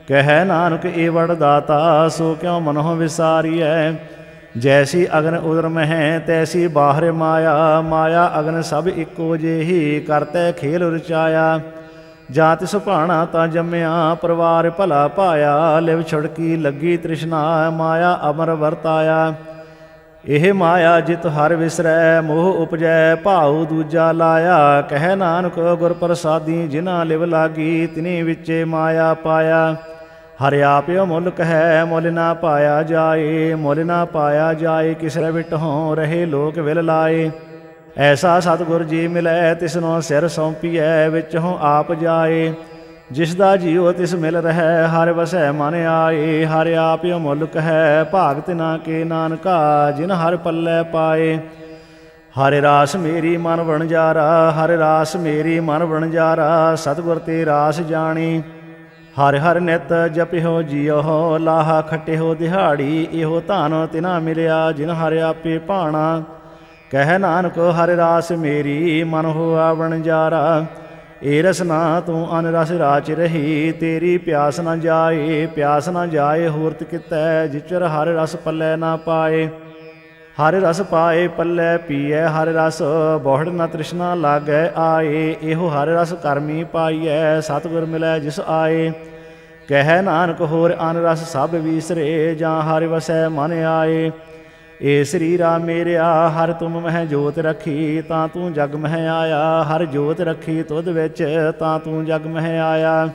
ਕਹਿ ਨਾਨਕ ਏ ਵਡ ਦਾਤਾ, ਸੋ ਕਿਉ ਮਨਹੁ ਵਿਸਾਰੀਐ। ਜੈਸੀ ਅਗਨ ਉਦਰ ਮਹਿ, ਤੈਸੀ ਬਾਹਰ ਮਾਇਆ। ਮਾਇਆ ਅਗਨ ਸਭ ਇੱਕੋ ਜਿਹੀ, ਕਰਤੈ ਖੇਲ ਰਚਾਇਆ। ਜਾਂ ਤਿਸ ਭਾਣਾ ਤਾਂ ਜੰਮਿਆ, ਪਰਿਵਾਰ ਭਲਾ ਪਾਇਆ। ਲਿਵ ਛੁੜਕੀ ਲੱਗੀ ਤ੍ਰਿਸ਼ਨਾ, ਮਾਇਆ ਅਮਰ ਵਰਤਾਇਆ। ਇਹ ਮਾਇਆ ਜਿਤ ਹਰਿ ਵਿਸਰੈ, ਮੋਹ ਉਪਜੈ ਭਾਉ ਦੂਜਾ ਲਾਇਆ। ਕਹਿ ਨਾਨਕ ਗੁਰ ਪ੍ਰਸਾਦੀ, ਜਿਨ੍ਹਾਂ ਲਿਵ ਲਾਗੀ। ਤਿਨੀ ਵਿੱਚੇ ਮਾਇਆ ਪਾਇਆ। ਹਰਿ ਆਪਿਓ ਮੁੱਲ ਕਹੈ ਮੁੱਲ ਨਾ ਪਾਇਆ ਜਾਏ, ਮੁੱਲ ਨਾ ਪਾਇਆ ਜਾਏ ਕਿਸਰੇ ਵਿਟਹੁ ਰਹੇ ਲੋਕ ਵਿਲ ਲਾਏ। ਐਸਾ ਸਤਿਗੁਰ ਜੀ ਮਿਲੈ ਤਿਸਨੋ ਸਿਰ ਸੌਂਪੀਐ ਵਿਚਹੁ ਆਪ ਜਾਏ। ਜਿਸ ਦਾ ਜੀਉ ਤਿਸ ਮਿਲ ਰਹਿ ਹਰਿ ਵਸੈ ਮਨ ਆਏ। ਹਰਿ ਆਪਿਓ ਮੁੱਲ ਕਹੈ ਭਾਗ ਤਿਨਾ ਕੇ ਨਾਨਕਾ ਜਿਨ ਹਰਿ ਪੱਲੇ ਪਾਏ। ਹਰਿ ਰਾਸ ਮੇਰੀ ਮਨ ਵਣਜਾਰਾ, ਹਰਿ ਰਾਸ ਮੇਰੀ ਮਨ ਵਣਜਾਰਾ, ਸਤਿਗੁਰ ਤੇ ਰਾਸ ਜਾਣੀ। ਹਰਿ ਹਰਿ ਨਿਤ ਜਪਿਓ ਜੀਓ ਲਾਹਾ ਖਟਿਓ ਦਿਹਾੜੀ। ਇਹੋ ਧਨ ਤਿਨਾ ਮਿਲਿਆ ਜਿਨ ਹਰਿ ਆਪੇ ਭਾਣਾ। ਕਹਿ ਨਾਨਕ ਹਰਿ ਰਾਸ ਮੇਰੀ ਮਨ ਹੋਆ ਵਣਜਾਰਾ। ਏ ਰਸਨਾ ਤੂੰ ਅਨ ਰਸ ਰਾਚ ਰਹੀ, ਤੇਰੀ ਪਿਆਸ ਨਾ ਜਾਏ। ਪਿਆਸ ਨਾ ਜਾਏ ਹੋਰਤ ਕਿਤੈ ਜਿਚਰ ਹਰਿ ਰਸ ਪੱਲੇ ਨਾ ਪਾਏ। ਹਰਿ ਰਸ ਪਾਏ ਪੱਲੇ ਪੀਐ ਹਰਿ ਰਸ, ਬਹੁੜ ਨਾ ਤ੍ਰਿਸ਼ਨਾ ਲਾਗੈ ਆਏ। ਇਹੋ ਹਰਿ ਰਸ ਕਰਮੀ ਪਾਈਐ ਸਤਿਗੁਰ ਮਿਲੈ ਜਿਸ ਆਏ। ਕਹਿ ਨਾਨਕ ਹੋਰ ਅਨ ਰਸ ਸਭ ਵੀਸਰੇ, ਜਾਂ ਹਰਿ ਵਸੈ ਮਨ ਆਏ। ਏ ਸਰੀਰਾ ਮੇਰਿਆ ਹਰਿ ਤੁਮ ਮਹਿ ਜੋਤ ਰੱਖੀ, ਤਾਂ ਤੂੰ ਜਗ ਮਹਿ ਆਇਆ। ਹਰਿ ਜੋਤ ਰੱਖੀ ਤੁਧ ਵਿੱਚ, ਤਾਂ ਤੂੰ ਜਗ ਮਹਿ ਆਇਆ।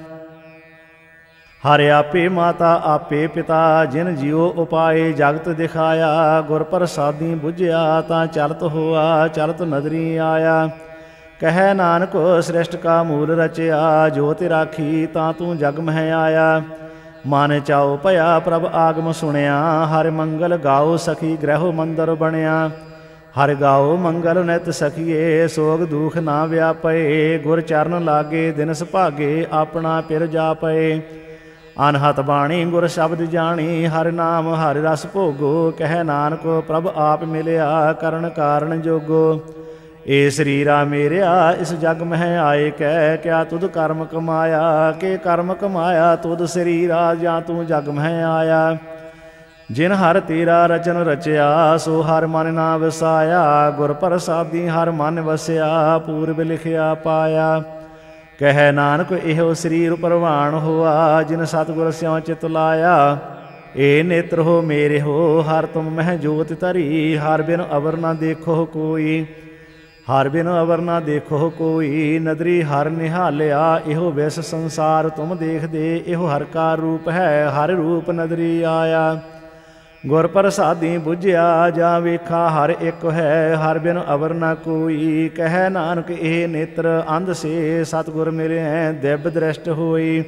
ਹਰਿ ਆਪੇ ਮਾਤਾ ਆਪੇ ਪਿਤਾ, ਜਿਨ ਜਿਉ ਉਪਾਏ ਜਗਤ ਦਿਖਾਇਆ। ਗੁਰ ਪ੍ਰਸਾਦੀ ਬੁਝਿਆ ਤਾਂ ਚਲਤ ਹੋਆ, ਚਲਤ ਨਦਰੀ ਆਇਆ। ਕਹਿ ਨਾਨਕ ਸ੍ਰਿਸ਼ਟ ਕਾ ਮੂਲ ਰਚਿਆ, ਜੋਤਿ ਰਾਖੀ ਤਾਂ ਤੂੰ ਜਗ ਮਹਿ ਆਇਆ। ਮਨ ਚਾਉ ਭਇਆ ਪ੍ਰਭ ਆਗਮ ਸੁਣਿਆ, ਹਰਿ ਮੰਗਲ ਗਾਓ ਸਖੀ ਗ੍ਰਹਿ ਮੰਦਰ ਬਣਿਆ। ਹਰਿ ਗਾਓ ਮੰਗਲ ਨਿਤ ਸਖੀਏ, ਸੋਗ ਦੁਖ ਨਾ ਵਿਆਪਏ। ਗੁਰ ਚਰਨ ਲਾਗੇ ਦਿਨ ਸੁਭਾਗੇ, ਆਪਣਾ ਪਿਰ ਜਾਪਏ। ਅਨਹਤ ਬਾਣੀ ਗੁਰ ਸ਼ਬਦ ਜਾਣੀ, ਹਰਿ ਨਾਮ ਹਰਿ ਰਸ ਭੋਗੋ। ਕਹਿ ਨਾਨਕ ਪ੍ਰਭ ਆਪ ਮਿਲਿਆ, ਕਰਨ ਕਾਰਨ ਜੋਗੋ। ਏ ਸਰੀਰਾ ਮੇਰਿਆ ਇਸ ਜਗ ਮਹਿ ਆਏ ਕਹਿ, ਕਿਆ ਤੁਧ ਕਰਮ ਕਮਾਇਆ। ਕਿ ਕਰਮ ਕਮਾਇਆ ਤੁਧ ਸਰੀਰਾ, ਜਾਂ ਤੂੰ ਜਗ ਮਹਿ ਆਇਆ। ਜਿਨ ਹਰ ਤੇਰਾ ਰਚਨ ਰਚਿਆ, ਸੋ ਹਰ ਮਨ ਨਾ ਵਸਾਇਆ। ਗੁਰ ਪ੍ਰਸਾਦੀ ਹਰ ਮਨ ਵਸਿਆ, ਪੂਰਬ ਲਿਖਿਆ ਪਾਇਆ। ਕਹਿ ਨਾਨਕ ਇਹੋ ਸਰੀਰ ਪ੍ਰਵਾਨ ਹੋਆ, ਜਿਨ ਸਤਿਗੁਰ ਸਿਉ ਚਿਤ ਲਾਇਆ। ਏ ਨੇਤਰ ਹੋ ਮੇਰੇ ਹੋ ਹਰ ਤੁਮ ਮਹਿ ਜੋਤ ਧਰੀ, ਹਰ ਬਿਨ ਅਵਰ ਨਾ ਦੇਖੋ ਕੋਈ। ਹਰ ਬਿਨ ਅਵਰ ਨਾ ਦੇਖੋ ਕੋਈ, ਨਦਰੀ ਹਰ ਨਿਹਾਲਿਆ। ਇਹੋ ਵਿਸ ਸੰਸਾਰ ਤੁਮ ਦੇਖਦੇ, ਇਹੋ ਹਰ ਕਾ ਰੂਪ ਹੈ। ਹਰ ਰੂਪ ਨਦਰੀ ਆਇਆ। ਗੁਰ ਪ੍ਰਸਾਦੀ ਬੁਝਿਆ, ਜਾਂ ਵੇਖਾ ਹਰ ਇੱਕ ਹੈ। ਹਰ ਬਿਨ ਅਵਰ ਨਾ ਕੋਈ। ਕਹਿ ਨਾਨਕ ਇਹ ਨੇਤਰ ਅੰਧ ਸੇ, ਸਤਿਗੁਰ ਮਿਲਿਐ ਦਿਵ ਦ੍ਰਿਸ਼ਟ ਹੋਈ।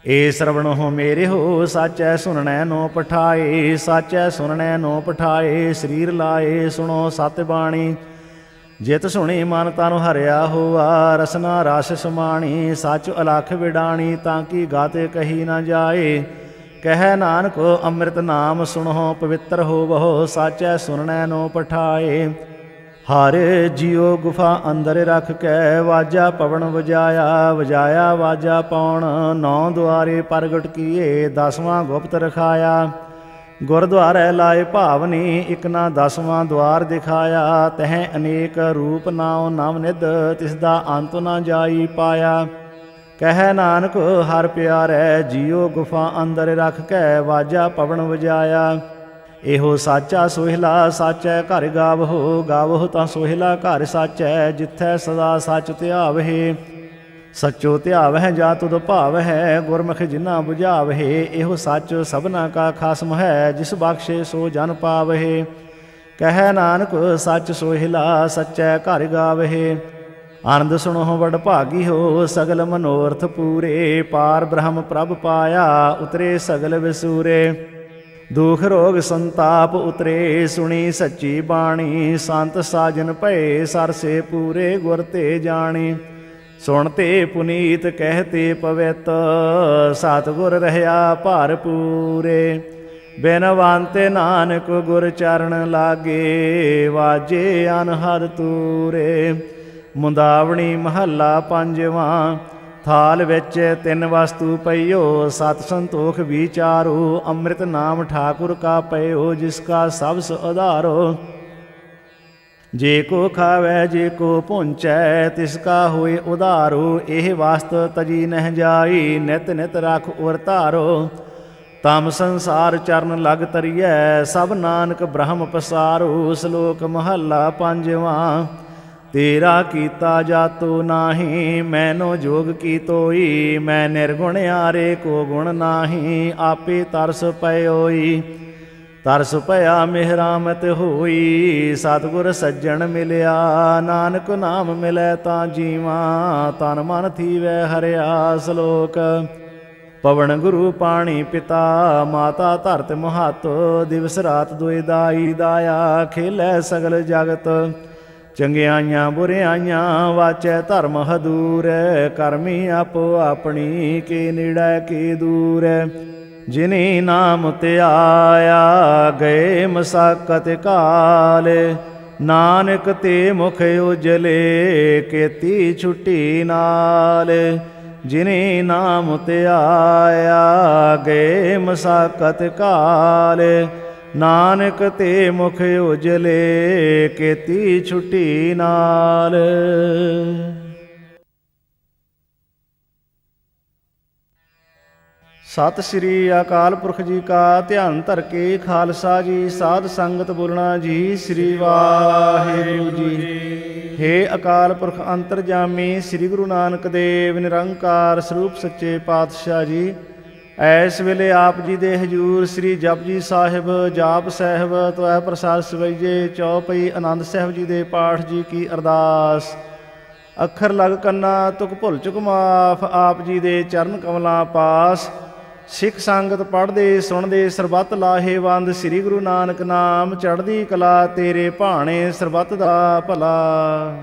ਏ ਸਰਵਣ ਹੋ ਮੇਰੇ ਹੋ ਸਾਚੈ, ਸੁਣਨੈ ਨੋ ਪਠਾਏ। ਸਾਚੈ ਸੁਣਨੈ ਨੋ ਪਠਾਏ, ਸਰੀਰ ਲਾਏ ਸੁਣੋ ਸਤਿ ਬਾਣੀ। ਜਿਤ ਸੁਣੀ ਮਨ ਤਨ ਹਰਿਆ ਹੋਆ, ਰਸਨਾ ਰਸ ਸਮਾਣੀ। ਸੱਚ ਅਲਖ ਵਿਡਾਣੀ, ਤਾਂ ਕਿ ਗਾਤੇ ਕਹੀ ਨਾ ਜਾਏ। ਕਹਿ ਨਾਨਕ ਅੰਮ੍ਰਿਤ ਨਾਮ ਸੁਣੋ ਪਵਿੱਤਰ ਹੋਵੋ, ਸਾਚੈ ਸੁਣਨੈ ਨੋ ਪਠਾਏ। ਹਰ ਜੀਉ ਗੁਫਾ ਅੰਦਰ ਰੱਖ ਕੇ, ਵਾਜਾ ਪਵਨ ਵਜਾਇਆ। ਵਜਾਇਆ ਵਾਜਾ ਪੌਣ, 9 ਦੁਆਰੇ ਪ੍ਰਗਟ ਕੀਏ। 10ਵਾਂ ਗੁਪਤ ਰਖਾਇਆ। ਗੁਰਦੁਆਰੇ ਲਾਏ ਭਾਵਨੀ, ਇਕ ਨਾ 10ਵਾਂ ਦੁਆਰ ਦਿਖਾਇਆ। ਤਹ ਅਨੇਕ ਰੂਪ ਨਾਉ ਨਵ ਨਿਧ, ਤਿਸ ਦਾ ਅੰਤ ਨਾ ਜਾਈ ਪਾਇਆ। ਕਹਿ ਨਾਨਕ ਹਰ ਪਿਆਰੈ ਜੀਉ ਗੁਫਾ ਅੰਦਰ ਰੱਖ ਕੇ, ਵਾਜਾ ਪਵਨ ਵਜਾਇਆ। ਇਹੋ ਸਾਚਾ ਸੋਹਿਲਾ ਸਾਚੈ ਘਰ ਗਾਵਹੋ। ਗਾਵਹੋ ਤਾਂ ਸੋਹਿਲਾ ਘਰ ਸਾਚੈ, ਜਿੱਥੈ ਸਦਾ ਸੱਚ ਧਿਆਵਹਿ। ਸੱਚੋ ਧਿਆਵਹਿ ਜਾ ਤੁਧ ਭਾਵਹਿ, ਗੁਰਮੁਖ ਜਿਨਾ ਬੁਝਾਵਹਿ। ਇਹੋ ਸੱਚ ਸਭਨਾ ਕਾ ਖਾਸਮ ਹੈ, ਜਿਸ ਬਖਸ਼ੇ ਸੋ ਜਨ ਪਾਵਹਿ। ਕਹਿ ਨਾਨਕ ਸੱਚ ਸੋਹਿਲਾ ਸੱਚੈ ਘਰ ਗਾਵਹਿ। ਆਨੰਦ ਸੁਣੋ ਵਡ ਭਾਗੀ ਹੋ, ਸਗਲ ਮਨੋਰਥ ਪੂਰੇ। ਪਾਰ ਬ੍ਰਹਮ ਪ੍ਰਭ ਪਾਇਆ, ਉਤਰੇ ਸਗਲ ਵਿਸੂਰੇ। ਦੁਖ ਰੋਗ ਸੰਤਾਪ ਉਤਰੇ, ਸੁਣੀ ਸੱਚੀ ਬਾਣੀ। ਸੰਤ ਸਾਜਨ ਭਏ ਸਰਸੇ ਪੂਰੇ, ਗੁਰ ਤੇ ਜਾਣੀ। ਸੁਣਤੇ ਪੁਨੀਤ ਕਹਿਤੇ ਪਵਿੱਤ, ਸਤਿਗੁਰ ਰਹਿਆ ਭਰਪੂਰੇ। ਬਿਨਵੰਤੇ ਨਾਨਕ ਗੁਰ ਚਰਨ ਲਾਗੇ, ਵਾਜੇ ਅਨਹਦ ਤੂਰੇ। ਮੁੰਦਾਵਣੀ ਮਹੱਲਾ ਪੰਜਵਾਂ। ਥਾਲ ਵਿੱਚ 3 ਵਸਤੂ ਪਈਓ, ਸਤ ਸੰਤੋਖ ਵਿਚਾਰੋ। ਅੰਮ੍ਰਿਤ ਨਾਮ ਠਾਕੁਰ ਕਾ ਪਇਓ, ਜਿਸ ਕਾ ਸਬਸ ਆਧਾਰੋ। ਜੇ ਕੋ ਖਾਵੈ ਜੇ ਕੋ ਪਹੁੰਚੈ, ਤਿਸ ਕਾ ਹੋਏ ਉਧਾਰੋ। ਇਹ ਵਸਤ ਤਜੀ ਨਹਿ ਜਾਈ, ਨਿਤ ਨਿਤ ਰਖ ਉਰ ਧਾਰੋ। ਤਮ ਸੰਸਾਰ ਚਰਨ ਲਗ ਤਰੀਐ, ਸਭ ਨਾਨਕ ਬ੍ਰਹਮ ਪਸਾਰੋ। ਸ਼ਲੋਕ ਮਹੱਲਾ ਪੰਜਵਾਂ। ਤੇਰਾ ਕੀਤਾ ਜਾਤੋ ਨਾਹੀ, ਮੈਨੋ ਜੋਗ ਕੀ ਤੋਈ। ਮੈਂ ਨਿਰਗੁਣ ਆਰੇ ਕੋ ਗੁਣ ਨਾਹੀ, ਆਪੇ ਤਰਸ ਪਇਓਈ। ਤਰਸ ਭਇਆ ਮਿਹਰਾਮਤ ਹੋਈ, ਸਤਿਗੁਰ ਸੱਜਣ ਮਿਲਿਆ। ਨਾਨਕ ਨਾਮ ਮਿਲੈ ਤਾਂ ਜੀਵਾਂ, ਤਨ ਮਨ ਥੀਵੈ ਹਰਿਆ। ਸ਼ਲੋਕ। ਪਵਨ ਗੁਰੂ ਪਾਣੀ ਪਿਤਾ, ਮਾਤਾ ਧਰਤ ਮਹੱਤ। ਦਿਵਸ ਰਾਤ ਦੁਇ ਦਾਈ, ਦਾਇਆ ਖੇਲੈ ਸਗਲ ਜਗਤ। ਚੰਗਿਆਈਆਂ ਬੁਰਿਆਈਆਂ, ਵਾਚੈ ਧਰਮ ਹਦੂਰ। ਕਰਮੀ ਆਪੋ ਆਪਣੀ, ਕੇ ਨੇੜੈ ਕੇ ਦੂਰ। ਜਿਨੀ ਨਾਮ ਧਿਆਇਆ, ਗਏ ਮਸਕਤ ਕਾਲ। ਨਾਨਕ ਤੇ ਮੁਖ ਉਜਲੇ, ਕੀਤੀ ਛੁੱਟੀ ਨਾਲ। ਜਿਨੇ ਨਾਮ ਧਿਆਇਆ, ਗਏ ਮਸਕਤ ਕਾਲ। ਨਾਨਕ ਤੇ ਮੁਖ ਉਜਲੇ, ਕੀਤੀ ਛੁੱਟੀ ਨਾਲ। ਸਤਿ ਸ੍ਰੀ ਅਕਾਲ ਪੁਰਖ ਜੀ ਕਾ ਧਿਆਨ ਧਰ ਕੇ, ਖਾਲਸਾ ਜੀ ਸਾਧ ਸੰਗਤ ਬੋਲਣਾ ਜੀ। ਸ੍ਰੀ ਵਾਹਿਗੁਰੂ ਜੀ। ਹੇ ਅਕਾਲ ਪੁਰਖ ਅੰਤਰਜਾਮੀ, ਸ੍ਰੀ ਗੁਰੂ ਨਾਨਕ ਦੇਵ ਨਿਰੰਕਾਰ ਸਰੂਪ ਸੱਚੇ ਪਾਤਸ਼ਾਹ ਜੀ, ਐਸ ਵੇਲੇ ਆਪ ਜੀ ਦੇ ਹਜੂਰ ਸ੍ਰੀ ਜਪਜੀ ਸਾਹਿਬ ਜਾਪ ਸਾਹਿਬ ਤਵੈ ਪ੍ਰਸਾਦ ਸਵਈਏ ਚੌਪਈ ਆਨੰਦ ਸਾਹਿਬ ਜੀ ਦੇ ਪਾਠ ਜੀ ਕੀ ਅਰਦਾਸ। ਅੱਖਰ ਲਗ ਕੰਨਾ, ਤੁਕ ਭੁੱਲ ਚੁਕ ਮਾਫ, ਆਪ ਜੀ ਦੇ ਚਰਨ ਕਮਲਾਂ ਪਾਸ। ਸਿੱਖ ਸੰਗਤ ਪੜ੍ਹਦੇ ਸੁਣਦੇ ਸਰਬੱਤ ਲਾਹੇਵੰਦ, ਸ੍ਰੀ ਗੁਰੂ ਨਾਨਕ ਨਾਮ ਚੜ੍ਹਦੀ ਕਲਾ। ਤੇਰੇ ਭਾਣੇ ਸਰਬੱਤ ਦਾ ਭਲਾ।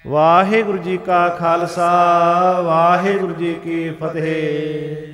ਵਾਹਿਗੁਰੂ ਜੀ ਕਾ ਖਾਲਸਾ, ਵਾਹਿਗੁਰੂ ਜੀ ਕੀ ਫਤਿਹ।